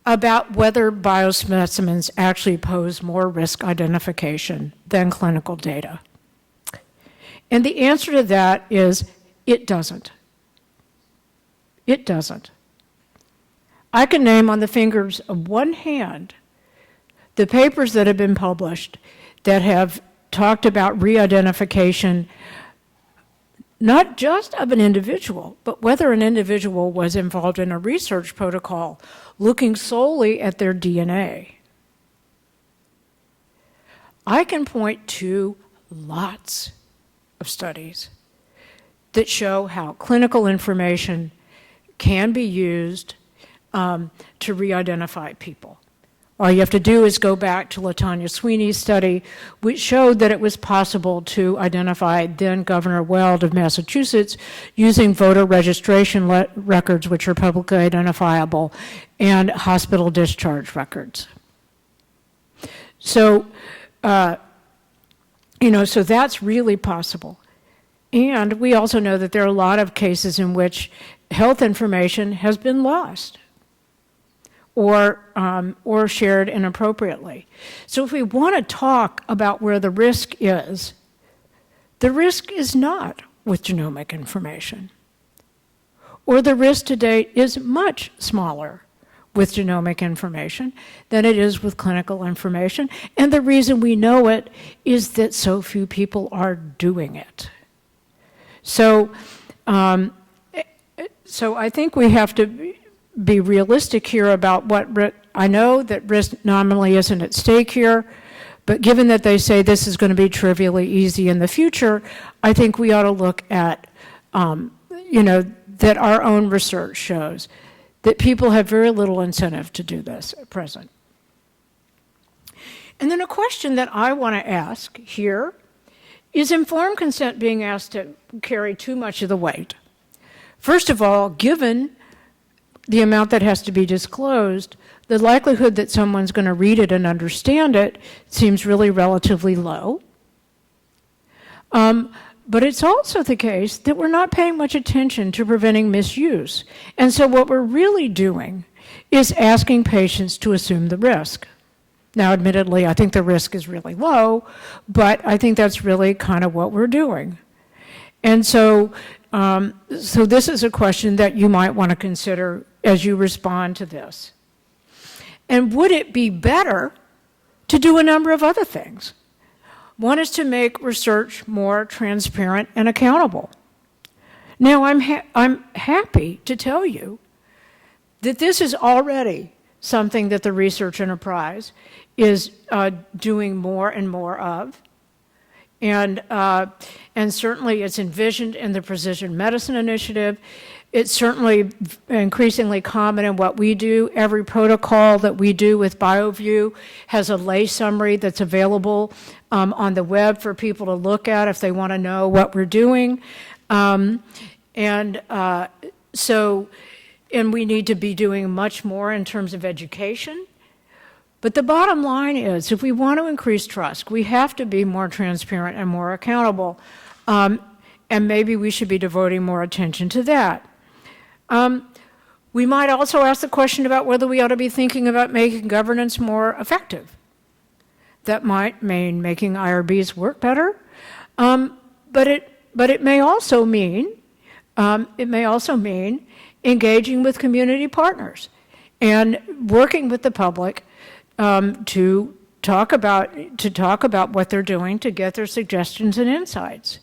about whether biospecimens actually pose more risk identification than clinical data. And the answer to that is it doesn't. It doesn't. I can name on the fingers of one hand the papers that have been published that have talked about re-identification, not just of an individual, but whether an individual was involved in a research protocol looking solely at their DNA. I can point to lots of studies that show how clinical information can be used to re-identify people. All you have to do is go back to LaTanya Sweeney's study, which showed that it was possible to identify then Governor Weld of Massachusetts using voter registration records, which are publicly identifiable, and hospital discharge records. So, so that's really possible. And we also know that there are a lot of cases in which health information has been lost or shared inappropriately. So if we want to talk about where the risk is not with genomic information. Or the risk to date is much smaller with genomic information than it is with clinical information. And the reason we know it is that so few people are doing it. So I think we have to be realistic here about I know that risk nominally isn't at stake here, but given that they say this is going to be trivially easy in the future, I think we ought to look at, that our own research shows that people have very little incentive to do this at present. And then a question that I want to ask here is informed consent being asked to carry too much of the weight? First of all, given the amount that has to be disclosed, the likelihood that someone's going to read it and understand it seems really relatively low. But it's also the case that we're not paying much attention to preventing misuse. And so what we're really doing is asking patients to assume the risk. Now, admittedly, I think the risk is really low, but I think that's really kind of what we're doing. And so this is a question that you might want to consider as you respond to this. And would it be better to do a number of other things? One is to make research more transparent and accountable. Now, I'm happy to tell you that this is already something that the research enterprise is doing more and more of. And certainly it's envisioned in the Precision Medicine Initiative. It's certainly increasingly common in what we do. Every protocol that we do with BioView has a lay summary that's available on the web for people to look at if they want to know what we're doing. And we need to be doing much more in terms of education. But the bottom line is, if we want to increase trust, we have to be more transparent and more accountable. And maybe we should be devoting more attention to that. We might also ask the question about whether we ought to be thinking about making governance more effective. That might mean making IRBs work better, but it may also mean engaging with community partners and working with the public to talk about what they're doing to get their suggestions and insights.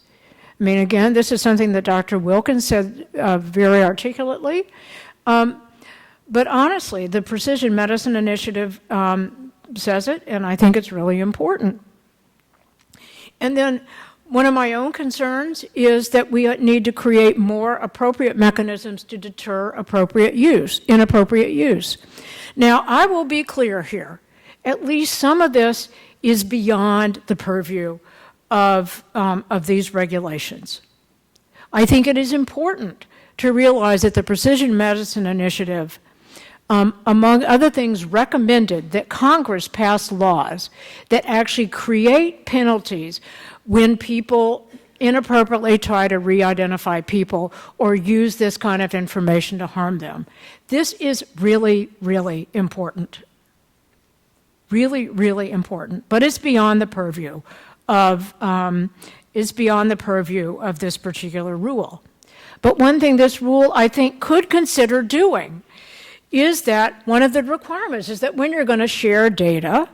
I mean, again, this is something that Dr. Wilkins said very articulately. But honestly, the Precision Medicine Initiative says it, and I think it's really important. And then one of my own concerns is that we need to create more appropriate mechanisms to deter inappropriate use. Now, I will be clear here. At least some of this is beyond the purview of these regulations. I think it is important to realize that the Precision Medicine Initiative, among other things, recommended that Congress pass laws that actually create penalties when people inappropriately try to re-identify people or use this kind of information to harm them. This is really, really important. Really, really important. But it's beyond the purview of this particular rule. But one thing this rule, I think, could consider doing is that one of the requirements is that when you're going to share data,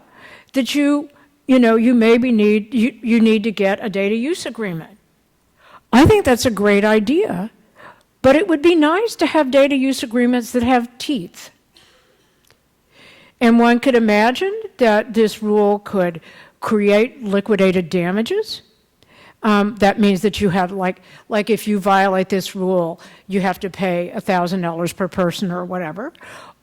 that you need to get a data use agreement. I think that's a great idea, but it would be nice to have data use agreements that have teeth. And one could imagine that this rule could create liquidated damages. That means that you have, like if you violate this rule, you have to pay $1,000 per person or whatever.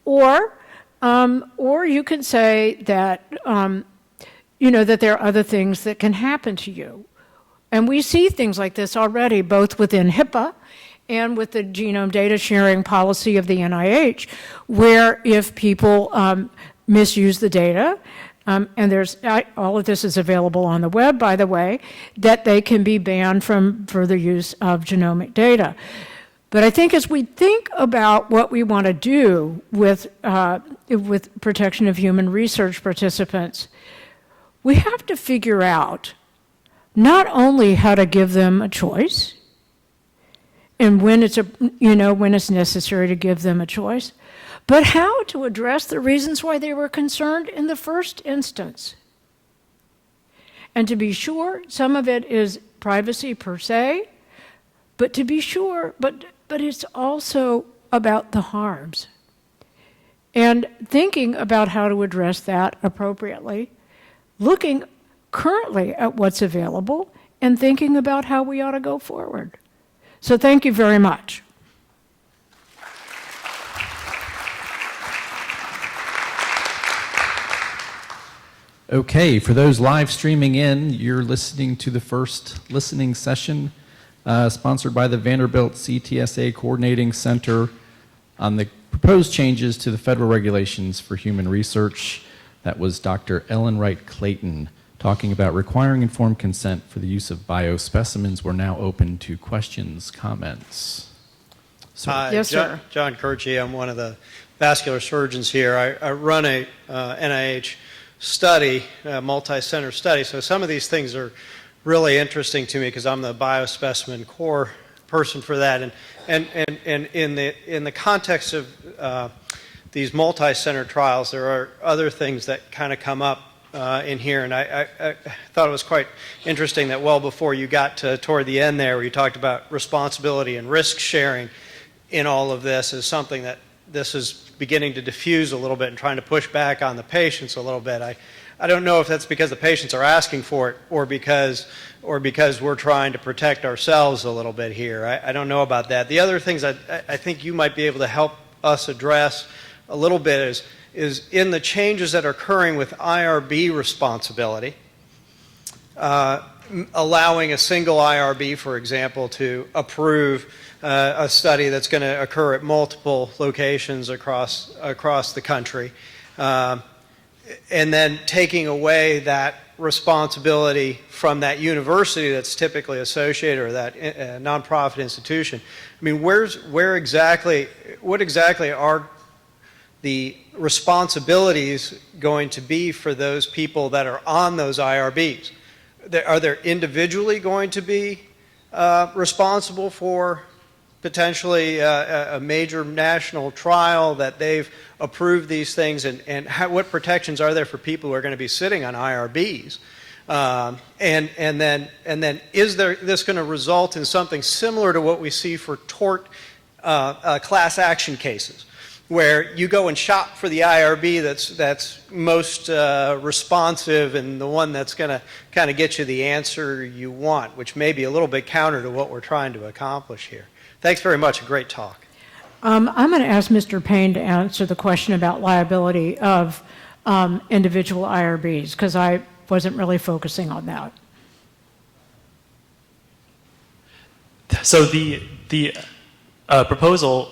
Or you can say that, that there are other things that can happen to you. And we see things like this already, both within HIPAA and with the genome data sharing policy of the NIH, where if people misuse the data, and all of this is available on the web, by the way, that they can be banned from further use of genomic data. But I think as we think about what we want to do with protection of human research participants, we have to figure out not only how to give them a choice, and when it's necessary to give them a choice, but how to address the reasons why they were concerned in the first instance. And to be sure, some of it is privacy per se, but to be sure, but it's also about the harms. And thinking about how to address that appropriately, looking currently at what's available, and thinking about how we ought to go forward. So thank you very much. Okay, for those live streaming in, you're listening to the first listening session sponsored by the Vanderbilt CTSA Coordinating Center on the proposed changes to the federal regulations for human research. That was Dr. Ellen Wright Clayton talking about requiring informed consent for the use of biospecimens. We're now open to questions, comments. Hi, Yes, sir. John Kirchie. I'm one of the vascular surgeons here. I run a NIH study, a multi-center study, so some of these things are really interesting to me because I'm the biospecimen core person for that. And in the context of these multi-center trials, there are other things that kind of come up in here, and I thought it was quite interesting that well before you got toward the end there, where you talked about responsibility and risk sharing in all of this, is something that this is beginning to diffuse a little bit and trying to push back on the patients a little bit. I don't know if that's because the patients are asking for it or because we're trying to protect ourselves a little bit here. I don't know about that. The other things I think you might be able to help us address a little bit is in the changes that are occurring with IRB responsibility, allowing a single IRB, for example, to approve a study that's going to occur at multiple locations across the country, and then taking away that responsibility from that university that's typically associated, or that nonprofit institution. I mean, what exactly are the responsibilities going to be for those people that are on those IRBs? Are they individually going to be responsible for potentially a major national trial that they've approved these things, and what protections are there for people who are going to be sitting on IRBs? And then is this going to result in something similar to what we see for tort class action cases, where you go and shop for the IRB that's most responsive and the one that's going to kind of get you the answer you want, which may be a little bit counter to what we're trying to accomplish here. Thanks very much. A great talk. I'm going to ask Mr. Payne to answer the question about liability of individual IRBs, because I wasn't really focusing on that. So the proposal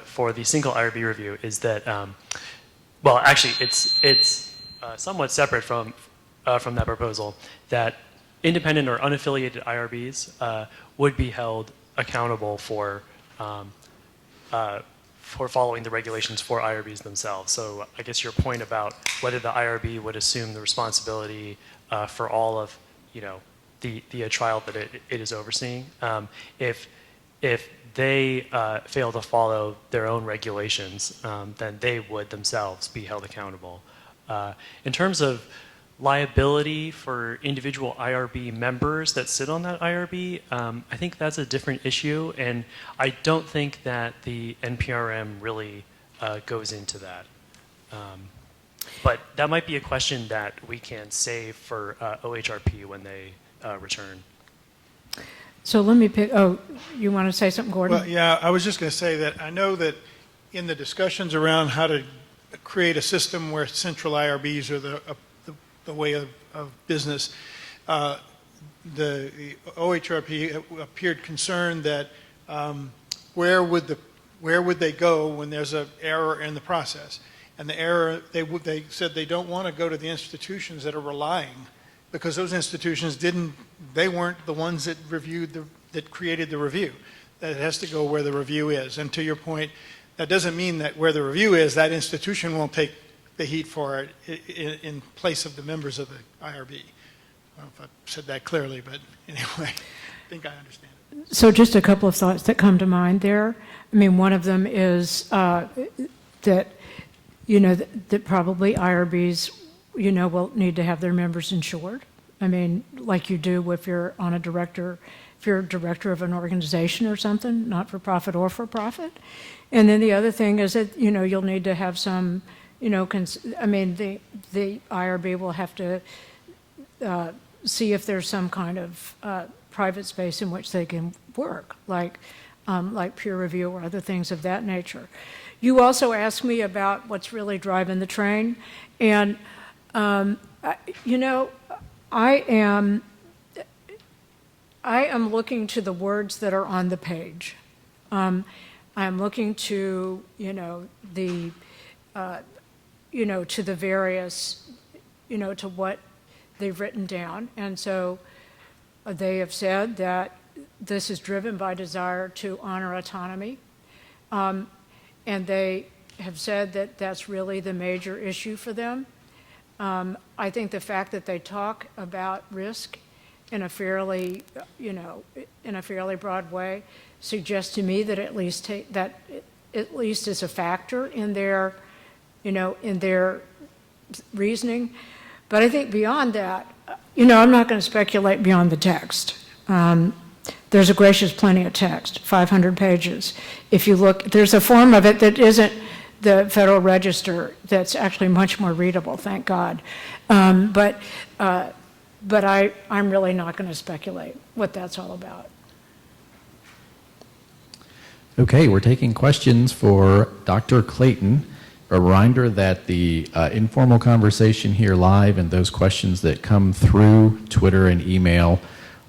for the single IRB review is that, well, actually, it's somewhat separate from that proposal, that independent or unaffiliated IRBs would be held accountable for following the regulations for IRBs themselves. So I guess your point about whether the IRB would assume the responsibility for all of, the trial that it is overseeing, if they fail to follow their own regulations, then they would themselves be held accountable. In terms of liability for individual IRB members that sit on that IRB, I think that's a different issue, and I don't think that the NPRM really goes into that. But that might be a question that we can save for OHRP when they return. So let me pick, you want to say something, Gordon? Well, yeah, I was just going to say that I know that in the discussions around how to create a system where central IRBs are the way of business, the OHRP appeared concerned that where would they go when there's an error in the process? And the error, they said they don't want to go to the institutions that are relying, because those institutions they weren't the ones that that created the review. That it has to go where the review is. And to your point, that doesn't mean that where the review is, that institution won't take the heat for it in place of the members of the IRB. I don't know if I said that clearly, but anyway, I think I understand it. So just a couple of thoughts that come to mind there. I mean, one of them is that, that probably IRBs, will need to have their members insured. I mean, like you do if you're a director of an organization or something, not for profit or for profit. And then the other thing is that, you'll need to have some, the IRB will have to see if there's some kind of private space in which they can work, like peer review or other things of that nature. You also asked me about what's really driving the train, and I am looking to the words that are on the page. I am looking to to the various to what they've written down, and so they have said that this is driven by desire to honor autonomy. And they have said that that's really the major issue for them. I think the fact that they talk about risk in a fairly broad way suggests to me that at least is a factor in their, in their reasoning. But I think beyond that, I'm not going to speculate beyond the text. There's a gracious plenty of text, 500 pages. If you look, there's a form of it that isn't the Federal Register that's actually much more readable, thank God. But I'm really not going to speculate what that's all about. Okay, we're taking questions for Dr. Clayton. A reminder that the informal conversation here live and those questions that come through Twitter and email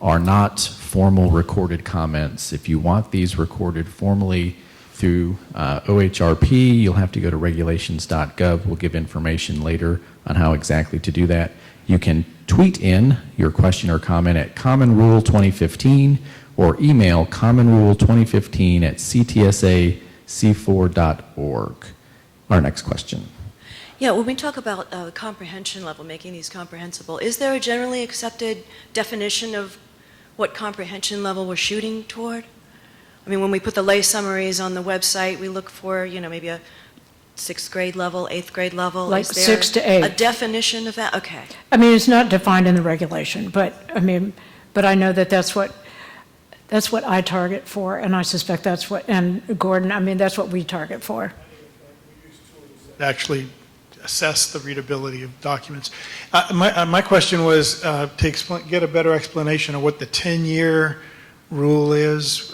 are not formal recorded comments. If you want these recorded formally through OHRP, you'll have to go to regulations.gov. We'll give information later on how exactly to do that. You can tweet in your question or comment at commonrule2015 or email commonrule2015@ctsac4.org. Our next question. Yeah, when we talk about comprehension level, making these comprehensible, is there a generally accepted definition of what comprehension level we're shooting toward? I mean, when we put the lay summaries on the website, we look for, maybe a sixth grade level, eighth grade level? Like Is there 6 to 8. a definition of that? Okay. I mean, it's not defined in the regulation, but I know that that's what I target for, and I suspect that's what, and Gordon, I mean, that's what we target for. Actually assess the readability of documents. My question was to get a better explanation of what the 10-year rule is.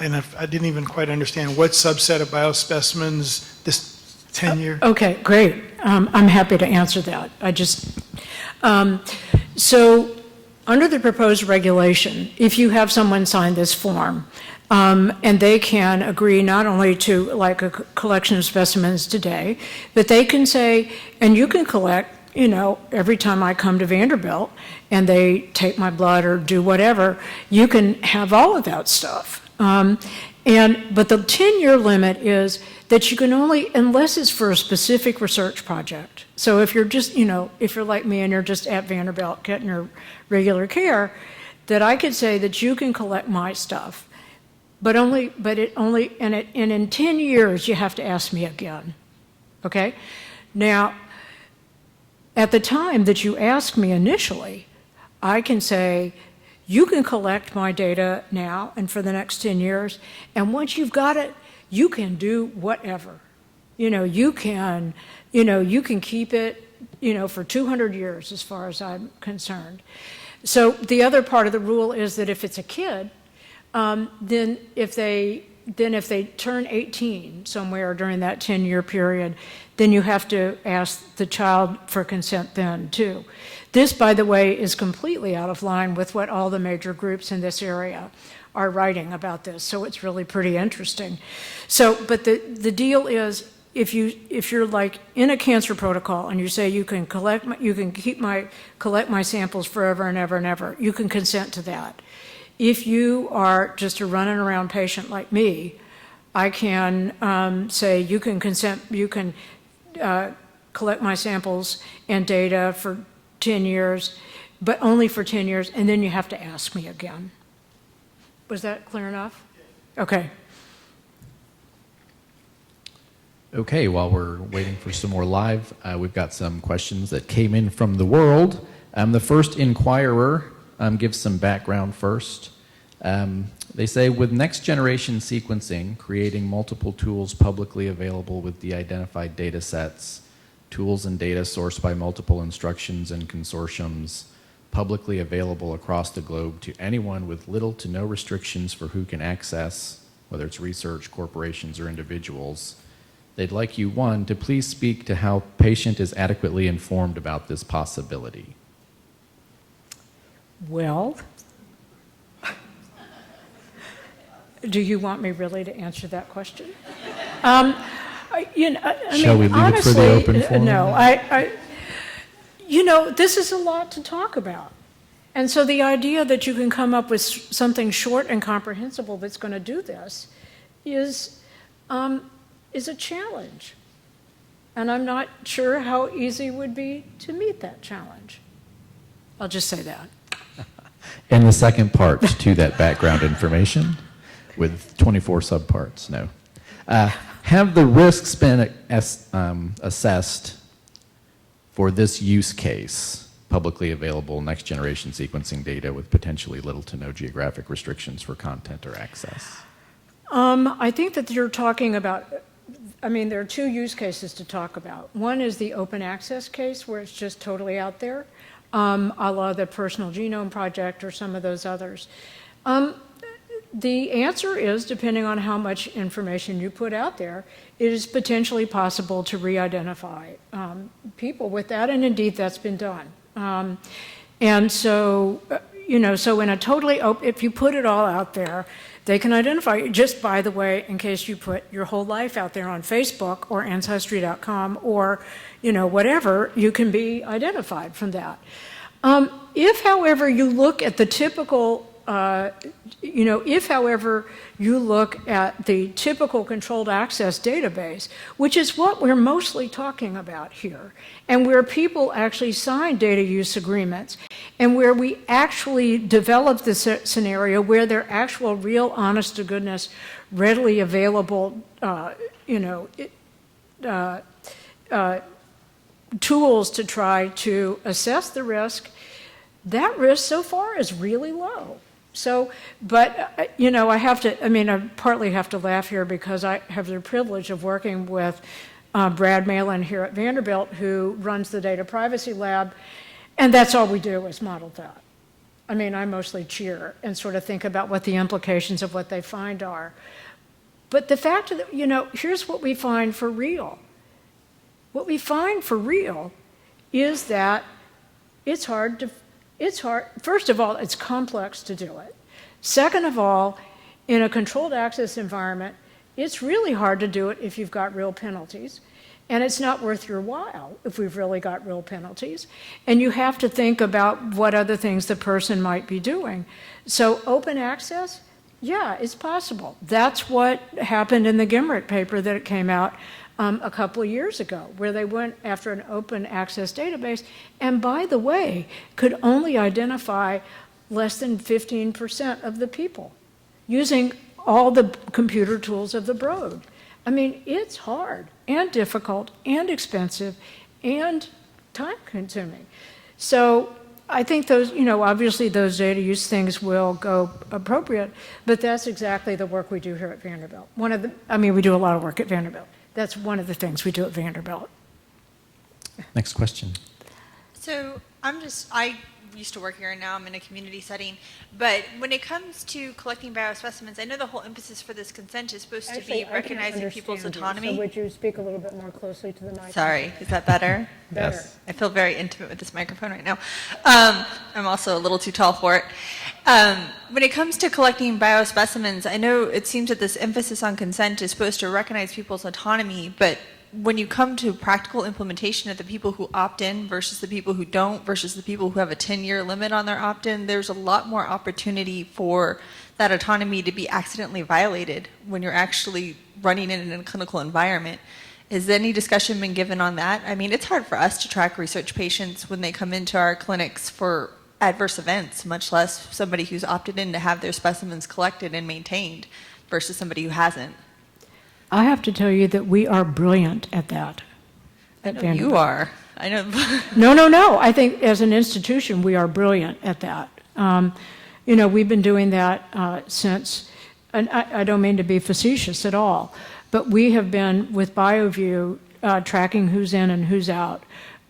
And I didn't even quite understand what subset of biospecimens this 10-year. Okay, great. I'm happy to answer that. So under the proposed regulation, if you have someone sign this form, and they can agree not only to like a collection of specimens today, but they can say, and you can collect, every time I come to Vanderbilt and they take my blood or do whatever, you can have all of that stuff. But the 10-year limit is that you can only, unless it's for a specific research project. So if you're just, if you're like me and you're just at Vanderbilt getting your regular care, that I could say that you can collect my stuff. But in 10 years, you have to ask me again, okay? Now, at the time that you ask me initially, I can say, you can collect my data now and for the next 10 years, and once you've got it, you can do whatever. You can keep it, for 200 years as far as I'm concerned. So the other part of the rule is that if it's a kid, then if they turn 18 somewhere during that 10-year period, then you have to ask the child for consent then too. This, by the way, is completely out of line with what all the major groups in this area are writing about this, so it's really pretty interesting. So, but the deal is, if you're like in a cancer protocol and you say you can collect my samples forever and ever and ever, you can consent to that. If you are just a running around patient like me, I can say you can consent, you can collect my samples and data for 10 years, but only for 10 years, and then you have to ask me again. Was that clear enough? Okay. Okay, while we're waiting for some more live, we've got some questions that came in from the world. The first inquirer gives some background first. They say, with next generation sequencing, creating multiple tools publicly available with de-identified data sets, tools and data sourced by multiple instructions and consortiums, publicly available across the globe to anyone with little to no restrictions for who can access, whether it's research, corporations, or individuals. They'd like you, one, to please speak to how patient is adequately informed about this possibility. Well, do you want me really to answer that question? Shall we leave it for the open forum? No, this is a lot to talk about. And so the idea that you can come up with something short and comprehensible that's going to do this is a challenge. And I'm not sure how easy it would be to meet that challenge. I'll just say that. And the second part to that background information with 24 subparts, no. Have the risks been assessed for this use case, publicly available next generation sequencing data with potentially little to no geographic restrictions for content or access? I think that you're talking about, there are two use cases to talk about. One is the open access case where it's just totally out there, a la the Personal Genome Project or some of those others. The answer is, depending on how much information you put out there, it is potentially possible to re-identify people with that, and indeed that's been done. And so, so in a totally open, if you put it all out there, they can identify you. Just by the way, in case you put your whole life out there on Facebook or Ancestry.com or, whatever, you can be identified from that. If, however, you look at the typical if, however, you look at the typical controlled access database, which is what we're mostly talking about here, and where people actually sign data use agreements, and where we actually develop the scenario where they're actual, real, honest-to-goodness, readily available, tools to try to assess the risk, that risk so far is really low. So, but, you know, I partly have to laugh here because I have the privilege of working with Brad Malin here at Vanderbilt, who runs the Data Privacy Lab, and that's all we do is model that. I mean, I mostly cheer and sort of think about what the implications of what they find are. But the fact that, you know, here's what we find for real. What we find for real is that first of all, it's complex to do it. Second of all, in a controlled access environment, it's really hard to do it if you've got real penalties. And it's not worth your while if we've really got real penalties. And you have to think about what other things the person might be doing. So open access, yeah, it's possible. That's what happened in the Gimrick paper that came out a couple of years ago, where they went after an open access database, and by the way, could only identify less than 15% of the people using all the computer tools of the Broad. I mean, it's hard and difficult and expensive and time-consuming. So I think those, you know, obviously those data use things will go appropriate, but that's exactly the work we do here at Vanderbilt. We do a lot of work at Vanderbilt. That's one of the things we do at Vanderbilt. Next question. So I used to work here and now I'm in a community setting, but when it comes to collecting biospecimens, I know the whole emphasis for this consent is supposed to be recognizing people's autonomy. So would you speak a little bit more closely to the mic? Sorry, is that better? Better. Yes. I feel very intimate with this microphone right now. I'm also a little too tall for it. When it comes to collecting biospecimens, I know it seems that this emphasis on consent is supposed to recognize people's autonomy, but when you come to practical implementation of the people who opt in versus the people who don't versus the people who have a 10-year limit on their opt-in, there's a lot more opportunity for that autonomy to be accidentally violated when you're actually running in a clinical environment. Has any discussion been given on that? I mean, it's hard for us to track research patients when they come into our clinics for adverse events, much less somebody who's opted in to have their specimens collected and maintained versus somebody who hasn't. I have to tell you that we are brilliant at that. At Vanderbilt. You are. I know. No. I think as an institution, we are brilliant at that. You know, we've been doing that since, and I don't mean to be facetious at all, but we have been with BioView tracking who's in and who's out,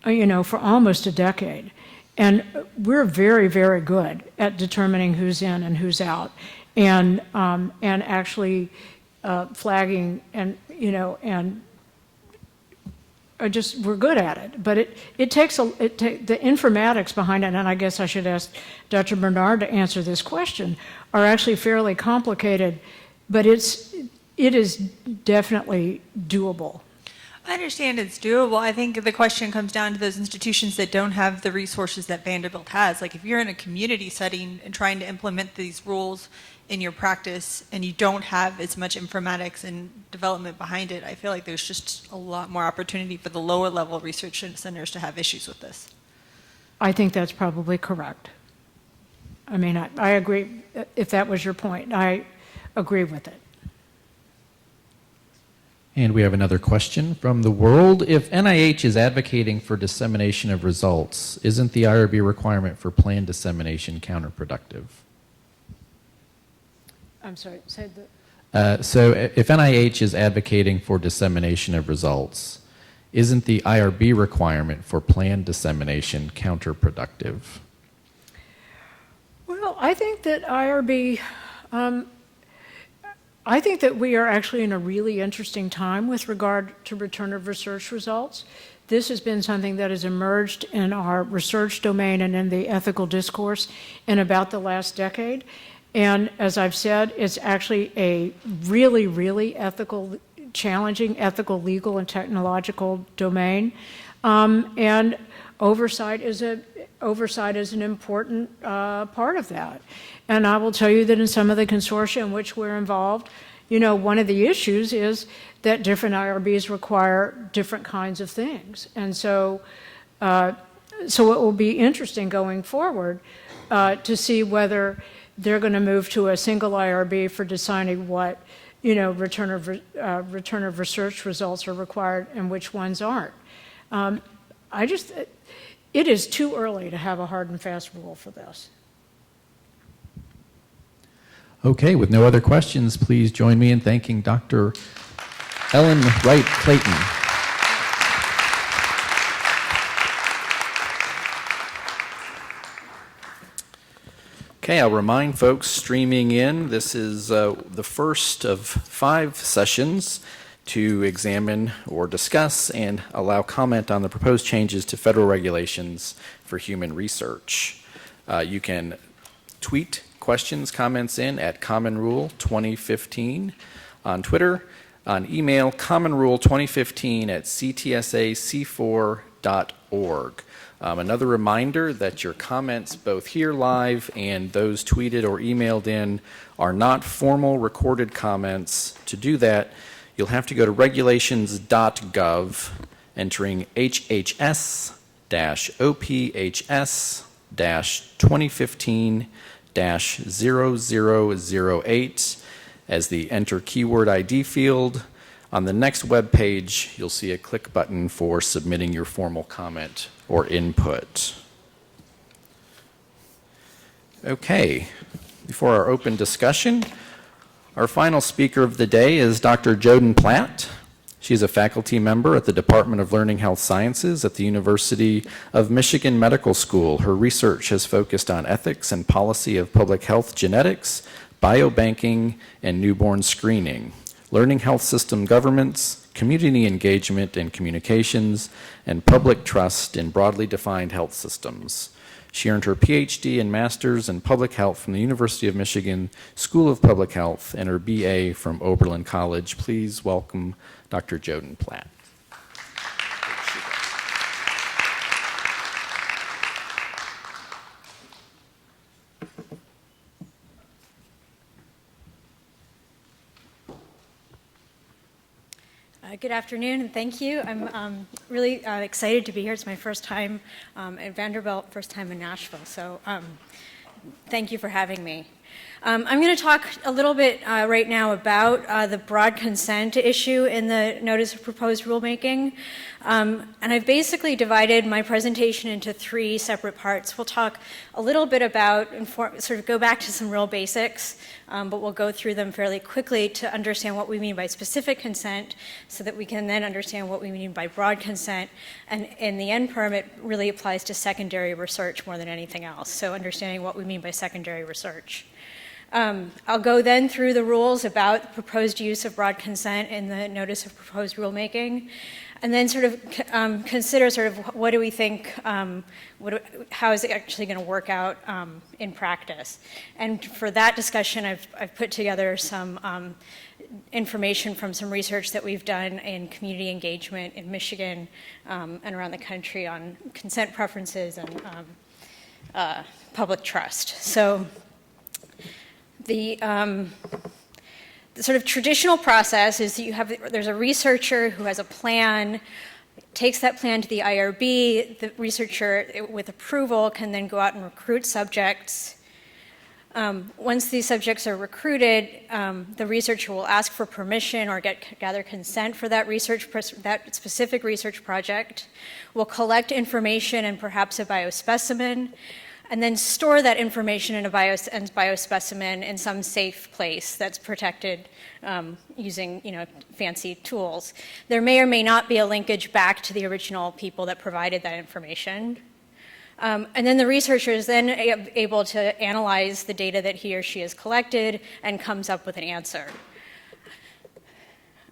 you know, for almost a decade. And we're very, very good at determining who's in and who's out, and actually flagging, and you know, and we're good at it. But it takes the informatics behind it, and I guess I should ask Dr. Bernard to answer this question, are actually fairly complicated, but it is definitely doable. I understand it's doable. I think the question comes down to those institutions that don't have the resources that Vanderbilt has. Like if you're in a community setting and trying to implement these rules in your practice and you don't have as much informatics and development behind it, I feel like there's just a lot more opportunity for the lower level research centers to have issues with this. I think that's probably correct. I mean, I agree. If that was your point, I agree with it. And we have another question from the world. If NIH is advocating for dissemination of results, isn't the IRB requirement for planned dissemination counterproductive? I'm sorry, say that. So if NIH is advocating for dissemination of results, isn't the IRB requirement for planned dissemination counterproductive? Well, I think that IRB, I think that we are actually in a really interesting time with regard to return of research results. This has been something that has emerged in our research domain and in the ethical discourse in about the last decade. And as I've said, it's actually a really, really challenging ethical, legal, and technological domain. And oversight is an important part of that. And I will tell you that in some of the consortia in which we're involved, you know, one of the issues is that different IRBs require different kinds of things. And so it will be interesting going forward to see whether they're going to move to a single IRB for deciding what return of research results are required and which ones aren't. It is too early to have a hard and fast rule for this. Okay, with no other questions, please join me in thanking Dr. Ellen Wright Clayton. Okay, I'll remind folks streaming in, this is the first of 5 sessions to examine or discuss and allow comment on the proposed changes to federal regulations for human research. You can tweet questions, comments in at Common Rule 2015 on Twitter, on email commonrule2015@ctsac4.org. Another reminder that your comments both here live and those tweeted or emailed in are not formal recorded comments. To do that, you'll have to go to regulations.gov, entering HHS-OPHS-2015-0008 as the enter keyword ID field. On the next web page, you'll see a click button for submitting your formal comment or input. Okay, before our open discussion, our final speaker of the day is Dr. Joden Platt. She is a faculty member at the Department of Learning Health Sciences at the University of Michigan Medical School. Her research has focused on ethics and policy of public health genetics, biobanking, and newborn screening, learning health system governments, community engagement and communications, and public trust in broadly defined health systems. She earned her PhD and Master's in Public Health from the University of Michigan School of Public Health and her BA from Oberlin College. Please welcome Dr. Joden Platt. Good afternoon, and thank you. I'm really excited to be here. It's my first time at Vanderbilt, first time in Nashville, so thank you for having me. I'm going to talk a little bit right now about the broad consent issue in the Notice of Proposed Rulemaking. And I've basically divided my presentation into 3 separate parts. We'll talk a little bit about, sort of go back to some real basics, but we'll go through them fairly quickly to understand what we mean by specific consent so that we can then understand what we mean by broad consent. And in the NPERM, it really applies to secondary research more than anything else, so understanding what we mean by secondary research. I'll go then through the rules about the proposed use of broad consent in the Notice of Proposed Rulemaking, and then sort of consider sort of what do we think, how is it actually going to work out in practice. And for that discussion, I've put together some information from some research that we've done in community engagement in Michigan and around the country on consent preferences and public trust. So the sort of traditional process is that there's a researcher who has a plan, takes that plan to the IRB. The researcher, with approval, can then go out and recruit subjects. Once these subjects are recruited, the researcher will ask for permission or gather consent for that specific research project. Will collect information and perhaps a biospecimen, and then store that information in a biospecimen in some safe place that's protected using fancy tools. There may or may not be a linkage back to the original people that provided that information. And then the researcher is then able to analyze the data that he or she has collected and comes up with an answer.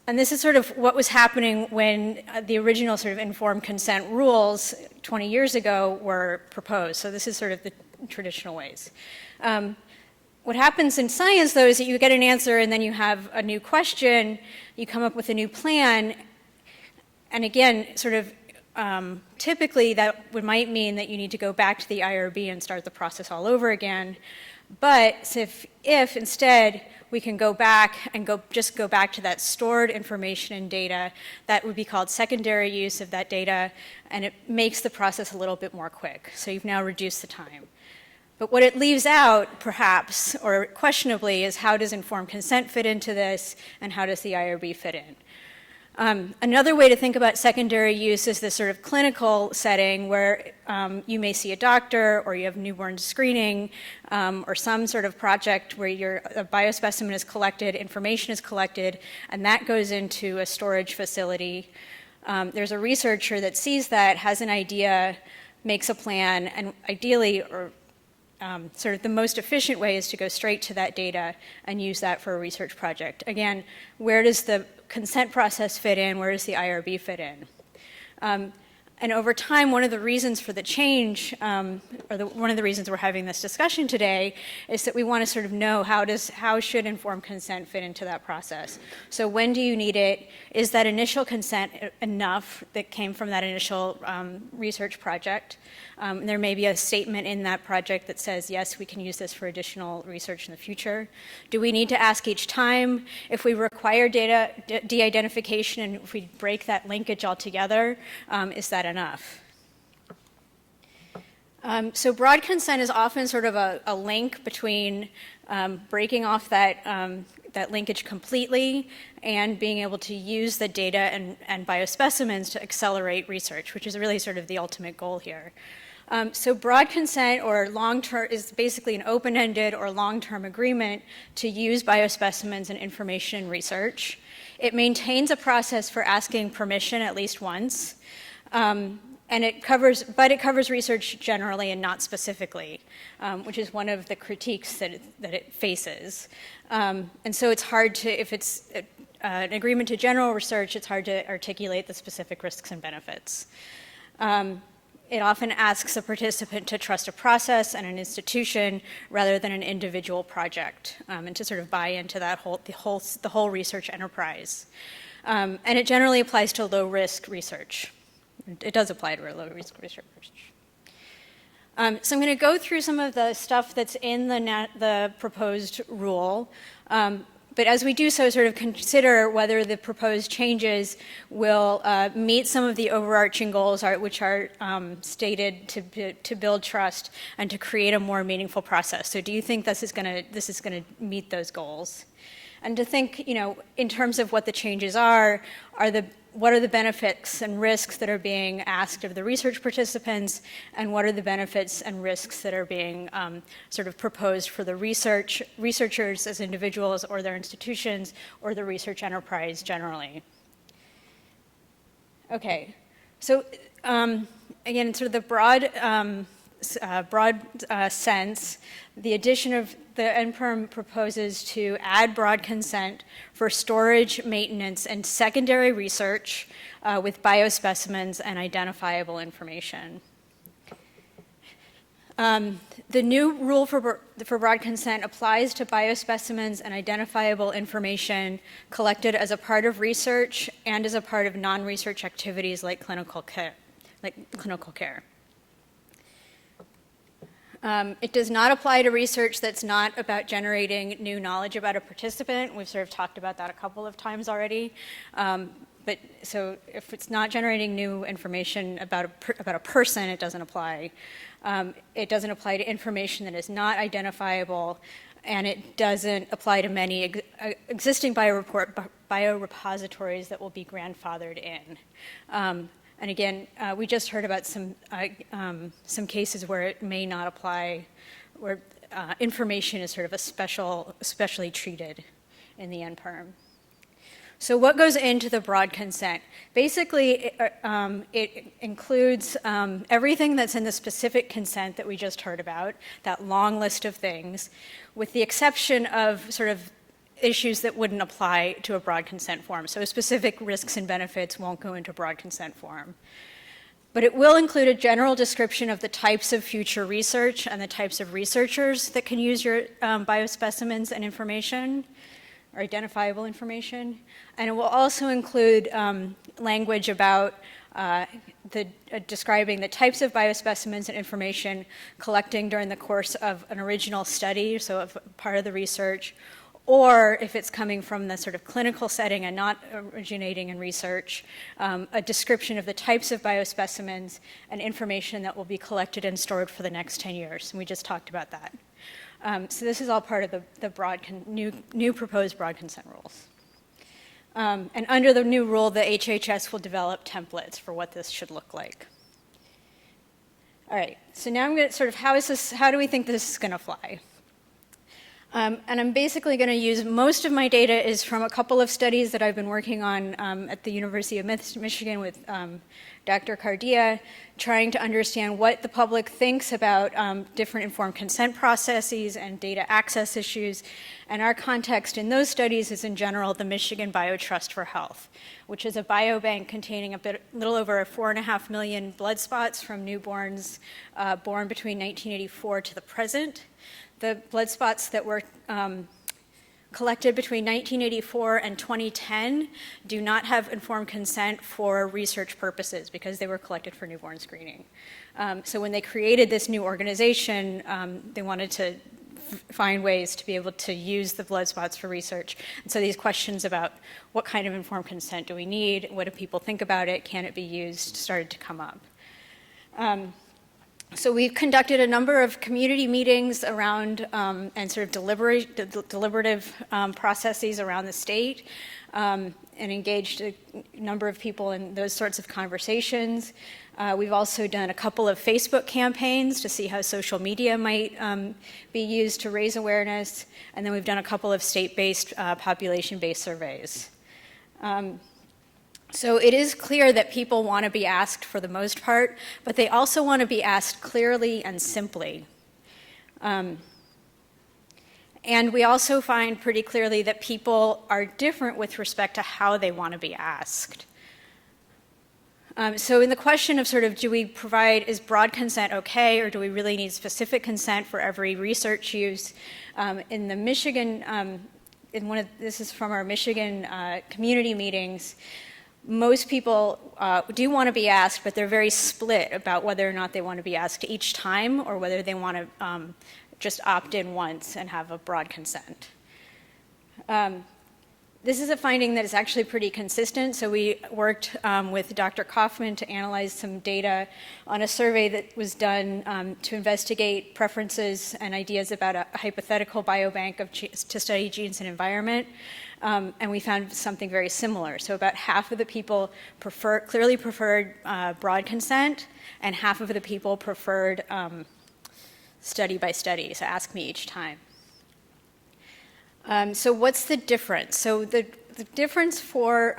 And this is sort of what was happening when the original sort of informed consent rules 20 years ago were proposed. So this is sort of the traditional ways. What happens in science, though, is that you get an answer and then you have a new question, you come up with a new plan, and again, sort of typically that might mean that you need to go back to the IRB and start the process all over again. But if instead we can go back and just go back to that stored information and data, that would be called secondary use of that data, and it makes the process a little bit more quick. So you've now reduced the time. But what it leaves out, perhaps, or questionably, is how does informed consent fit into this, and how does the IRB fit in? Another way to think about secondary use is this sort of clinical setting where you may see a doctor, or you have newborn screening, or some sort of project where a biospecimen is collected, information is collected, and that goes into a storage facility. There's a researcher that sees that, has an idea, makes a plan, and ideally, or sort of the most efficient way is to go straight to that data and use that for a research project. Again, where does the consent process fit in? Where does the IRB fit in? And over time, one of the reasons for the change, one of the reasons we're having this discussion today, is that we want to sort of know how should informed consent fit into that process. So when do you need it? Is that initial consent enough that came from that initial research project? There may be a statement in that project that says, yes, we can use this for additional research in the future. Do we need to ask each time? If we require data de-identification and if we break that linkage altogether, is that enough? So broad consent is often sort of a link between breaking off that linkage completely and being able to use the data and biospecimens to accelerate research, which is really sort of the ultimate goal here. So broad consent or long-term is basically an open-ended or long-term agreement to use biospecimens and information in research. It maintains a process for asking permission at least once. And it covers research generally and not specifically, which is one of the critiques that it faces. And so it's hard to, if it's an agreement to general research, it's hard to articulate the specific risks and benefits. It often asks a participant to trust a process and an institution rather than an individual project, and to sort of buy into that the whole research enterprise. And it generally applies to low-risk research. It does apply to low-risk research. So I'm going to go through some of the stuff that's in the proposed rule. But as we do so, sort of consider whether the proposed changes will meet some of the overarching goals, which are stated to build trust and to create a more meaningful process. So do you think this is going to meet those goals? And to think, in terms of what the changes are what are the benefits and risks that are being asked of the research participants, and what are the benefits and risks that are being sort of proposed for the researchers as individuals or their institutions or the research enterprise generally. Okay, so again, sort of the broad sense, the addition of the NPERM proposes to add broad consent for storage, maintenance, and secondary research with biospecimens and identifiable information. The new rule for broad consent applies to biospecimens and identifiable information collected as a part of research and as a part of non-research activities like clinical care. It does not apply to research that's not about generating new knowledge about a participant. We've sort of talked about that a couple of times already. But so if it's not generating new information about a person, it doesn't apply. It doesn't apply to information that is not identifiable, and it doesn't apply to many existing biorepositories that will be grandfathered in. And again, we just heard about some cases where it may not apply, where information is sort of especially treated in the NPERM. So what goes into the broad consent? Basically, it includes everything that's in the specific consent that we just heard about, that long list of things, with the exception of sort of issues that wouldn't apply to a broad consent form. So specific risks and benefits won't go into broad consent form. But it will include a general description of the types of future research and the types of researchers that can use your biospecimens and information, or identifiable information. And it will also include language about describing the types of biospecimens and information collecting during the course of an original study, so of part of the research, or if it's coming from the sort of clinical setting and not originating in research, a description of the types of biospecimens and information that will be collected and stored for the next 10 years. And we just talked about that. So this is all part of the new proposed broad consent rules. And under the new rule, the HHS will develop templates for what this should look like. All right, so now I'm going to sort of, how do we think this is going to fly? And I'm basically going to use, most of my data is from a couple of studies that I've been working on at the University of Michigan with Dr. Cardia, trying to understand what the public thinks about different informed consent processes and data access issues. And our context in those studies is, in general, the Michigan BioTrust for Health, which is a biobank containing a little over 4.5 million blood spots from newborns born between 1984 to the present. The blood spots that were collected between 1984 and 2010 do not have informed consent for research purposes because they were collected for newborn screening. So when they created this new organization, they wanted to find ways to be able to use the blood spots for research. And so these questions about what kind of informed consent do we need, what do people think about it, can it be used, started to come up. So we've conducted a number of community meetings around and sort of deliberative processes around the state and engaged a number of people in those sorts of conversations. We've also done a couple of Facebook campaigns to see how social media might be used to raise awareness. And then we've done a couple of state-based, population-based surveys. So it is clear that people want to be asked for the most part, but they also want to be asked clearly and simply. And we also find pretty clearly that people are different with respect to how they want to be asked. So in the question of sort of, do we provide, is broad consent okay, or do we really need specific consent for every research use? In the Michigan, this is from our Michigan community meetings, most people do want to be asked, but they're very split about whether or not they want to be asked each time or whether they want to just opt in once and have a broad consent. This is a finding that is actually pretty consistent. So we worked with Dr. Kaufman to analyze some data on a survey that was done to investigate preferences and ideas about a hypothetical biobank to study genes and environment. And we found something very similar. So about half of the people clearly preferred broad consent, and half of the people preferred study by study, so ask me each time. So what's the difference? So the difference for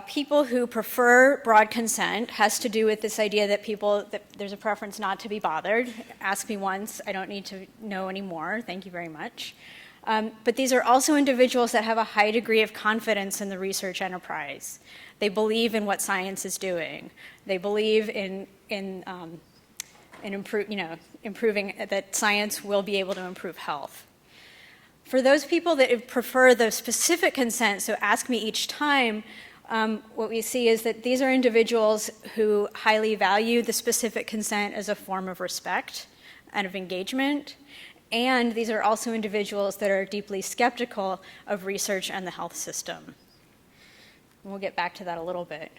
people who prefer broad consent has to do with this idea that there's a preference not to be bothered. Ask me once, I don't need to know anymore, thank you very much. But these are also individuals that have a high degree of confidence in the research enterprise. They believe in what science is doing. They believe in improving, that science will be able to improve health. For those people that prefer the specific consent, so ask me each time, what we see is that these are individuals who highly value the specific consent as a form of respect and of engagement. And these are also individuals that are deeply skeptical of research and the health system. And we'll get back to that a little bit.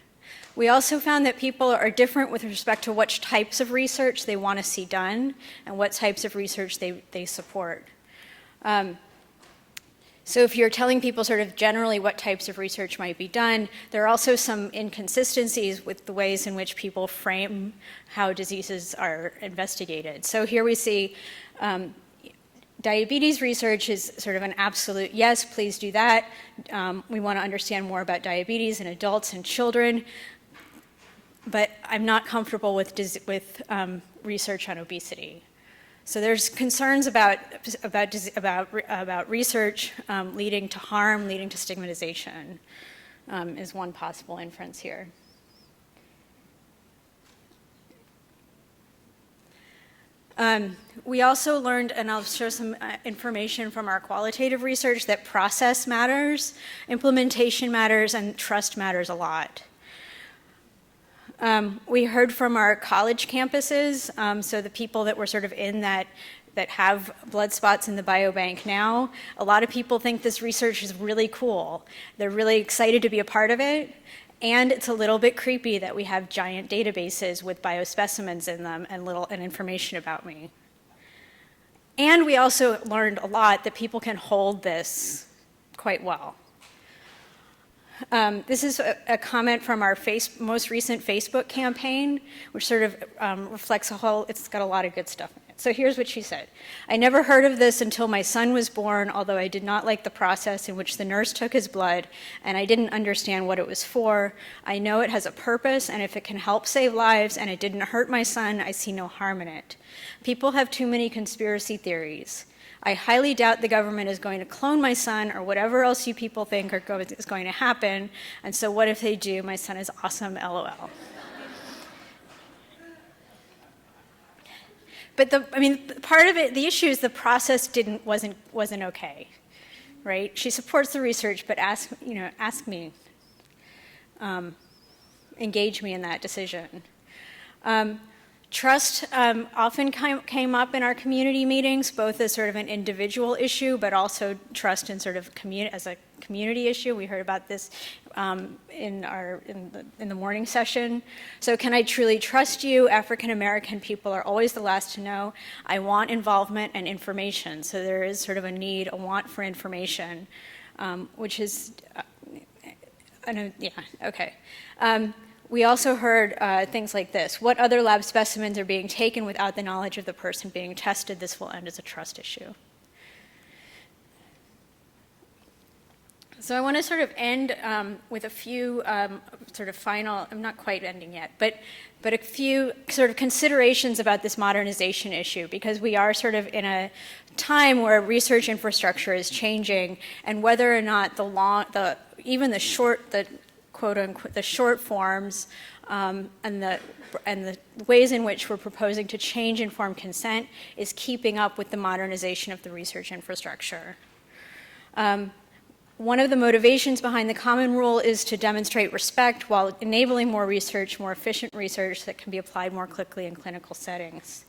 We also found that people are different with respect to which types of research they want to see done and what types of research they support. So if you're telling people sort of generally what types of research might be done, there are also some inconsistencies with the ways in which people frame how diseases are investigated. So here we see diabetes research is sort of an absolute yes, please do that. We want to understand more about diabetes in adults and children, but I'm not comfortable with research on obesity. So there's concerns about research leading to harm, leading to stigmatization, is one possible inference here. We also learned, and I'll share some information from our qualitative research, that process matters, implementation matters, and trust matters a lot. We heard from our college campuses, so the people that were sort of in that that have blood spots in the biobank now. A lot of people think this research is really cool. They're really excited to be a part of it. And it's a little bit creepy that we have giant databases with biospecimens in them and information about me. And we also learned a lot that people can hold this quite well. This is a comment from our most recent Facebook campaign, which sort of reflects it's got a lot of good stuff in it. So here's what she said. I never heard of this until my son was born, although I did not like the process in which the nurse took his blood, and I didn't understand what it was for. I know it has a purpose, and if it can help save lives and it didn't hurt my son, I see no harm in it. People have too many conspiracy theories. I highly doubt the government is going to clone my son or whatever else you people think is going to happen. And so what if they do? My son is awesome, LOL. But part of it, the issue is the process wasn't okay, right? She supports the research, but ask me, engage me in that decision. Trust often came up in our community meetings, both as sort of an individual issue, but also trust in sort of as a community issue. We heard about this in the morning session. So can I truly trust you? African American people are always the last to know. I want involvement and information. So there is sort of a want for information, which is, okay. We also heard things like this. What other lab specimens are being taken without the knowledge of the person being tested? This will end as a trust issue. So I want to sort of end with a few sort of final, I'm not quite ending yet, but a few sort of considerations about this modernization issue, because we are sort of in a time where research infrastructure is changing, and whether or not even the quote unquote, the short forms and the ways in which we're proposing to change informed consent is keeping up with the modernization of the research infrastructure. One of the motivations behind the Common Rule is to demonstrate respect while enabling more research, more efficient research that can be applied more quickly in clinical settings.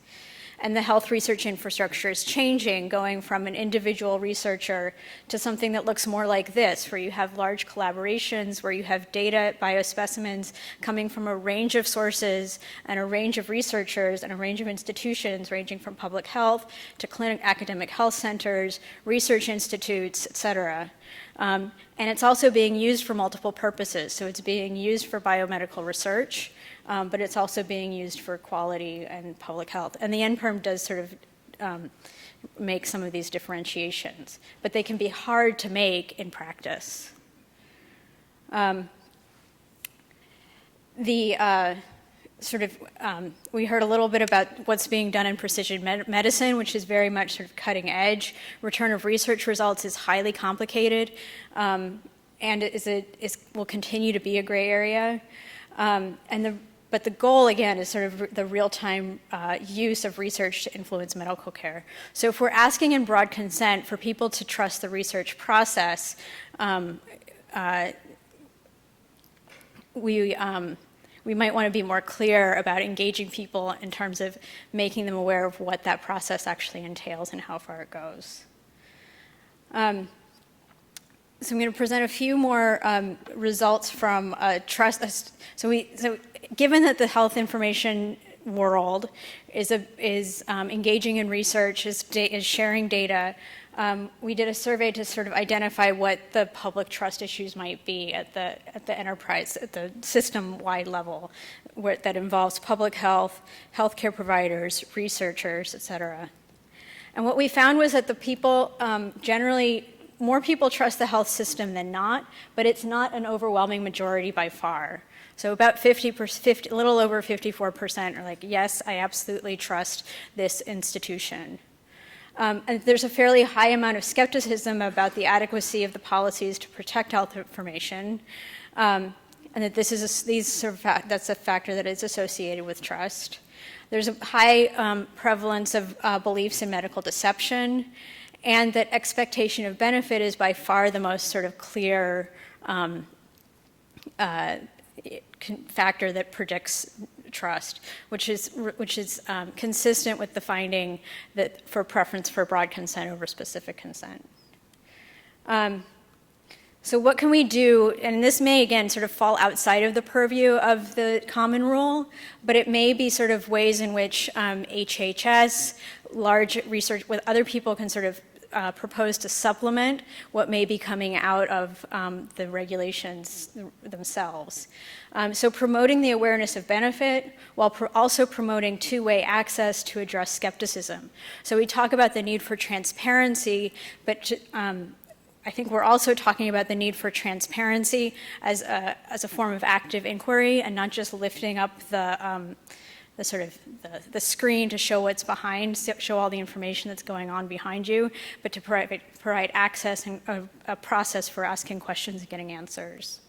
And the health research infrastructure is changing, going from an individual researcher to something that looks more like this, where you have large collaborations, where you have data, biospecimens coming from a range of sources and a range of researchers and a range of institutions, ranging from public health to academic health centers, research institutes, et cetera. And it's also being used for multiple purposes. So it's being used for biomedical research, but it's also being used for quality and public health. And the NPERM does sort of make some of these differentiations, but they can be hard to make in practice. We heard a little bit about what's being done in precision medicine, which is very much sort of cutting edge. Return of research results is highly complicated, and will continue to be a gray area. But the goal, again, is sort of the real-time use of research to influence medical care. So if we're asking in broad consent for people to trust the research process, we might want to be more clear about engaging people in terms of making them aware of what that process actually entails and how far it goes. So I'm going to present a few more results from trust. So given that the health information world is engaging in research, is sharing data, we did a survey to sort of identify what the public trust issues might be at the enterprise, at the system-wide level, that involves public health, healthcare providers, researchers, et cetera. And what we found was that the people generally, more people trust the health system than not, but it's not an overwhelming majority by far. So about a little over 54% are like, yes, I absolutely trust this institution. And there's a fairly high amount of skepticism about the adequacy of the policies to protect health information, and that that's a factor that is associated with trust. There's a high prevalence of beliefs in medical deception, and that expectation of benefit is by far the most sort of clear factor that predicts trust, which is consistent with the finding that for preference for broad consent over specific consent. So what can we do, and this may again sort of fall outside of the purview of the common rule, but it may be sort of ways in which HHS, large research with other people can sort of propose to supplement what may be coming out of the regulations themselves. So promoting the awareness of benefit while also promoting two-way access to address skepticism. So we talk about the need for transparency, but I think we're also talking about the need for transparency as a form of active inquiry and not just lifting up the screen to show what's behind, show all the information that's going on behind you, but to provide access and a process for asking questions and getting answers.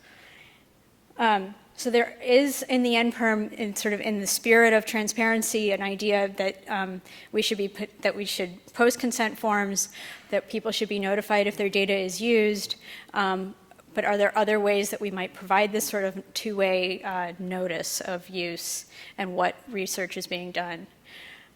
So there is in the NPERM, in the spirit of transparency, an idea that we should post consent forms, that people should be notified if their data is used. But are there other ways that we might provide this sort of two-way notice of use and what research is being done?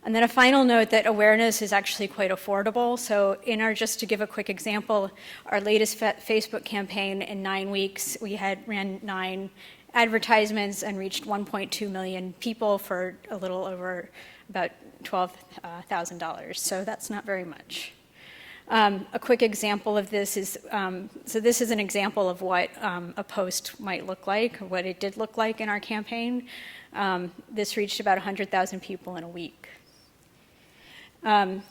And then a final note that awareness is actually quite affordable. So just to give a quick example, our latest Facebook campaign, in 9 weeks, we ran 9 advertisements and reached 1.2 million people for a little over about $12,000. So that's not very much. A quick example of this is, so this is an example of what a post might look like, or what it did look like in our campaign. This reached about 100,000 people in a week. And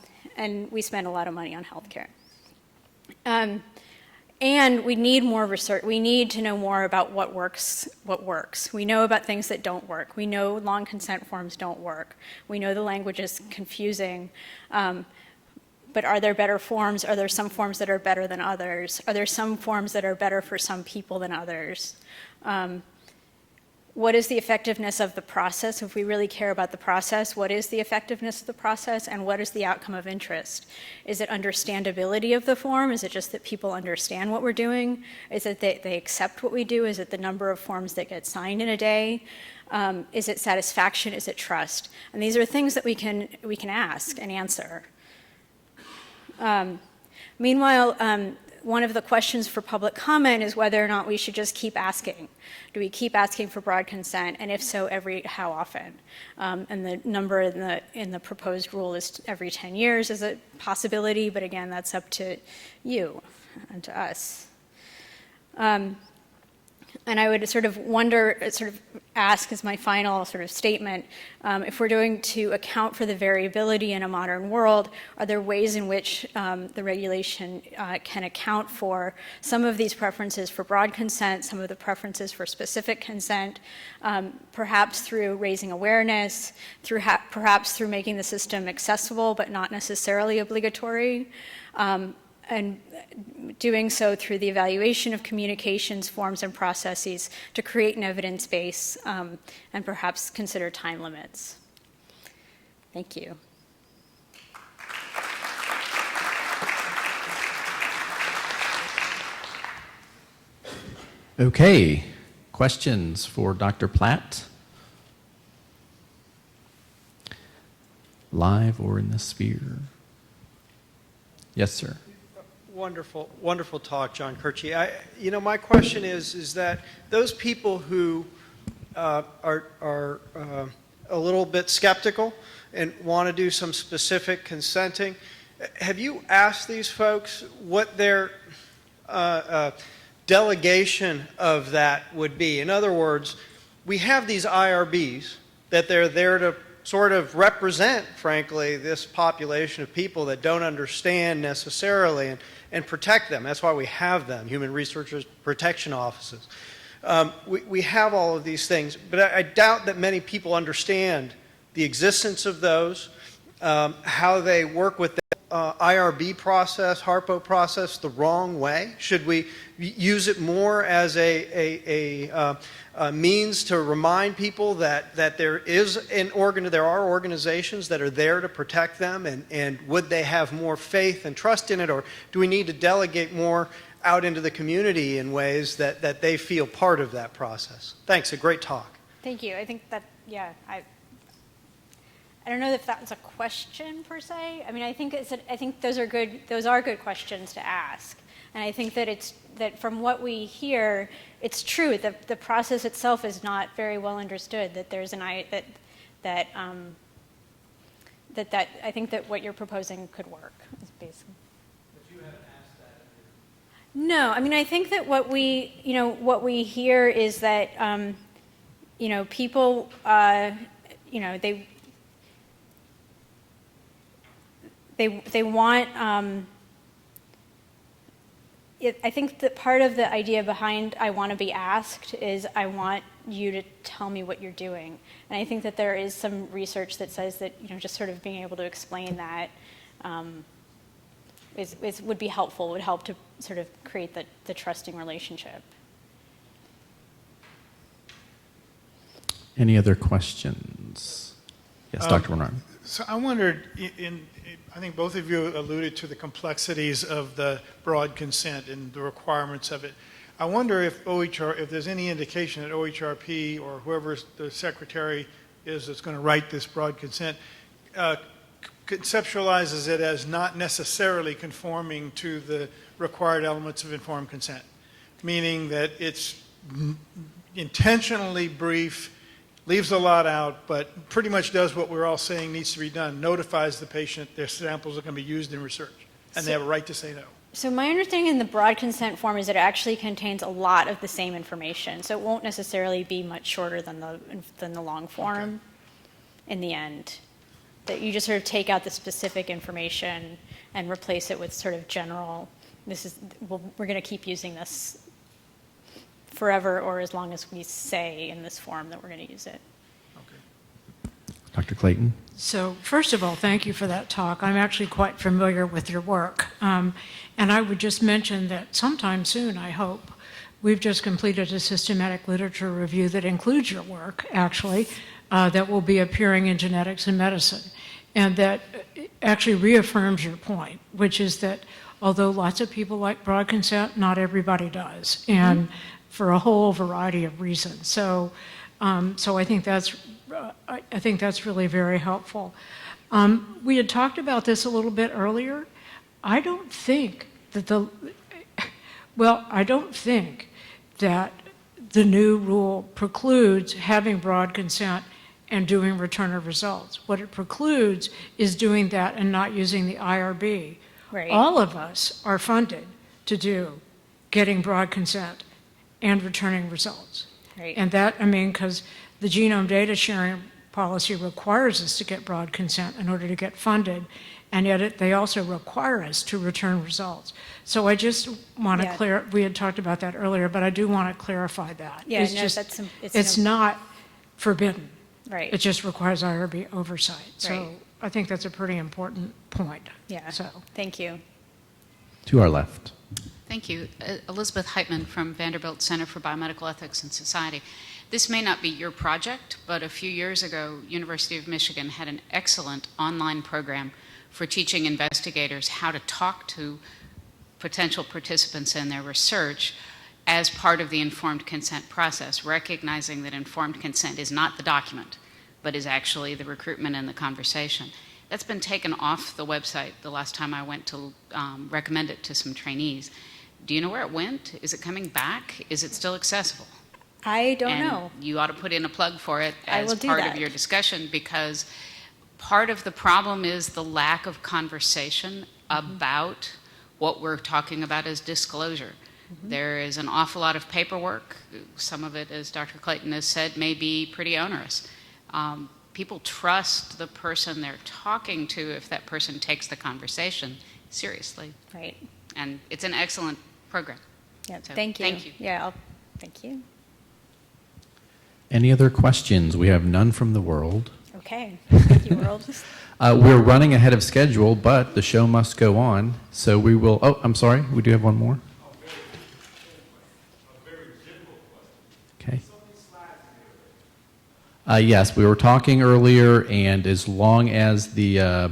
we spent a lot of money on healthcare. And we need more research. We need to know more about what works. We know about things that don't work. We know long consent forms don't work. We know the language is confusing. But are there better forms? Are there some forms that are better than others? Are there some forms that are better for some people than others? What is the effectiveness of the process? If we really care about the process, what is the effectiveness of the process, and what is the outcome of interest? Is it understandability of the form? Is it just that people understand what we're doing? Is it that they accept what we do? Is it the number of forms that get signed in a day? Is it satisfaction? Is it trust? And these are things that we can ask and answer. Meanwhile, one of the questions for public comment is whether or not we should just keep asking. Do we keep asking for broad consent, and if so, how often? And the number in the proposed rule is every 10 years is a possibility, but again, that's up to you and to us. And I would sort of ask as my final sort of statement, if we're going to account for the variability in a modern world, are there ways in which the regulation can account for some of these preferences for broad consent, some of the preferences for specific consent, perhaps through raising awareness, perhaps through making the system accessible but not necessarily obligatory, and doing so through the evaluation of communications, forms, and processes to create an evidence base and perhaps consider time limits. Thank you. Okay, questions for Dr. Platt? Live or in the sphere? Yes, sir. Wonderful, wonderful talk, John Kirchie. My question is that those people who are a little bit skeptical and want to do some specific consenting, have you asked these folks what their delegation of that would be? In other words, we have these IRBs that they're there to sort of represent, frankly, this population of people that don't understand necessarily and protect them. That's why we have them, Human Resources Protection Offices. We have all of these things, but I doubt that many people understand the existence of those, how they work with the IRB process, HARPO process the wrong way. Should we use it more as a means to remind people that there are organizations that are there to protect them, and would they have more faith and trust in it, or do we need to delegate more out into the community in ways that they feel part of that process? Thanks, a great talk. Thank you. I think that, yeah, I don't know if that was a question per se. I mean, I think I think those are good questions to ask. And I think that that from what we hear, it's true that the process itself is not very well understood. That there's I think that what you're proposing could work. Is basically. But you haven't asked that. No, I mean, I think that what we hear is that people they want. I think that part of the idea behind I want to be asked is I want you to tell me what you're doing. And I think that there is some research that says that just sort of being able to explain that would be helpful, would help to sort of create the trusting relationship. Any other questions? Yes, Dr. Bernard. So I wondered, I think both of you alluded to the complexities of the broad consent and the requirements of it. I wonder if there's any indication that OHRP or whoever the secretary is that's going to write this broad consent conceptualizes it as not necessarily conforming to the required elements of informed consent, meaning that it's intentionally brief, leaves a lot out, but pretty much does what we're all saying needs to be done, notifies the patient their samples are going to be used in research, and they have a right to say no. So my understanding in the broad consent form is that it actually contains a lot of the same information, so it won't necessarily be much shorter than the long form in the end. That you just sort of take out the specific information and replace it with sort of general, we're going to keep using this forever or as long as we say in this form that we're going to use it. Dr. Clayton? So first of all, thank you for that talk. I'm actually quite familiar with your work. And I would just mention that sometime soon, I hope, we've just completed a systematic literature review that includes your work, actually, that will be appearing in Genetics and Medicine. And that actually reaffirms your point, which is that although lots of people like broad consent, not everybody does. And for a whole variety of reasons. So I think that's really very helpful. We had talked about this a little bit earlier. I don't think that the new rule precludes having broad consent and doing return of results. What it precludes is doing that and not using the IRB. Right. All of us are funded to do getting broad consent and returning results. Right. And that, because the genome data sharing policy requires us to get broad consent in order to get funded, and yet they also require us to return results. So I just want to we had talked about that earlier, but I do want to clarify that. Yeah, It's not forbidden. Right. It just requires IRB oversight. So Right. I think that's a pretty important point. Yeah. So thank you. To our left. Thank you. Elizabeth Heitman from Vanderbilt Center for Biomedical Ethics and Society. This may not be your project, but a few years ago, University of Michigan had an excellent online program for teaching investigators how to talk to potential participants in their research as part of the informed consent process, recognizing that informed consent is not the document, but is actually the recruitment and the conversation. That's been taken off the website the last time I went to recommend it to some trainees. Do you know where it went? Is it coming back? Is it still accessible? I don't know. You ought to put in a plug for it I as will do part that. of your discussion, because part of the problem is the lack of conversation about what we're talking about as disclosure. There is an awful lot of paperwork. Some of it, as Dr. Clayton has said, may be pretty onerous. People trust the person they're talking to if that person takes the conversation seriously. Right. And it's an excellent program. Yeah. So, Thank you. thank you. Yeah. Thank you. Any other questions? We have none from the world. Okay. Thank you, world. We're running ahead of schedule, but the show must go on. So we will, I'm sorry, we do have one more. Okay. Yes, we were talking earlier, and as long as the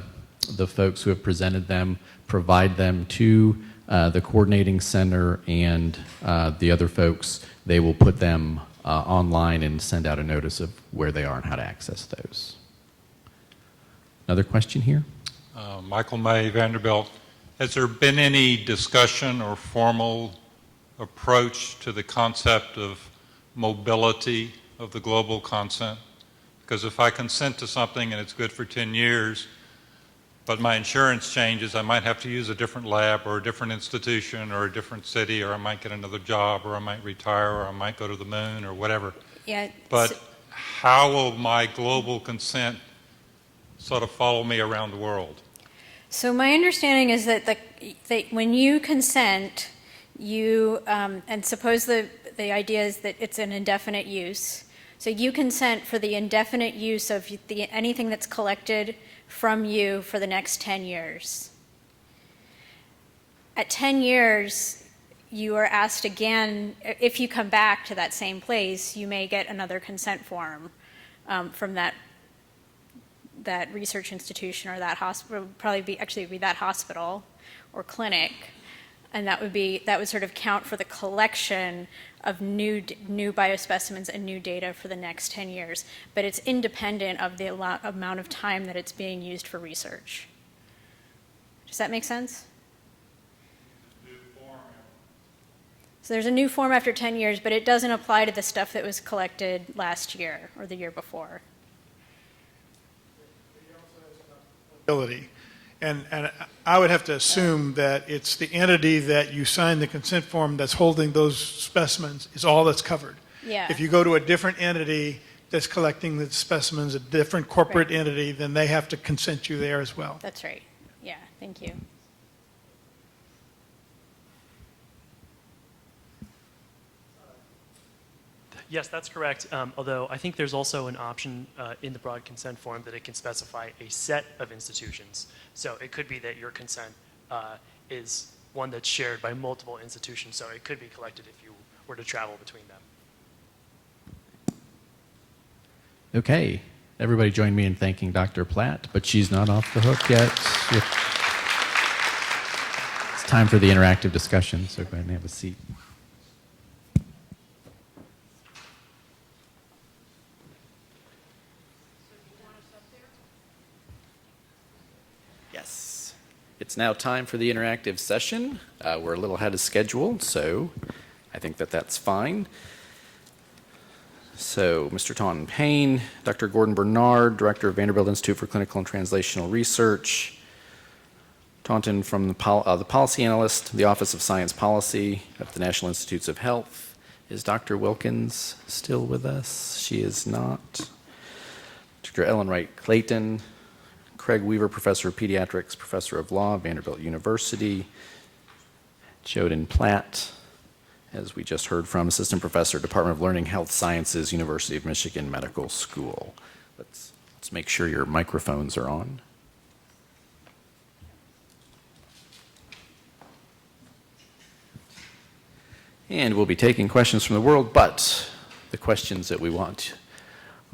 folks who have presented them provide them to the coordinating center and the other folks, they will put them online and send out a notice of where they are and how to access those. Another question here? Michael May, Vanderbilt. Has there been any discussion or formal approach to the concept of mobility of the global consent? Because if I consent to something and it's good for 10 years, but my insurance changes, I might have to use a different lab or a different institution or a different city, or I might get another job, or I might retire, or I might go to the moon, or whatever. Yeah. But how will my global consent sort of follow me around the world? So my understanding is that when you consent, you, and suppose the idea is that it's an indefinite use. So you consent for the indefinite use of anything that's collected from you for the next 10 years. At 10 years, you are asked again, if you come back to that same place, you may get another consent form from that research institution or that hospital, probably be that hospital or clinic, and that would sort of count for the collection of new biospecimens and new data for the next 10 years. But it's independent of the amount of time that it's being used for research. Does that make sense? So there's a new form after 10 years, but it doesn't apply to the stuff that was collected last year or the year before. Ability. And I would have to assume that it's the entity that you sign the consent form that's holding those specimens is all that's covered. Yeah. If you go to a different entity that's collecting the specimens, a different corporate entity, then they have to consent you there as well. That's right. Yeah, thank you. Yes, that's correct. Although I think there's also an option in the broad consent form that it can specify a set of institutions. So it could be that your consent is one that's shared by multiple institutions. So it could be collected if you were to travel between them. Okay. Everybody join me in thanking Dr. Platt, but she's not off the hook yet. It's time for the interactive discussion, so go ahead and have a seat. Yes. It's now time for the interactive session. We're a little ahead of schedule, so I think that's fine. So, Mr. Taunton Payne, Dr. Gordon Bernard, Director of Vanderbilt Institute for Clinical and Translational Research. Taunton from the Policy Analyst, the Office of Science Policy at the National Institutes of Health. Is Dr. Wilkins still with us? She is not. Dr. Ellen Wright Clayton, Craig Weaver, Professor of Pediatrics, Professor of Law, Vanderbilt University. Joden Platt, as we just heard from, Assistant Professor, Department of Learning Health Sciences, University of Michigan Medical School. Let's make sure your microphones are on. And we'll be taking questions from the world, but the questions that we want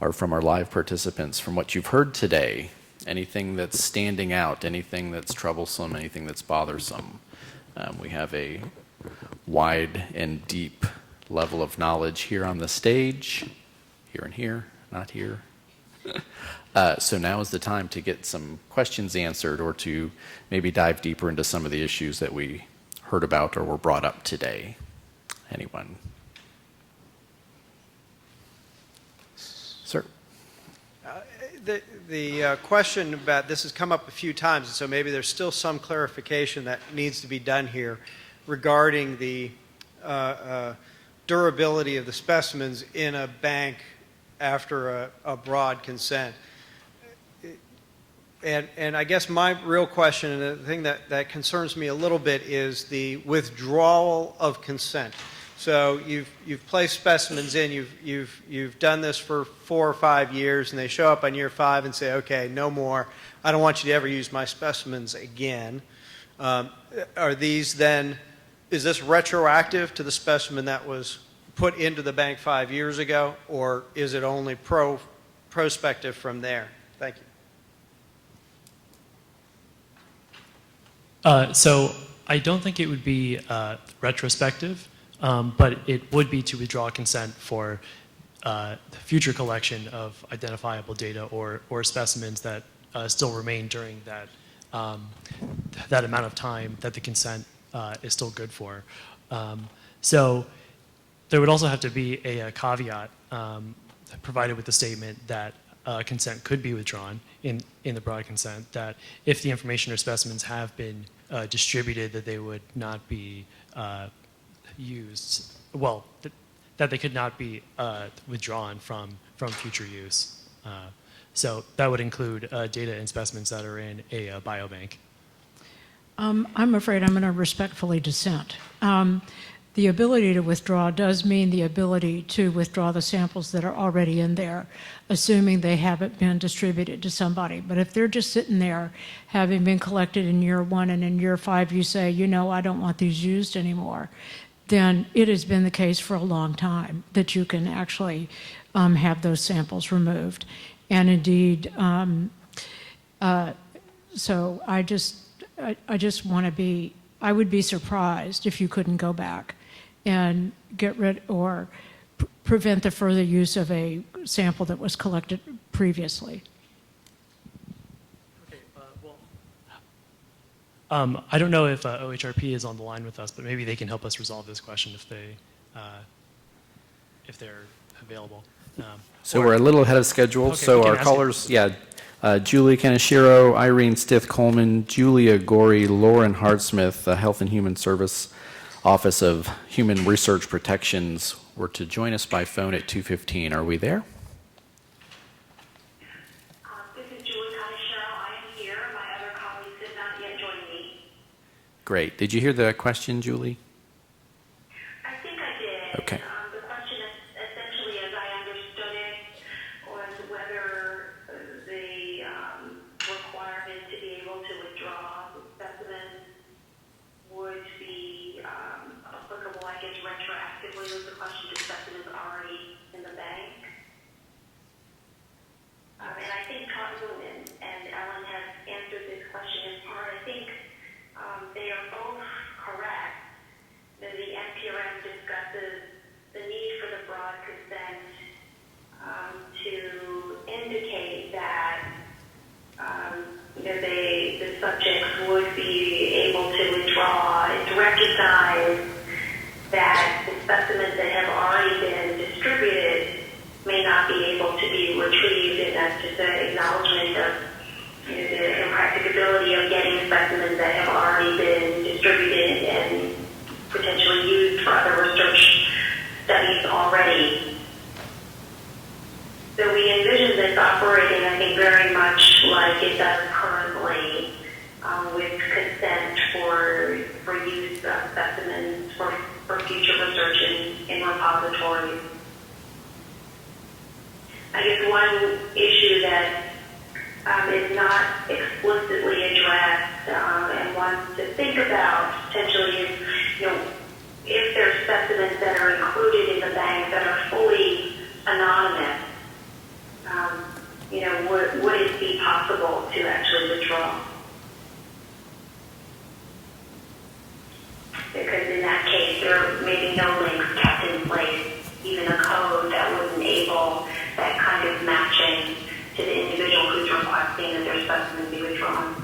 are from our live participants. From what you've heard today, anything that's standing out, anything that's troublesome, anything that's bothersome. We have a wide and deep level of knowledge here on the stage, here and here, not here. So now is the time to get some questions answered or to maybe dive deeper into some of the issues that we heard about or were brought up today. Anyone? Sir. The question about this has come up a few times, and so maybe there's still some clarification that needs to be done here regarding the durability of the specimens in a bank after a broad consent. And I guess my real question, and the thing that concerns me a little bit, is the withdrawal of consent. So you've placed specimens in, you've done this for 4 or 5 years, and they show up on year 5 and say, okay, no more. I don't want you to ever use my specimens again. Are these then, is this retroactive to the specimen that was put into the bank 5 years ago, or is it only prospective from there? Thank you. So I don't think it would be retrospective, but it would be to withdraw consent for future collection of identifiable data or specimens that still remain during that amount of time that the consent is still good for. So there would also have to be a caveat provided with the statement that consent could be withdrawn in the broad consent, that if the information or specimens have been distributed, that they would not be used, well, that they could not be withdrawn from future use. So that would include data and specimens that are in a biobank. I'm afraid I'm going to respectfully dissent. The ability to withdraw does mean the ability to withdraw the samples that are already in there, assuming they haven't been distributed to somebody. But if they're just sitting there, having been collected in year 1 and in year 5, you say, you know, I don't want these used anymore, then it has been the case for a long time that you can actually have those samples removed. And indeed, so I just want to be, I would be surprised if you couldn't go back and get rid or prevent the further use of a sample that was collected previously. I don't know if OHRP is on the line with us, but maybe they can help us resolve this question if they're available. So we're a little ahead of schedule. Okay, So we can our ask callers, Julie Kaneshiro, Irene Stith-Coleman, Julia Gorey, Lauren Hardsmith, Health and Human Service Office of Human Research Protections, were to join us by phone at 2:15. Are we there? This is Julie Kaneshiro. I am here. My other colleagues did not yet join me. Great. Did you hear the question, Julie? I think I did. Okay. The question, essentially, as I understood it, was whether the requirement to be able to withdraw specimens would be applicable, I guess, retroactively, was the question, to specimens already in the bank. And I think Cotton and Ellen have answered this question in part. I think they are both correct. The NPRM discusses the need for the broad consent to indicate that the subjects would be able to withdraw and to recognize that the specimens that have already been distributed may not be able to be retrieved, and that's just an acknowledgement of the impracticability of getting specimens that have already been distributed and potentially used for other research studies already. So we envision this operating, I think, very much like it does currently, with consent for use of specimens for future research in repositories. I guess one issue that is not explicitly addressed and wants to think about potentially is, if there's specimens that are included in the bank that are fully anonymous, would it be possible to actually withdraw? Because in that case, there may be no links kept in place, even a code that would enable that kind of matching to the individual who's requesting that their specimen be withdrawn.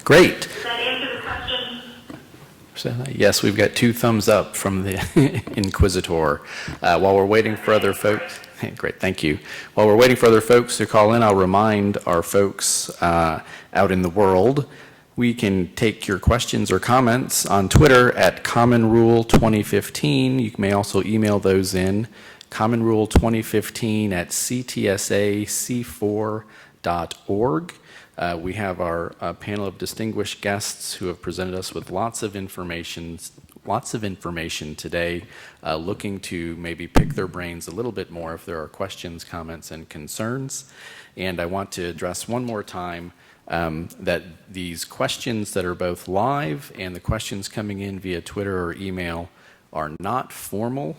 Great. Does that answer the question? So, yes, we've got 2 thumbs up from the Inquisitor. While we're waiting for other folks, great, thank you. While we're waiting for other folks to call in, I'll remind our folks out in the world, we can take your questions or comments on Twitter at CommonRule2015. You may also email those in, CommonRule2015 at ctsac4.org. We have our panel of distinguished guests who have presented us with lots of information today, looking to maybe pick their brains a little bit more if there are questions, comments, and concerns. And I want to address one more time that these questions that are both live and the questions coming in via Twitter or email are not formal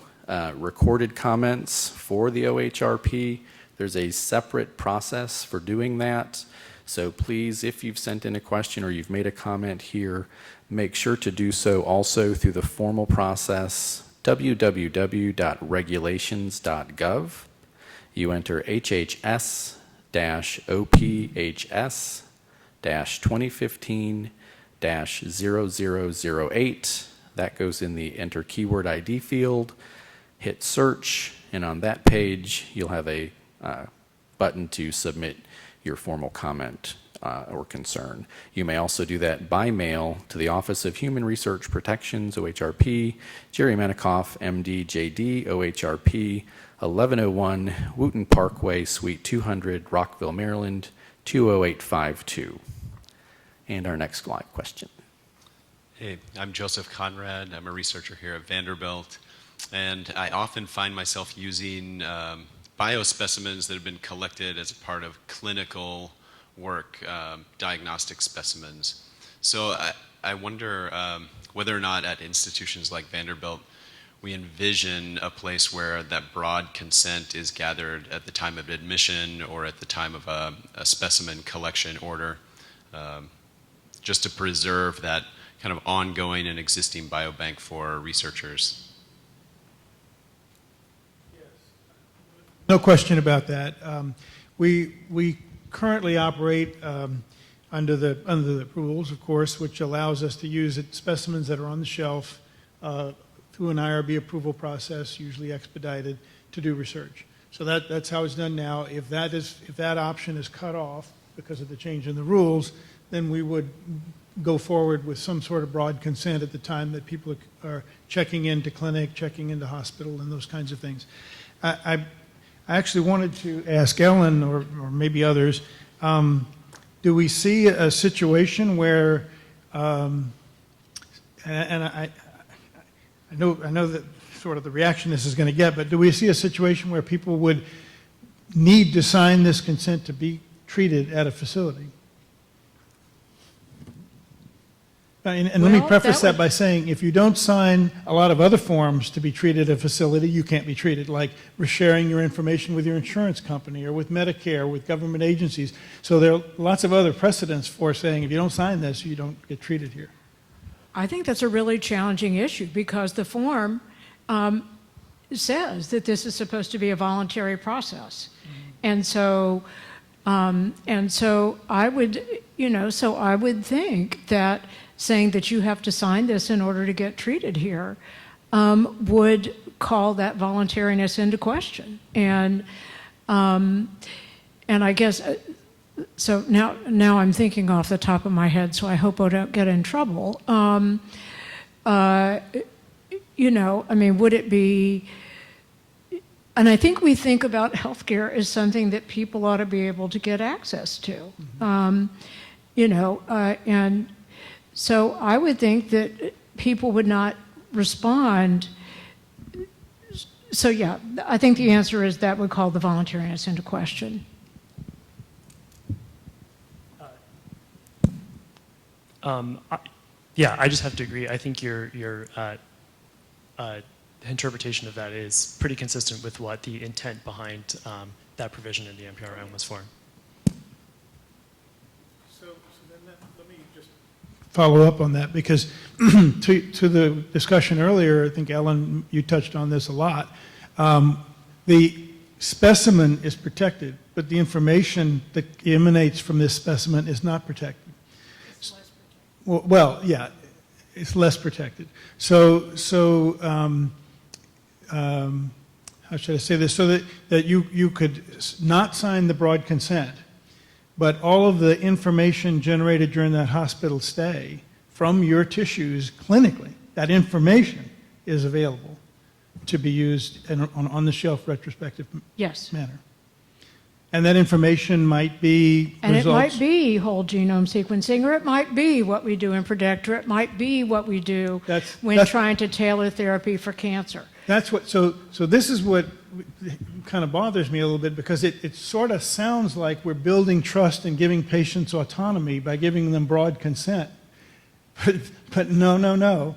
recorded comments for the OHRP. There's a separate process for doing that. So please, if you've sent in a question or you've made a comment here, make sure to do so also through the formal process www.regulations.gov. You enter HHS-OPHS-2015-0008. That goes in the enter keyword ID field. Hit search, and on that page, you'll have a button to submit your formal comment or concern. You may also do that by mail to the Office of Human Research Protections, OHRP, Jerry Menikoff, MD, JD, OHRP, 1101 Wooten Parkway, Suite 200, Rockville, Maryland, 20852. And our next live question. Hey, I'm Joseph Conrad. I'm a researcher here at Vanderbilt, and I often find myself using biospecimens that have been collected as a part of clinical work, diagnostic specimens. So I wonder whether or not at institutions like Vanderbilt we envision a place where that broad consent is gathered at the time of admission or at the time of a specimen collection order, just to preserve that kind of ongoing and existing biobank for researchers. No question about that. We currently operate under the rules, of course, which allows us to use specimens that are on the shelf through an IRB approval process, usually expedited, to do research. So that's how it's done now. If that option is cut off because of the change in the rules, then we would go forward with some sort of broad consent at the time that people are checking into clinic, checking into hospital, and those kinds of things. I actually wanted to ask Ellen, or maybe others, do we see a situation where, and I know that sort of the reaction this is going to get, but do we see a situation where people would need to sign this consent to be treated at a facility? And let me preface that by saying, if you don't sign a lot of other forms to be treated at a facility, you can't be treated, like sharing your information with your insurance company or with Medicare, with government agencies. So there are lots of other precedents for saying, if you don't sign this, you don't get treated here. I think that's a really challenging issue because the form says that this is supposed to be a voluntary process. And so I would, so I would think that saying that you have to sign this in order to get treated here would call that voluntariness into question. And I guess, so now I'm thinking off the top of my head, so I hope I don't get in trouble. Would it be, and I think we think about healthcare as something that people ought to be able to get access to. And so I would think that people would not respond. So yeah, I think the answer is that would call the voluntariness into question. I just have to agree. I think your interpretation of that is pretty consistent with what the intent behind that provision in the NPRM was for. So then let me just follow up on that, because to the discussion earlier, I think, Ellen, you touched on this a lot. The specimen is protected, but the information that emanates from this specimen is not protected. Well, yeah, it's less protected. So how should I say this? So that you could not sign the broad consent, but all of the information generated during that hospital stay from your tissues clinically, that information is available to be used in on the shelf retrospective manner. And that information might be And results. it might be whole genome sequencing, or it might be what we do in PREDICT, or it might be what we do when trying to tailor therapy for cancer. That's what, so this is what kind of bothers me a little bit, because it sort of sounds like we're building trust and giving patients autonomy by giving them broad consent. But no.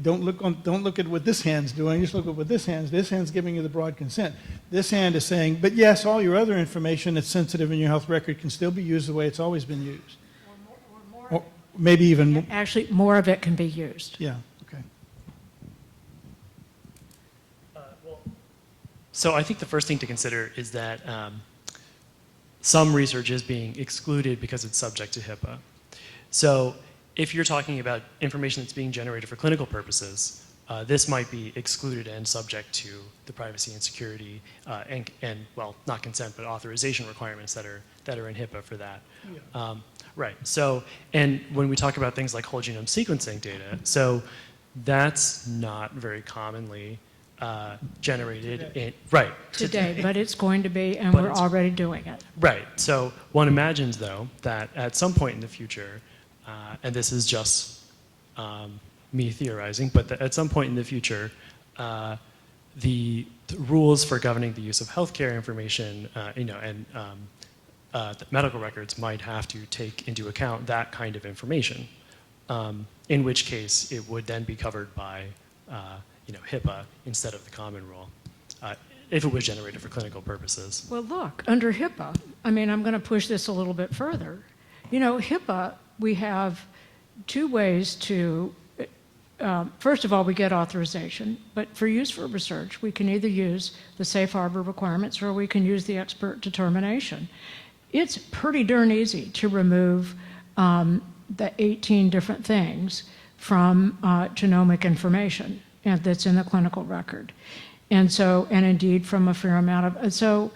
Don't look at what this hand's doing, just look at what this hand's giving you the broad consent. This hand is saying, but yes, all your other information that's sensitive in your health record can still be used the way it's always been used. Or maybe even more. Actually, more of it can be used. Yeah, okay. So I think the first thing to consider is that some research is being excluded because it's subject to HIPAA. So if you're talking about information that's being generated for clinical purposes, this might be excluded and subject to the privacy and security and well, not consent, but authorization requirements that are in HIPAA for that. Yeah. Right. So, and when we talk about things like whole genome sequencing data, so that's not very commonly generated right Today, but it's going to be, and But we're it's- already doing it. Right. So one imagines, though, that at some point in the future, and this is just me theorizing, but that at some point in the future, the rules for governing the use of healthcare information, and the medical records might have to take into account that kind of information. In which case, it would then be covered by, HIPAA instead of the common rule, if it was generated for clinical purposes. Well, look, under HIPAA, I mean, I'm going to push this a little bit further. You know, HIPAA, we have two ways to, first of all, we get authorization, but for use for research, we can either use the safe harbor requirements or we can use the expert determination. It's pretty darn easy to remove the 18 different things from genomic information and that's in the clinical record. And so, and indeed from a fair amount of, and so,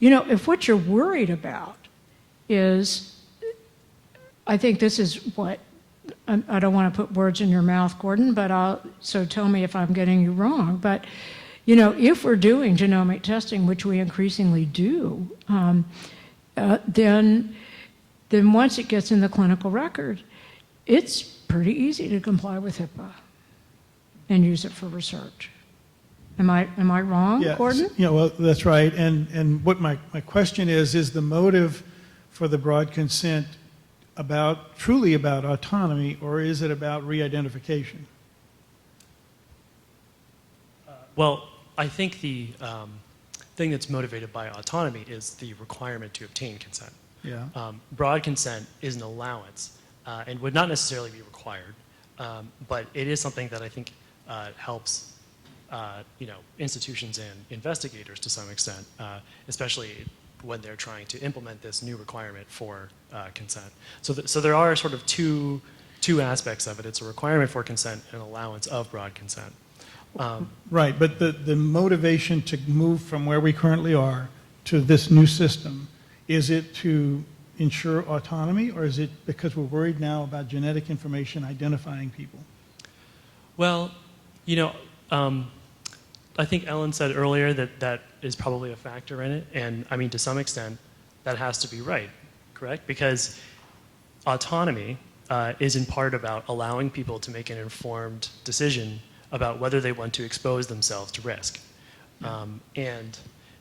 if what you're worried about is, I think this is what, I don't want to put words in your mouth, Gordon, but so tell me if I'm getting you wrong, but, if we're doing genomic testing, which we increasingly do, then once it gets in the clinical record, it's pretty easy to comply with HIPAA and use it for research. Am I wrong, Yeah, Gordon? well, that's right. And what my question is the motive for the broad consent truly about autonomy, or is it about re-identification? Well, I think the thing that's motivated by autonomy is the requirement to obtain consent. Yeah. Broad consent is an allowance and would not necessarily be required, but it is something that I think helps institutions and investigators to some extent, especially when they're trying to implement this new requirement for consent. So there are sort of two aspects of it. It's a requirement for consent and an allowance of broad consent. Right, but the motivation to move from where we currently are to this new system, is it to ensure autonomy, or is it because we're worried now about genetic information identifying people? Well, I think Ellen said earlier that is probably a factor in it, and I mean, to some extent, that has to be right, correct? Because autonomy is in part about allowing people to make an informed decision about whether they want to expose themselves to risk. And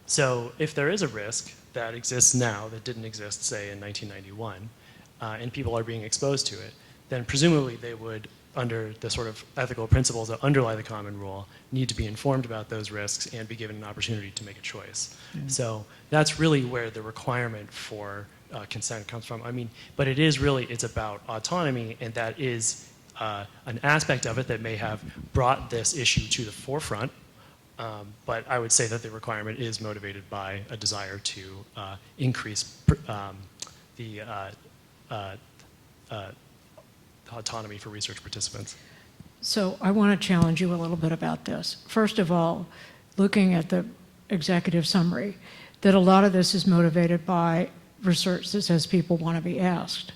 so if there is a risk that exists now that didn't exist, say, in 1991, and people are being exposed to it, then presumably they would, under the sort of ethical principles that underlie the common rule, need to be informed about those risks and be given an opportunity to make a choice. So that's really where the requirement for consent comes from. I mean, but it's about autonomy, and that is an aspect of it that may have brought this issue to the forefront. But I would say that the requirement is motivated by a desire to increase the autonomy for research participants. So I want to challenge you a little bit about this. First of all, looking at the executive summary, that a lot of this is motivated by research that says people want to be asked.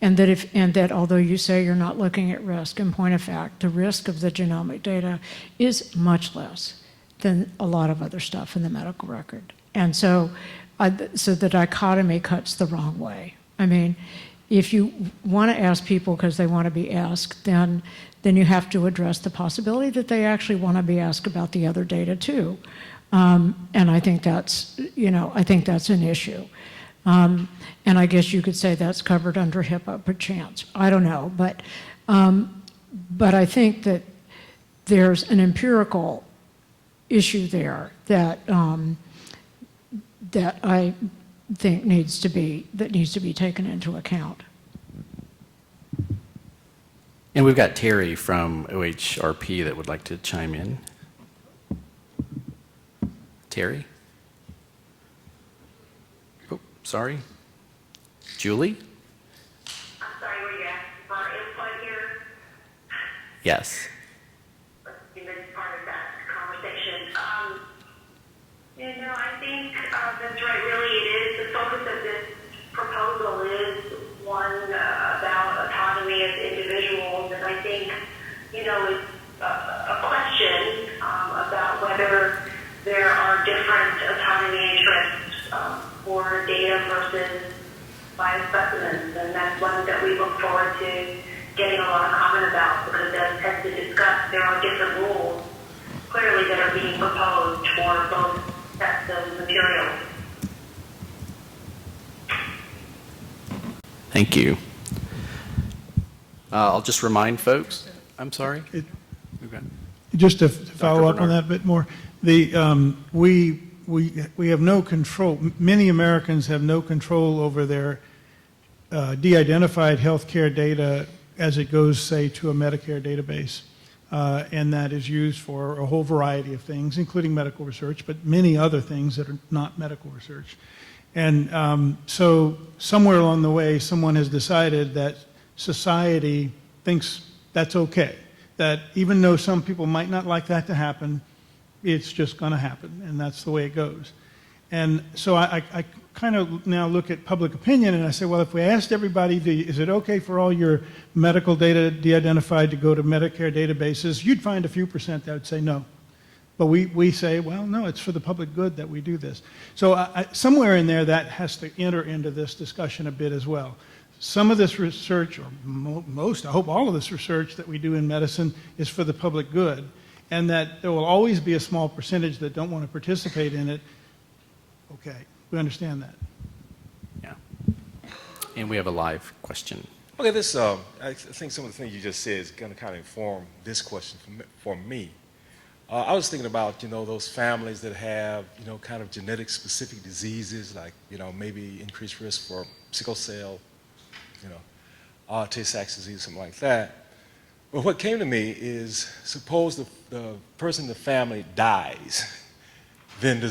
And that although you say you're not looking at risk, in point of fact, the risk of the genomic data is much less than a lot of other stuff in the medical record. And so the dichotomy cuts the wrong way. I mean, if you want to ask people because they want to be asked, then you have to address the possibility that they actually want to be asked about the other data too. And I think that's an issue. And I guess you could say that's covered under HIPAA, perchance. I don't know, but I think that there's an empirical issue there that I think needs to be taken into account. And we've got Terry from OHRP that would like to chime in. Terry? Oh, sorry. Julie? I'm sorry, were you asking for input here? Yes. That's part of that conversation. I think that's right. Really, it is the focus of this proposal is one about autonomy of individuals, and I think it's a question about whether there are different autonomy interests for data versus biospecimens, and that's one that we look forward to getting a lot of comment about, because as we discussed, there are different rules clearly that are being proposed for both sets of materials. Thank you. I'll just remind folks, I'm sorry? Okay. Just to follow up on Bernard. that a bit more, we have no control. Many Americans have no control over their de-identified healthcare data as it goes, say, to a Medicare database. And that is used for a whole variety of things, including medical research, but many other things that are not medical research. And so somewhere along the way, someone has decided that society thinks that's okay, that even though some people might not like that to happen, it's just going to happen, and that's the way it goes. And so I kind of now look at public opinion, and I say, well, if we asked everybody, is it okay for all your medical data de-identified to go to Medicare databases, you'd find a few percent that would say no. But we say, well, no, it's for the public good that we do this. So somewhere in there, that has to enter into this discussion a bit as well. Some of this research, or most, I hope all of this research that we do in medicine is for the public good, and that there will always be a small percentage that don't want to participate in it. Okay, we understand that. Yeah. And we have a live question. Okay, I think some of the things you just said is going to kind of inform this question for me. I was thinking about, those families that have, kind of genetic specific diseases, like, maybe increased risk for sickle cell, Tay-Sachs disease, something like that. But what came to me is, suppose the person in the family dies, then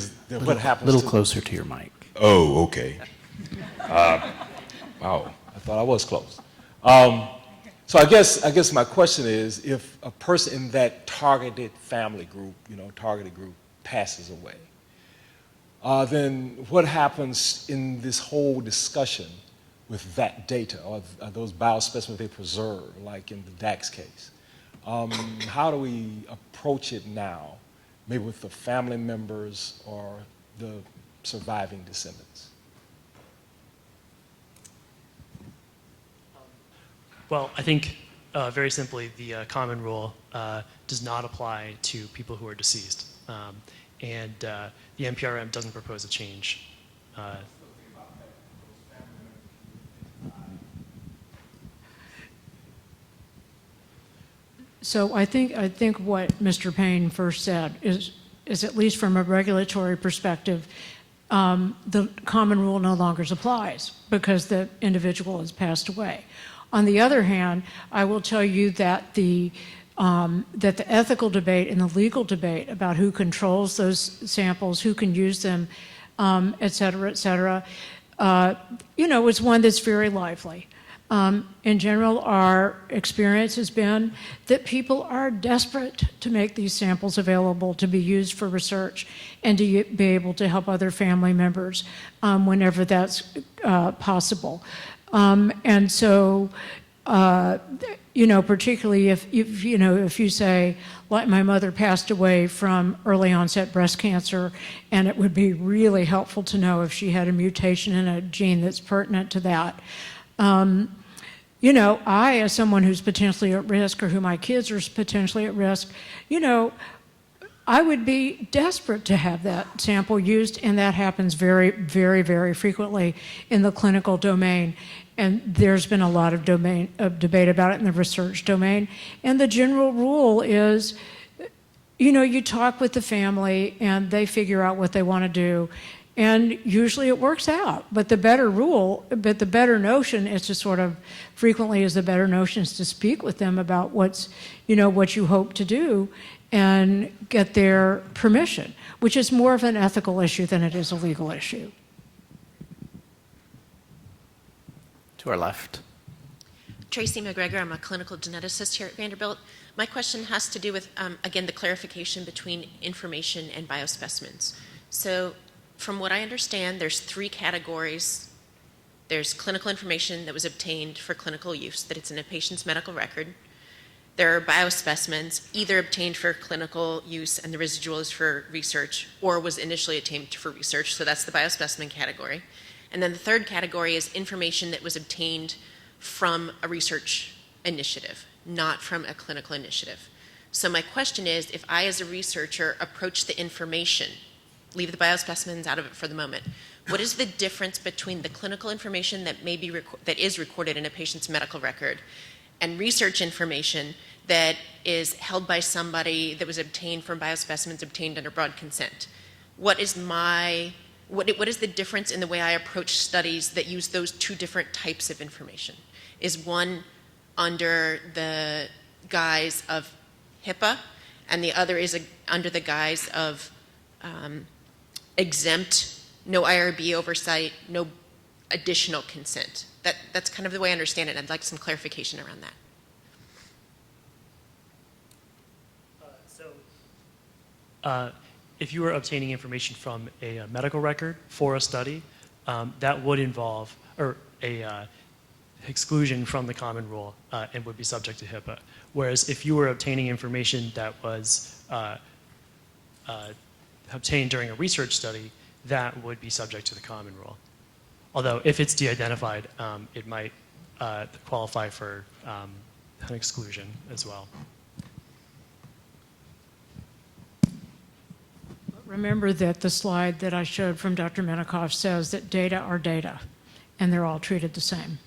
what happens? A little closer to your mic. Oh, okay. Wow, I thought I was close. So I guess my question is, if a person in that targeted family group, targeted group, passes away, then what happens in this whole discussion with that data, or those biospecimens they preserve, like in the DAX case? How do we approach it now, maybe with the family members or the surviving descendants? Well, I think very simply, the common rule does not apply to people who are deceased. And the NPRM doesn't propose a change. So I think what Mr. Payne first said is at least from a regulatory perspective, the common rule no longer applies because the individual has passed away. On the other hand, I will tell you that the ethical debate and the legal debate about who controls those samples, who can use them, et cetera, is one that's very lively. In general, our experience has been that people are desperate to make these samples available to be used for research and to be able to help other family members whenever that's possible. And so, particularly if you say, like my mother passed away from early onset breast cancer, and it would be really helpful to know if she had a mutation in a gene that's pertinent to that. I, as someone who's potentially at risk or who my kids are potentially at risk, I would be desperate to have that sample used, and that happens very, very, very frequently in the clinical domain. And there's been a lot of debate about it in the research domain. And the general rule is, you talk with the family and they figure out what they want to do. And usually it works out. But the better notion is to frequently the better notion is to speak with them about what you hope to do. and get their permission, which is more of an ethical issue than it is a legal issue. To our left. Tracy McGregor, I'm a clinical geneticist here at Vanderbilt. My question has to do with, again, the clarification between information and biospecimens. So from what I understand, there's 3 categories. There's clinical information that was obtained for clinical use, that it's in a patient's medical record. There are biospecimens, either obtained for clinical use and the residual is for research, or was initially obtained for research, so that's the biospecimen category. And then the third category is information that was obtained from a research initiative, not from a clinical initiative. So my question is, if I as a researcher approach the information, leave the biospecimens out of it for the moment, what is the difference between the clinical information that may be that is recorded in a patient's medical record and research information that is held by somebody that was obtained from biospecimens obtained under broad consent? What is the difference in the way I approach studies that use those 2 different types of information? Is one under the guise of HIPAA, and the other is under the guise of exempt, no IRB oversight, no additional consent? That's kind of the way I understand it, and I'd like some clarification around that. If you were obtaining information from a medical record for a study, that would involve a exclusion from the common rule and would be subject to HIPAA. Whereas if you were obtaining information that was obtained during a research study, that would be subject to the common rule. Although if it's de-identified, it might qualify for an exclusion as well. Remember that the slide that I showed from Dr. Menikoff says that data are data, and they're all treated the same.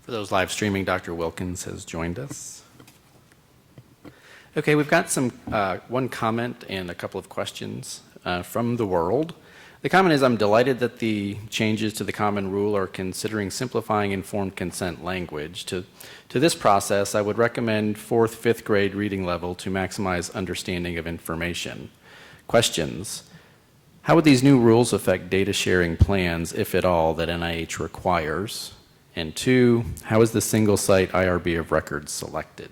For those live streaming, Dr. Wilkins has joined us. Okay, we've got one comment and a couple of questions from the world. The comment is, I'm delighted that the changes to the common rule are considering simplifying informed consent language. To this process, I would recommend 4th, 5th grade reading level to maximize understanding of information. Questions. How would these new rules affect data sharing plans, if at all, that NIH requires? And 2, how is the single site IRB of records selected?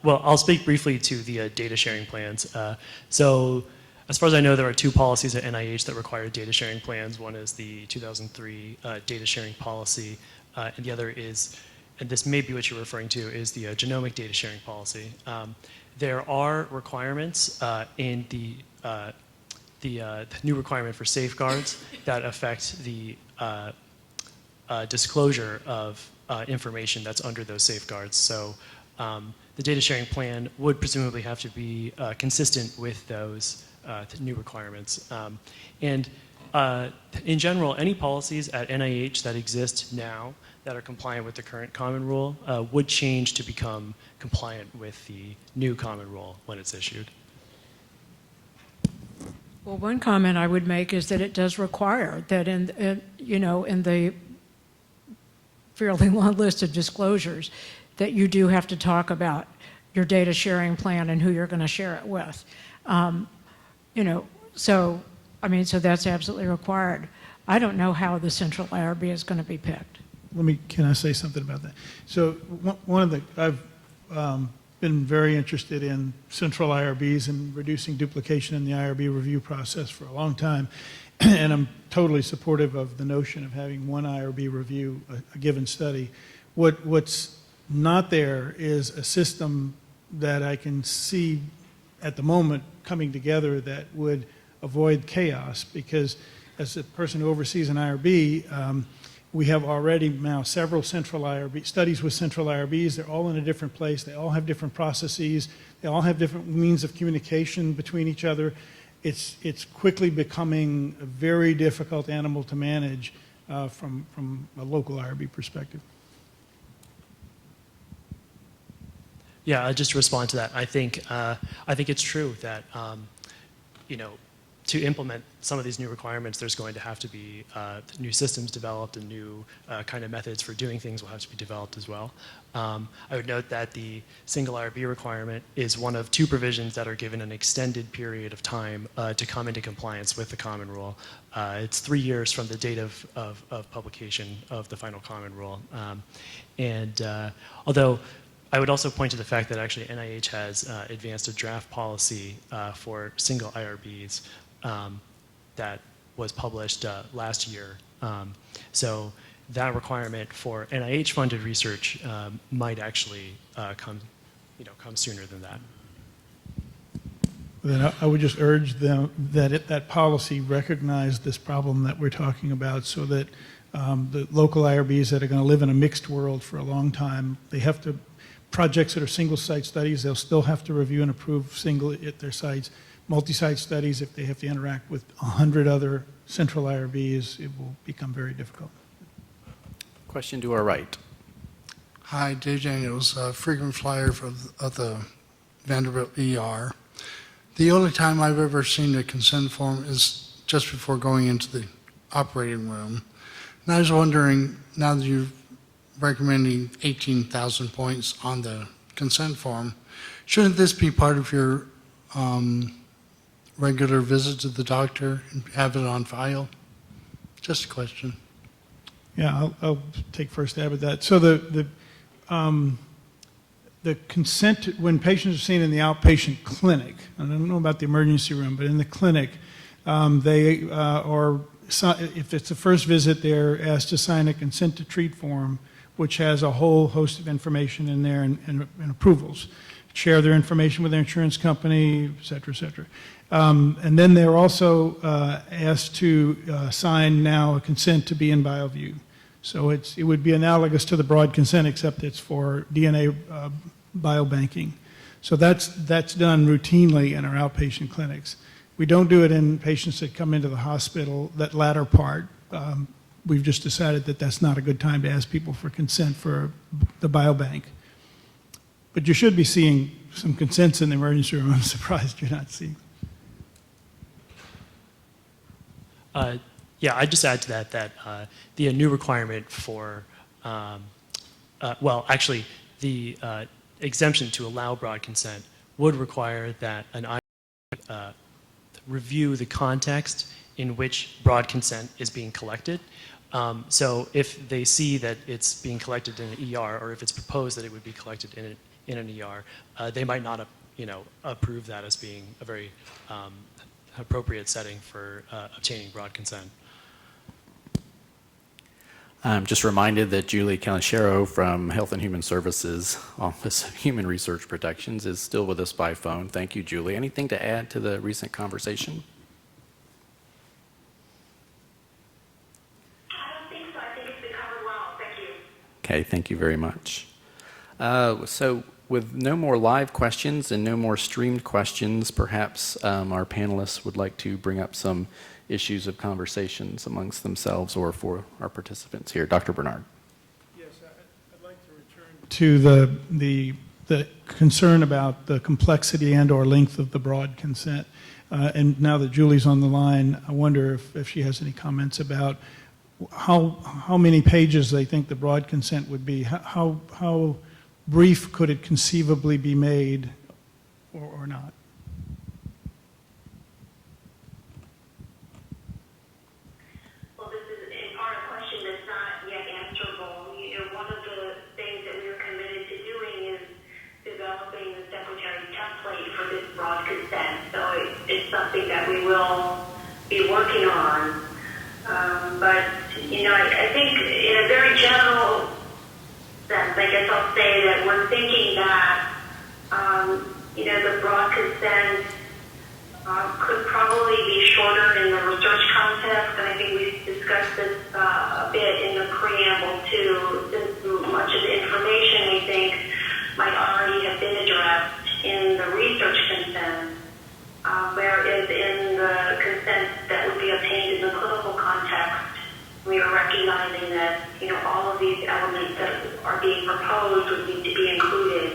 Well, I'll speak briefly to the data sharing plans. So as far as I know, there are 2 policies at NIH that require data sharing plans. One is the 2003 data sharing policy, and the other is, and this may be what you're referring to, is the genomic data sharing policy. There are requirements in the new requirement for safeguards that affect the disclosure of information that's under those safeguards. So the data sharing plan would presumably have to be consistent with those new requirements. And in general, any policies at NIH that exist now that are compliant with the current common rule would change to become compliant with the new common rule when it's issued. Well, one comment I would make is that it does require that in the fairly long list of disclosures, that you do have to talk about your data sharing plan and who you're going to share it with. So that's absolutely required. I don't know how the central IRB is going to be picked. Can I say something about that? So I've been very interested in central IRBs and reducing duplication in the IRB review process for a long time. And I'm totally supportive of the notion of having one IRB review a given study. What's not there is a system that I can see at the moment coming together that would avoid chaos, because as a person who oversees an IRB, we have already now several central IRB studies with central IRBs. They're all in a different place. They all have different processes. They all have different means of communication between each other. It's quickly becoming a very difficult animal to manage from a local IRB perspective. Yeah, just to respond to that, I think it's true that to implement some of these new requirements, there's going to have to be new systems developed, and new kind of methods for doing things will have to be developed as well. I would note that the single IRB requirement is one of 2 provisions that are given an extended period of time to come into compliance with the Common Rule. It's 3 years from the date of publication of the final Common Rule. Although I would also point to the fact that actually NIH has advanced a draft policy for single IRBs that was published last year. So that requirement for NIH-funded research might actually come sooner than that. Then I would just urge them that policy recognize this problem that we're talking about, so that the local IRBs that are going to live in a mixed world for a long time, they have to, projects that are single-site studies, they'll still have to review and approve single at their sites. Multi-site studies, if they have to interact with 100 other central IRBs, it will become very difficult. Question to our right. Hi, Dave Daniels, frequent flyer of the Vanderbilt ER. The only time I've ever seen a consent form is just before going into the operating room. And I was wondering, now that you're recommending 18,000 points on the consent form, shouldn't this be part of your regular visit to the doctor and have it on file? Just a question. Yeah, I'll take first stab at that. So the consent, when patients are seen in the outpatient clinic, and I don't know about the emergency room, but in the clinic, they are, if it's the first visit, they're asked to sign a consent to treat form, which has a whole host of information in there and approvals. Share their information with their insurance company, et cetera, et cetera. And then they're also asked to sign now a consent to be in BioView. So it would be analogous to the broad consent, except it's for DNA biobanking. So that's done routinely in our outpatient clinics. We don't do it in patients that come into the hospital, that latter part. We've just decided that that's not a good time to ask people for consent for the biobank. But you should be seeing some consents in the emergency room. I'm surprised you're not seeing. Yeah, I'd just add to that the new requirement for, well, actually, the exemption to allow broad consent would require that an IRB review the context in which broad consent is being collected. So if they see that it's being collected in an ER, or if it's proposed that it would be collected in an ER, they might not, approve that as being a very appropriate setting for obtaining broad consent. I'm just reminded that Julie Calanchero from Health and Human Services Office of Human Research Protections is still with us by phone. Thank you, Julie. Anything to add to the recent conversation? I don't think so. I think it's been covered well. Thank you. Okay, thank you very much. So with no more live questions and no more streamed questions, perhaps our panelists would like to bring up some issues of conversations amongst themselves or for our participants here. Dr. Bernard. Yes, I'd like to return to the concern about the complexity and or length of the broad consent. And now that Julie's on the line, I wonder if she has any comments about how many pages they think the broad consent would be. How brief could it conceivably be made or not? Broad consent, so it's something that we will be working on. But I think in a very general sense, I guess I'll say that we're thinking that the broad consent could probably be shorter in the research context, and I think we've discussed this a bit in the preamble too, since much of the information we think might already have been addressed in the research consent, whereas in the consent that would be obtained in the clinical context, we are recognizing that all of these elements that are being proposed would need to be included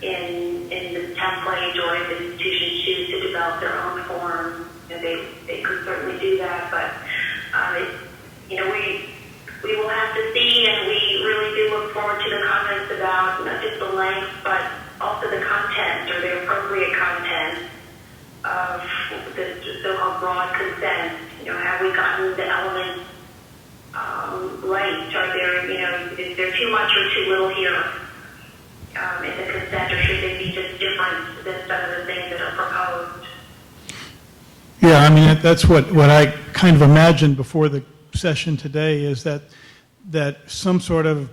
in the template, or if institutions choose to develop their own form. then they could certainly do that. But we will have to see, and we really do look forward to the comments about not just the length, but also the content or the appropriate content of the so-called broad consent. Have we gotten the elements right? Are there, is there too much or too little here in the consent, or should they be just different than some of the things that are proposed? Yeah, I mean, that's what I kind of imagined before the session today, is that some sort of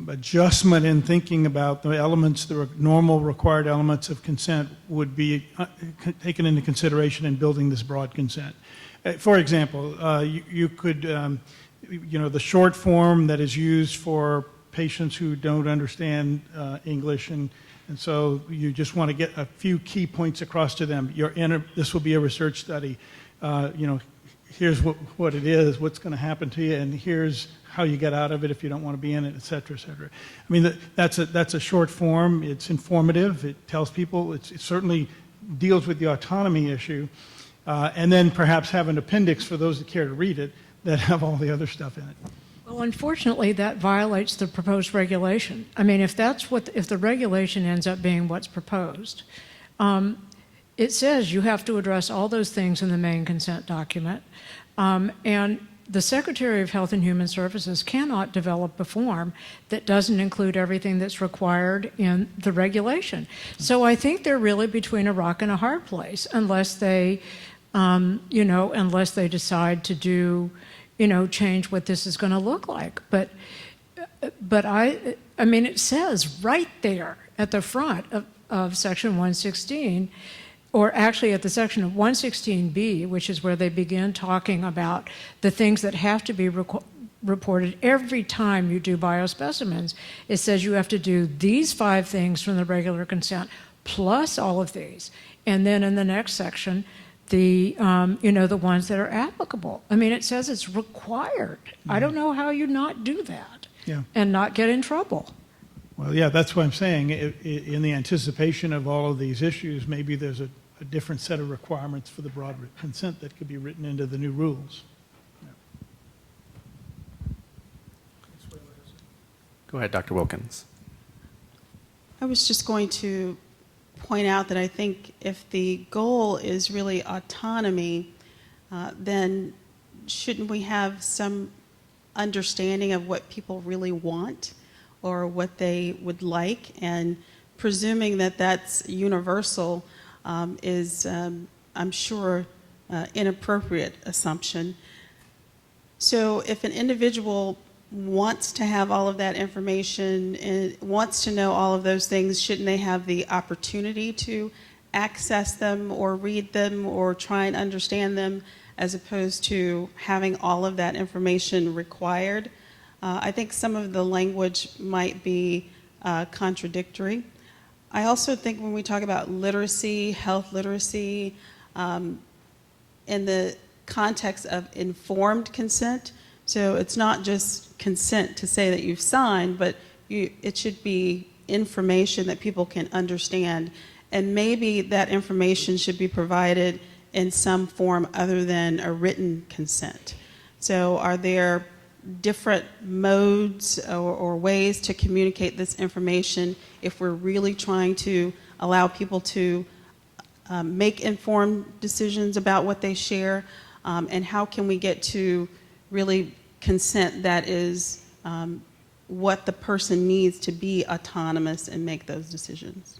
adjustment in thinking about the elements, the normal required elements of consent would be taken into consideration in building this broad consent. For example, you could, the short form that is used for patients who don't understand English, and so you just want to get a few key points across to them. This will be a research study. Here's what it is, what's going to happen to you, and here's how you get out of it if you don't want to be in it, et cetera, et cetera. I mean, that's a short form. It's informative. It tells people. It certainly deals with the autonomy issue. And then perhaps have an appendix for those that care to read it that have all the other stuff in it. Well, unfortunately, that violates the proposed regulation. I mean, if the regulation ends up being what's proposed, it says you have to address all those things in the main consent document, and the Secretary of Health and Human Services cannot develop a form that doesn't include everything that's required in the regulation. So I think they're really between a rock and a hard place, unless they, unless they decide to do, change what this is going to look like. But I mean, it says right there at the front of Section 116, or actually at the section of 116B, which is where they begin talking about the things that have to be reported every time you do biospecimens. It says you have to do these 5 things from the regular consent, plus all of these. And then in the next section, the ones that are applicable. I mean, it says it's required. Mm-hmm. I don't know how you not do that and not get in trouble. Well, yeah, that's what I'm saying. In the anticipation of all of these issues, maybe there's a different set of requirements for the broad consent that could be written into the new rules. Go ahead, Dr. Wilkins. I was just going to point out that I think if the goal is really autonomy, then shouldn't we have some understanding of what people really want or what they would like? And presuming that that's universal is, I'm sure, inappropriate assumption. So if an individual wants to have all of that information and wants to know all of those things, shouldn't they have the opportunity to access them or read them or try and understand them, as opposed to having all of that information required? I think some of the language might be contradictory. I also think when we talk about literacy, health literacy, in the context of informed consent, so it's not just consent to say that you've signed, but it should be information that people can understand. And maybe that information should be provided in some form other than a written consent. So are there different modes or ways to communicate this information if we're really trying to allow people to make informed decisions about what they share? And how can we get to really consent that is what the person needs to be autonomous and make those decisions?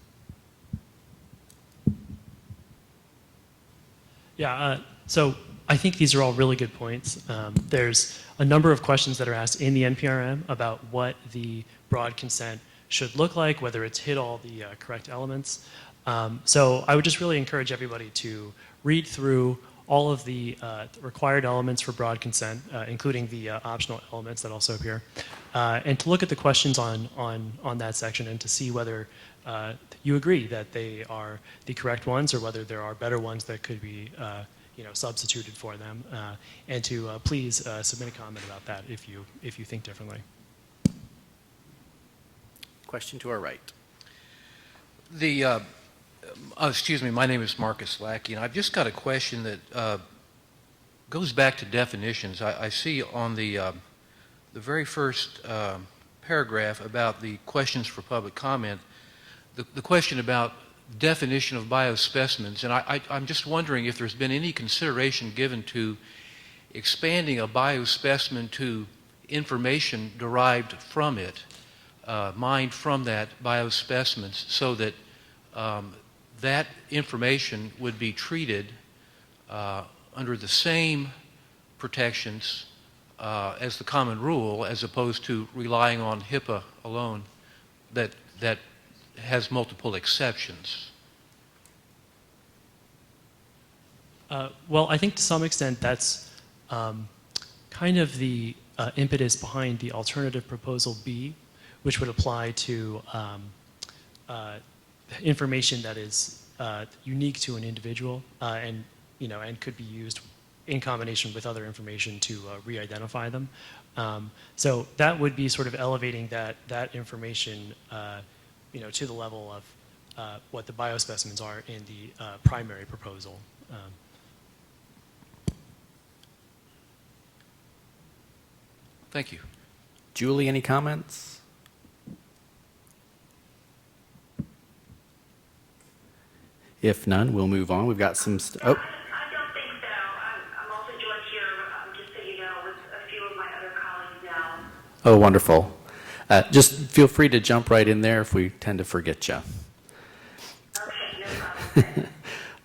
Yeah, so I think these are all really good points. There's a number of questions that are asked in the NPRM about what the broad consent should look like, whether it's hit all the correct elements. So I would just really encourage everybody to read through all of the required elements for broad consent, including the optional elements that also appear, and to look at the questions on that section and to see whether you agree that they are the correct ones or whether there are better ones that could be substituted for them, and to please submit a comment about that if you think differently. Question to our right. The Excuse me, my name is Marcus Lackey, and I've just got a question that goes back to definitions. I see on the very first paragraph about the questions for public comment, the question about definition of biospecimens, and I'm just wondering if there's been any consideration given to expanding a biospecimen to information derived from it, mined from that biospecimen, so that that information would be treated under the same protections as the common rule, as opposed to relying on HIPAA alone that has multiple exceptions. Well, I think to some extent that's kind of the impetus behind the alternative proposal B, which would apply to information that is unique to an individual and could be used in combination with other information to re-identify them. So that would be sort of elevating that information to the level of what the biospecimens are in the primary proposal. Thank you. Julie, any comments? If none, we'll move on. We've got some. I don't think so. I'm also joined here, just so you know, with a few of my other colleagues now. Oh, wonderful. Just feel free to jump right in there if we tend to forget you. Okay, no problem.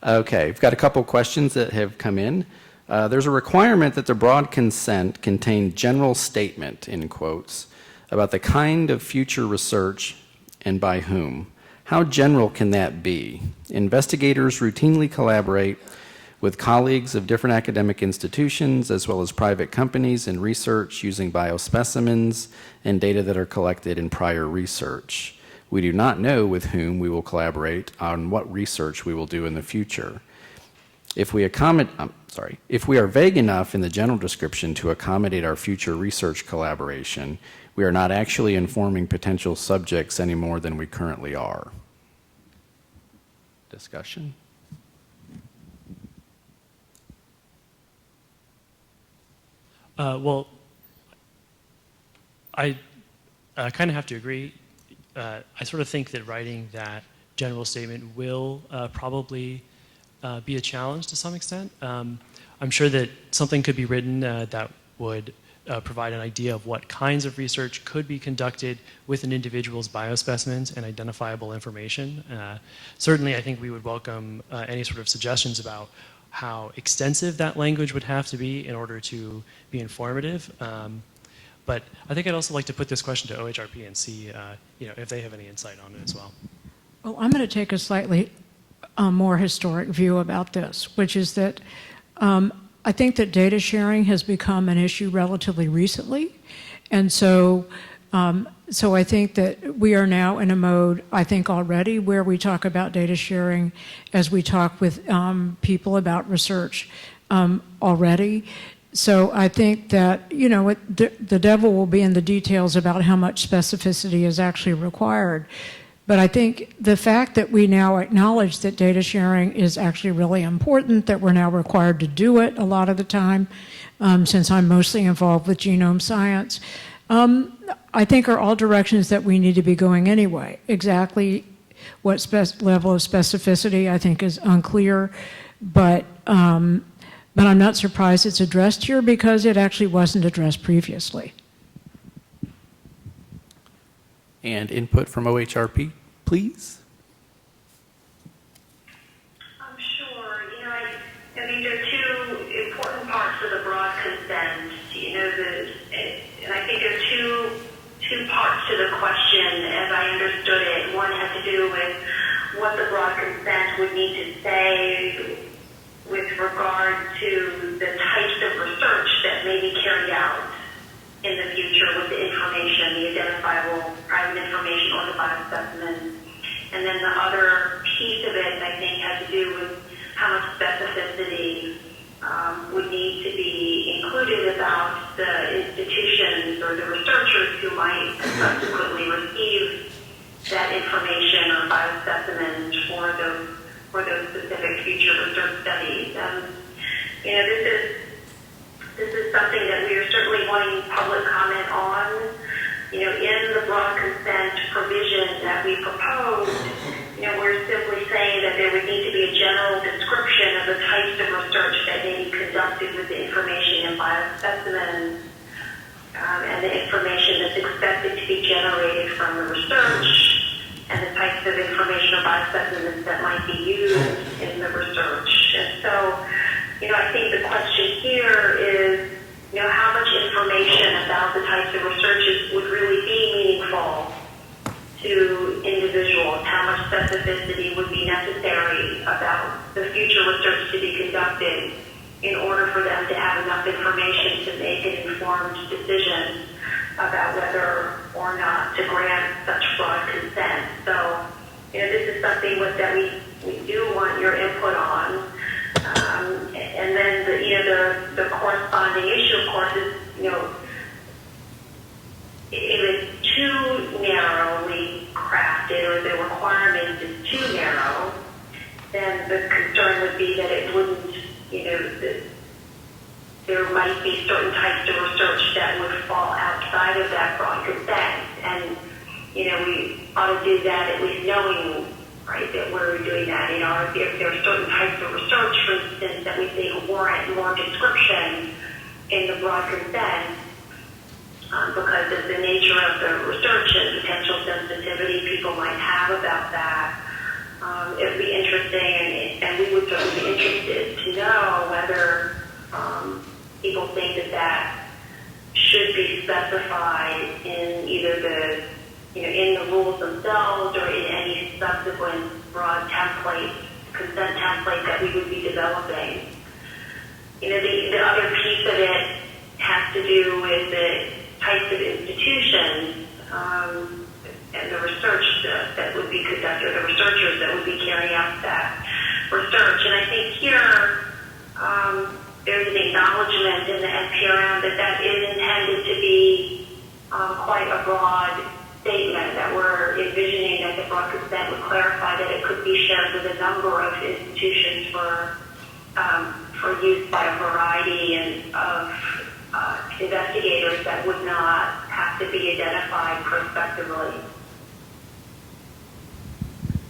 Okay, we've got a couple questions that have come in. There's a requirement that the broad consent contain general statement, in quotes, about the kind of future research and by whom. How general can that be? Investigators routinely collaborate with colleagues of different academic institutions as well as private companies in research using biospecimens and data that are collected in prior research. We do not know with whom we will collaborate on what research we will do in the future. If we are vague enough in the general description to accommodate our future research collaboration, we are not actually informing potential subjects any more than we currently are. Discussion? Well, I kind of have to agree. I sort of think that writing that general statement will probably be a challenge to some extent. I'm sure that something could be written that would provide an idea of what kinds of research could be conducted with an individual's biospecimens and identifiable information. Certainly, I think we would welcome any sort of suggestions about how extensive that language would have to be in order to be informative. But I think I'd also like to put this question to OHRP and see if they have any insight on it as well. Well, I'm going to take a slightly more historic view about this, which is that I think that data sharing has become an issue relatively recently. And so I think that we are now in a mode, I think already, where we talk about data sharing as we talk with people about research already. So I think that, the devil will be in the details about how much specificity is actually required. But I think the fact that we now acknowledge that data sharing is actually really important, that we're now required to do it a lot of the time, since I'm mostly involved with genome science, I think are all directions that we need to be going anyway. Exactly what level of specificity I think is unclear, but I'm not surprised it's addressed here because it actually wasn't addressed previously. And input from OHRP, please. I'm sure. I think there are two important parts of the broad consent. And I think there are two parts to the question, as I understood it. One has to do with what the broad consent would need to say with regard to the types of research that may be carried out in the future with the information, the identifiable private information on the biospecimen. And then the other piece of it, I think, has to do with how much specificity would need to be included about the institutions or the researchers who might subsequently receive that information or biospecimens for those for those specific future research studies. You know, this is something that we are certainly wanting public comment on. You know, in the broad consent provision that we proposed, you know, we're simply saying that there would need to be a general description of the types of research that may be conducted with the information in biospecimens, and the information that's expected to be generated from the research, and the types of information or biospecimens that might be used in the research. And so, you know, I think the question here is, you know, how much information about the types of researches would really be meaningful to individuals? How much specificity would be necessary about the future research to be conducted in order for them to have enough information to make an informed decision about whether or not to grant such broad consent? So, you know, this is something that we do want your input on. And then the corresponding issue, of course, is, you know, if it's too narrowly crafted or the requirement is too narrow, then the concern would be that it wouldn't, you know, that there might be certain types of research that would fall outside of that broad consent. And, you know, we ought to do that at least knowing, right, that we're doing that. You know, if there are certain types of research, for instance, that we think warrant more description in the broad consent, because of the nature of the research and potential sensitivity people might have about that, it would be interesting, and we would certainly be interested to know whether people think that should be specified in either the, you know, in the rules themselves or in any subsequent broad template, consent template that we would be developing. You know, the other piece of it has to do with the types of institutions and the research that would be conducted, or the researchers that would be carrying out that research. And I think here there's an acknowledgement in the NPRM that is intended to be quite a broad statement, that we're envisioning that the broad consent would clarify that it could be shared with a number of institutions for use by a variety of investigators that would not have to be identified prospectively.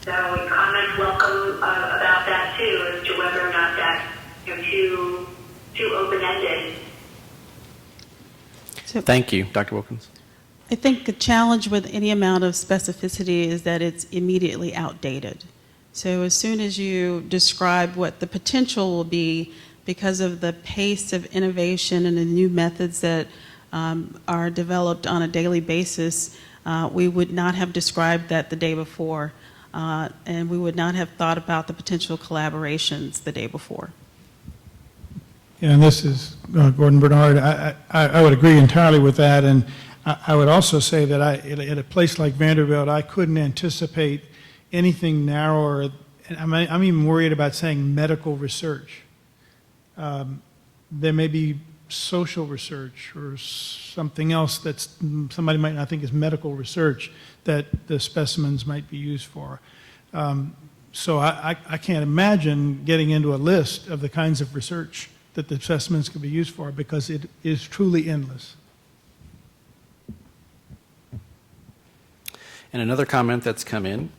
So comments welcome about that too, as to whether or not that's, you know, too open-ended. Thank you. Dr. Wilkins? I think the challenge with any amount of specificity is that it's immediately outdated. So as soon as you describe what the potential will be because of the pace of innovation and the new methods that are developed on a daily basis, we would not have described that the day before, and we would not have thought about the potential collaborations the day before. Yeah, and this is Gordon Bernard. I would agree entirely with that, and I would also say that at a place like Vanderbilt, I couldn't anticipate anything narrower. I'm even worried about saying medical research. There may be social research or something else that somebody might not think is medical research that the specimens might be used for. So I can't imagine getting into a list of the kinds of research that the specimens could be used for, because it is truly endless. And another comment that's come in,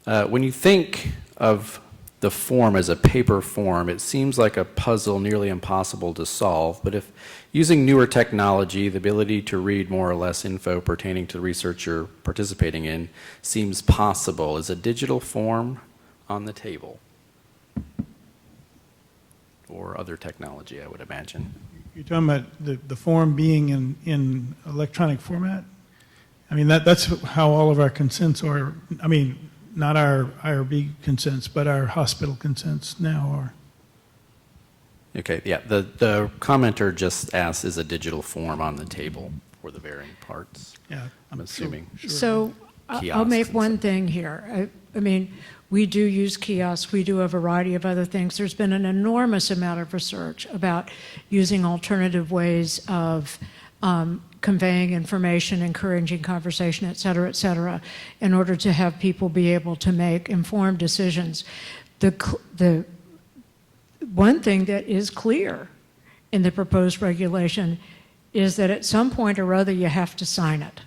when you think of the form as a paper form, it seems like a puzzle nearly impossible to solve. But if using newer technology, the ability to read more or less info pertaining to the research you're participating in seems possible, is a digital form on the table? Or other technology, I would imagine. You're talking about the form being in electronic format? I mean, that's how all of our consents are. I mean, not our IRB consents, but our hospital consents now are. Okay, yeah, the commenter just asked, is a digital form on the table for the varying parts? Yeah, I'm assuming. Sure. So I'll make one thing here. I mean, we do use kiosks. We do a variety of other things. There's been an enormous amount of research about using alternative ways of conveying information, encouraging conversation, et cetera, in order to have people be able to make informed decisions. the one thing that is clear in the proposed regulation is that at some point or other you have to sign it.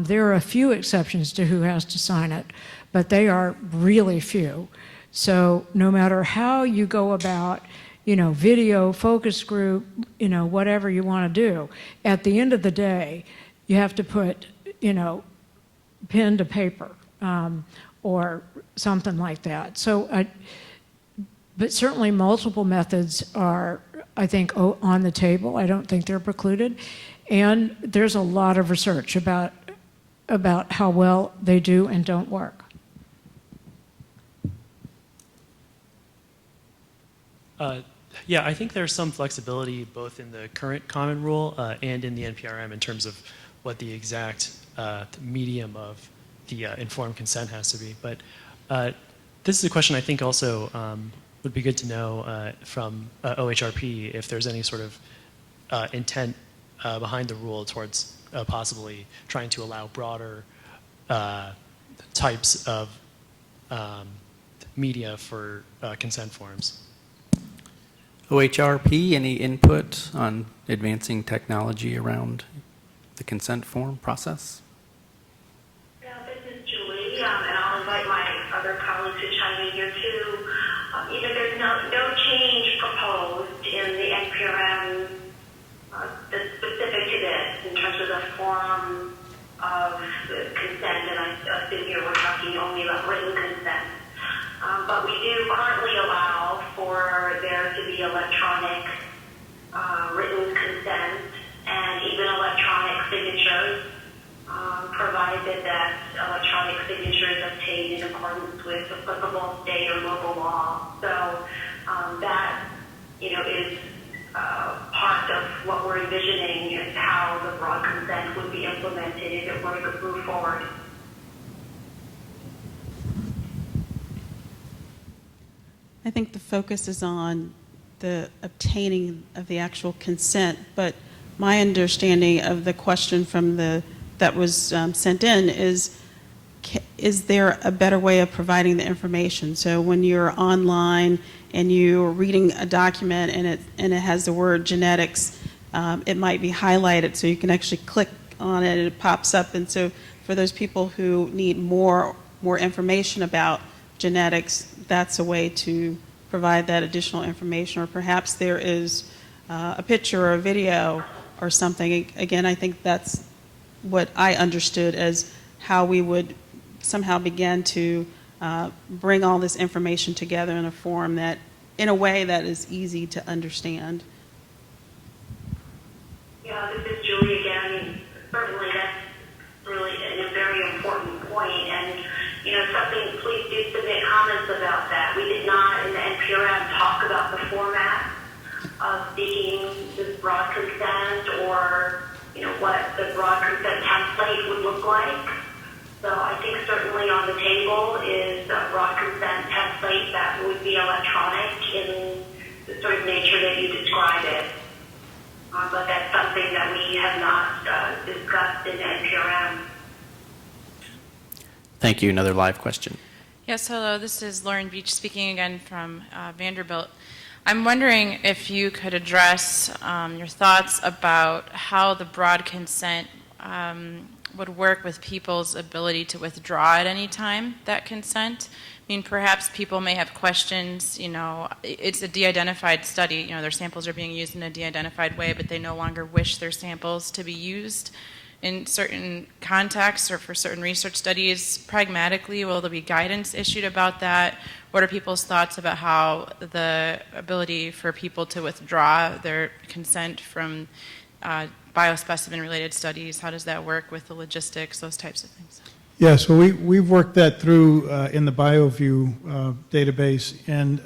There are a few exceptions to who has to sign it, but they are really few. So no matter how you go about, video, focus group, whatever you want to do, at the end of the day, you have to put, pen to paper or something like that. So, but certainly multiple methods are, I think, on the table. I don't think they're precluded. And there's a lot of research about how well they do and don't work. Yeah, I think there's some flexibility both in the current common rule and in the NPRM in terms of what the exact medium of the informed consent has to be. But this is a question I think also would be good to know from OHRP if there's any sort of intent behind the rule towards possibly trying to allow broader types of media for consent forms. OHRP, any input on advancing technology around the consent form process? Yeah, this is Julie, and I'll invite my other colleagues to chime in here too. There's no change proposed in the NPRM that's specific to this in terms of the form of the consent, and I assume here we're talking only about written consent. But we do currently allow for there to be electronic written consent and even electronic signatures, provided that electronic signature is obtained in accordance with applicable state or local law. So that, is part of what we're envisioning is how the broad consent would be implemented if it were to move forward. I think the focus is on the obtaining of the actual consent, but my understanding of the question from that was sent in is there a better way of providing the information? So when you're online and you're reading a document and it has the word genetics, it might be highlighted so you can actually click on it and it pops up. And so for those people who need more information about genetics, that's a way to provide that additional information. Or perhaps there is a picture or a video or something. Again, I think that's what I understood as how we would somehow begin to bring all this information together in a form that, in a way that is easy to understand. Yeah, this is Julie again. Certainly that's really a very important point. And, something, please do submit comments about that. We did not in the NPRM talk about the format of seeking this broad consent or, what the broad consent template would look like. So I think certainly on the table is a broad consent template that would be electronic in the sort of nature that you describe it. But that's something that we have not discussed in the NPRM. Thank you. Another live question. Yes, hello. This is Lauren Beach speaking again from Vanderbilt. I'm wondering if you could address your thoughts about how the broad consent would work with people's ability to withdraw at any time, that consent. I mean, perhaps people may have questions, it's a de-identified study, their samples are being used in a de-identified way, but they no longer wish their samples to be used in certain contexts or for certain research studies. Pragmatically, will there be guidance issued about that? What are people's thoughts about how the ability for people to withdraw their consent from biospecimen-related studies, how does that work with the logistics, those types of things? Yeah, so we've worked that through in the BioView database, and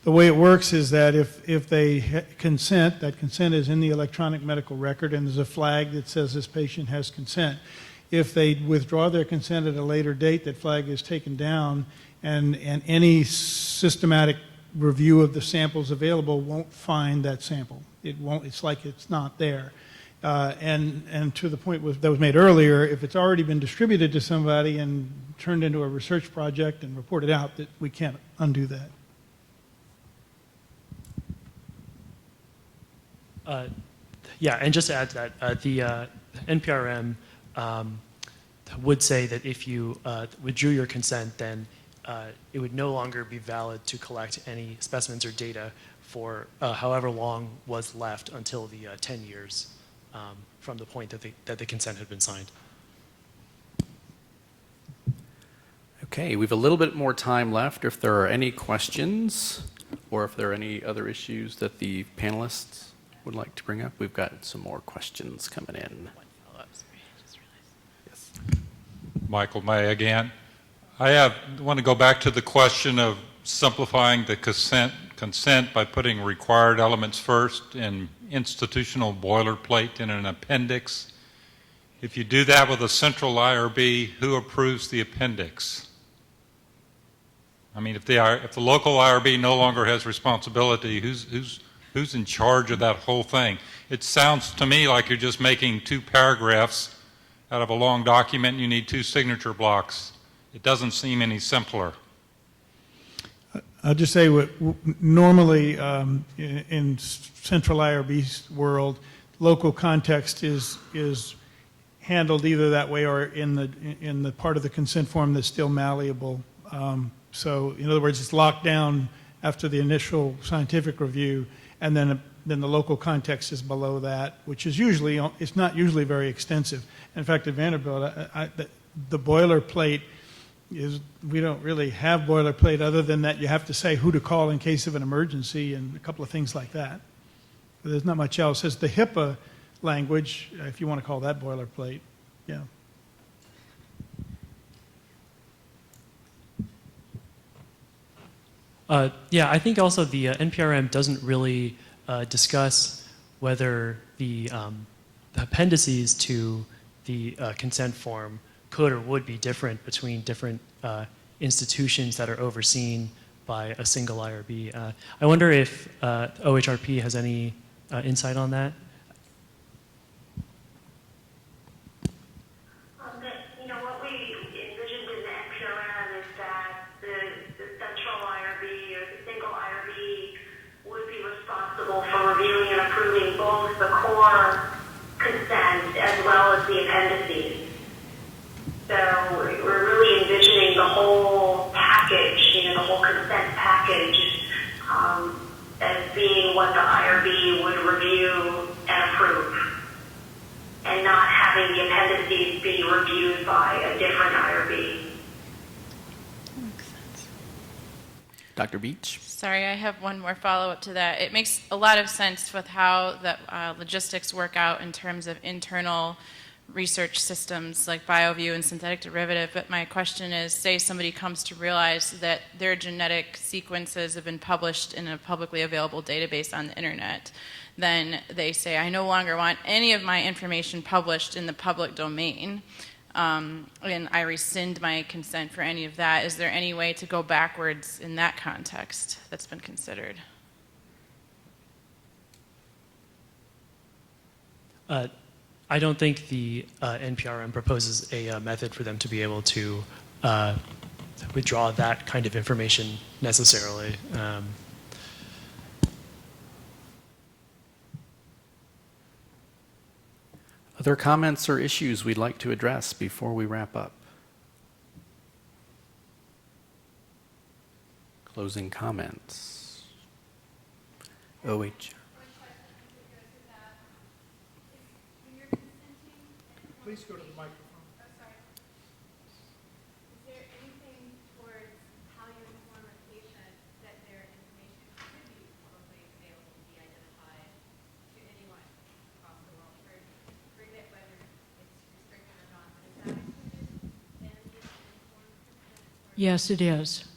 the way it works is that if they consent, that consent is in the electronic medical record, and there's a flag that says this patient has consent. If they withdraw their consent at a later date, that flag is taken down, and any systematic review of the samples available won't find that sample. It won't. It's like it's not there. And to the point that was made earlier, if it's already been distributed to somebody and turned into a research project and reported out, that we can't undo that. Yeah, and just to add to that, the NPRM would say that if you withdrew your consent, then it would no longer be valid to collect any specimens or data for however long was left until the 10 years from the point that the consent had been signed. Okay, we have a little bit more time left. If there are any questions or if there are any other issues that the panelists would like to bring up, we've got some more questions coming in. Yes. Michael May again. I want to go back to the question of simplifying the consent by putting required elements first in institutional boilerplate in an appendix. If you do that with a central IRB, who approves the appendix? I mean, if the local IRB no longer has responsibility, who's in charge of that whole thing? It sounds to me like you're just making 2 paragraphs out of a long document and you need 2 signature blocks. It doesn't seem any simpler. I'll just say normally in central IRB's world, local context is handled either that way or in the part of the consent form that's still malleable. So in other words, it's locked down after the initial scientific review, and then the local context is below that, which is it's not usually very extensive. In fact, at Vanderbilt, the boilerplate is, we don't really have boilerplate other than that you have to say who to call in case of an emergency and a couple of things like that. But there's not much else. There's the HIPAA language, if you want to call that boilerplate. Yeah. Yeah, I think also the NPRM doesn't really discuss whether the appendices to the consent form could or would be different between different institutions that are overseen by a single IRB. I wonder if OHRP has any insight on that? What we envisioned in the NPRM is that the central IRB or the single IRB would be responsible for reviewing and approving both the core consent as well as the appendices. So we're really envisioning the whole package, the whole consent package, as being what the IRB would review and approve, and not having the appendices be reviewed by a different IRB. Dr. Beach? Sorry, I have one more follow-up to that. It makes a lot of sense with how the logistics work out in terms of internal research systems like BioView and synthetic derivative, but my question is, say somebody comes to realize that their genetic sequences have been published in a publicly available database on the internet. Then they say, I no longer want any of my information published in the public domain, and I rescind my consent for any of that. Is there any way to go backwards in that context that's been considered? I don't think the NPRM proposes a method for them to be able to withdraw that kind of information necessarily. Other comments or issues we'd like to address before we wrap up? Closing comments. OH. Please go to the microphone. Is there anything towards how you inform a patient that their information could be publicly available to be identified to anyone across the world? Forget whether it's restricted or not, but is that included in the informed consent? Yes, it is.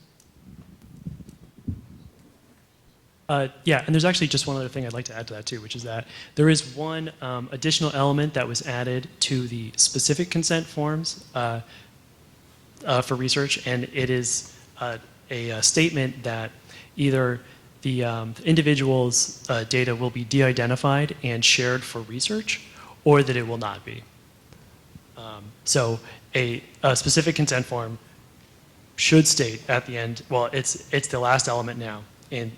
Yeah, and there's actually just one other thing I'd like to add to that too, which is that there is one additional element that was added to the specific consent forms for research, and it is a statement that either the individual's data will be de-identified and shared for research, or that it will not be. So a specific consent form should state at the end, well, it's the last element now in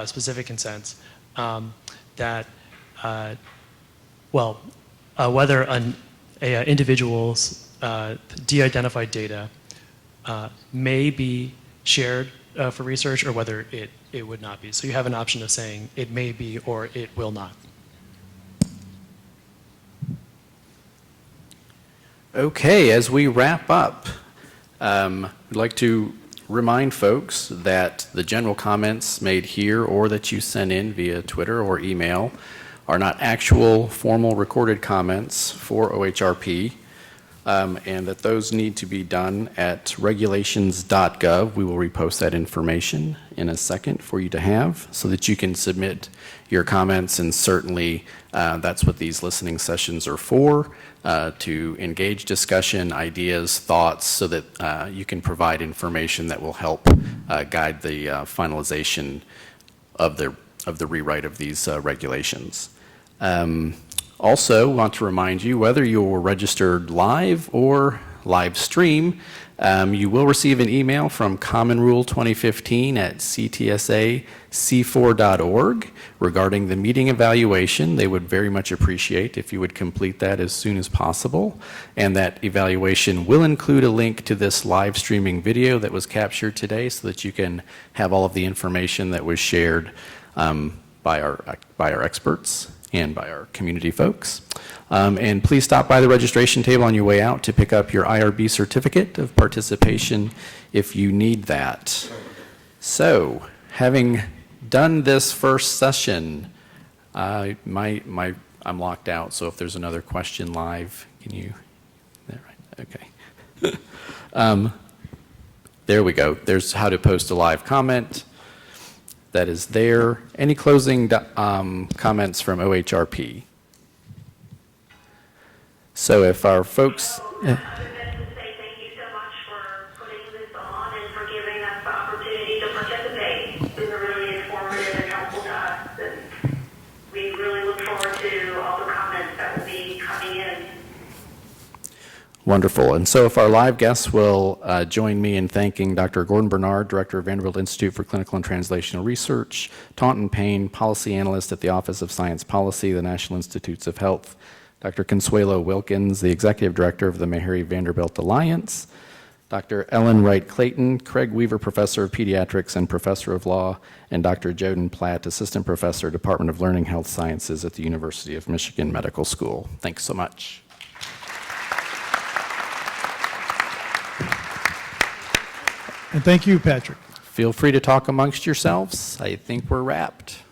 specific consents, that, whether an individual's de-identified data may be shared for research or whether it would not be. So you have an option of saying it may be or it will not. Okay, as we wrap up, I'd like to remind folks that the general comments made here or that you sent in via Twitter or email are not actual formal recorded comments for OHRP, and that those need to be done at regulations.gov. We will repost that information in a second for you to have so that you can submit your comments, and certainly that's what these listening sessions are for, to engage discussion, ideas, thoughts, so that you can provide information that will help guide the finalization of the rewrite of these regulations. Also, want to remind you, whether you're registered live or live stream, you will receive an email from Common Rule 2015 at ctsac4.org regarding the meeting evaluation. They would very much appreciate if you would complete that as soon as possible. And that evaluation will include a link to this live streaming video that was captured today so that you can have all of the information that was shared by our experts and by our community folks. And please stop by the registration table on your way out to pick up your IRB certificate of participation if you need that. So, having done this first session, I'm locked out, so if there's another question live, can you, okay. There we go. There's how to post a live comment. That is there. Any closing comments from OHRP? So if our folks... Thank you so much for putting this on and for giving us the opportunity to participate. It's been really informative and helpful to us, and we really look forward to all the comments that will be coming in. Wonderful. And so if our live guests will join me in thanking Dr. Gordon Bernard, Director of Vanderbilt Institute for Clinical and Translational Research, Taunton Payne, Policy Analyst at the Office of Science Policy, the National Institutes of Health, Dr. Consuelo Wilkins, the Executive Director of the Meharry Vanderbilt Alliance, Dr. Ellen Wright Clayton, Craig Weaver Professor of Pediatrics and Professor of Law, and Dr. Joden Platt, Assistant Professor, Department of Learning Health Sciences at the University of Michigan Medical School. Thanks so much. And thank you, Patrick. Feel free to talk amongst yourselves. I think we're wrapped.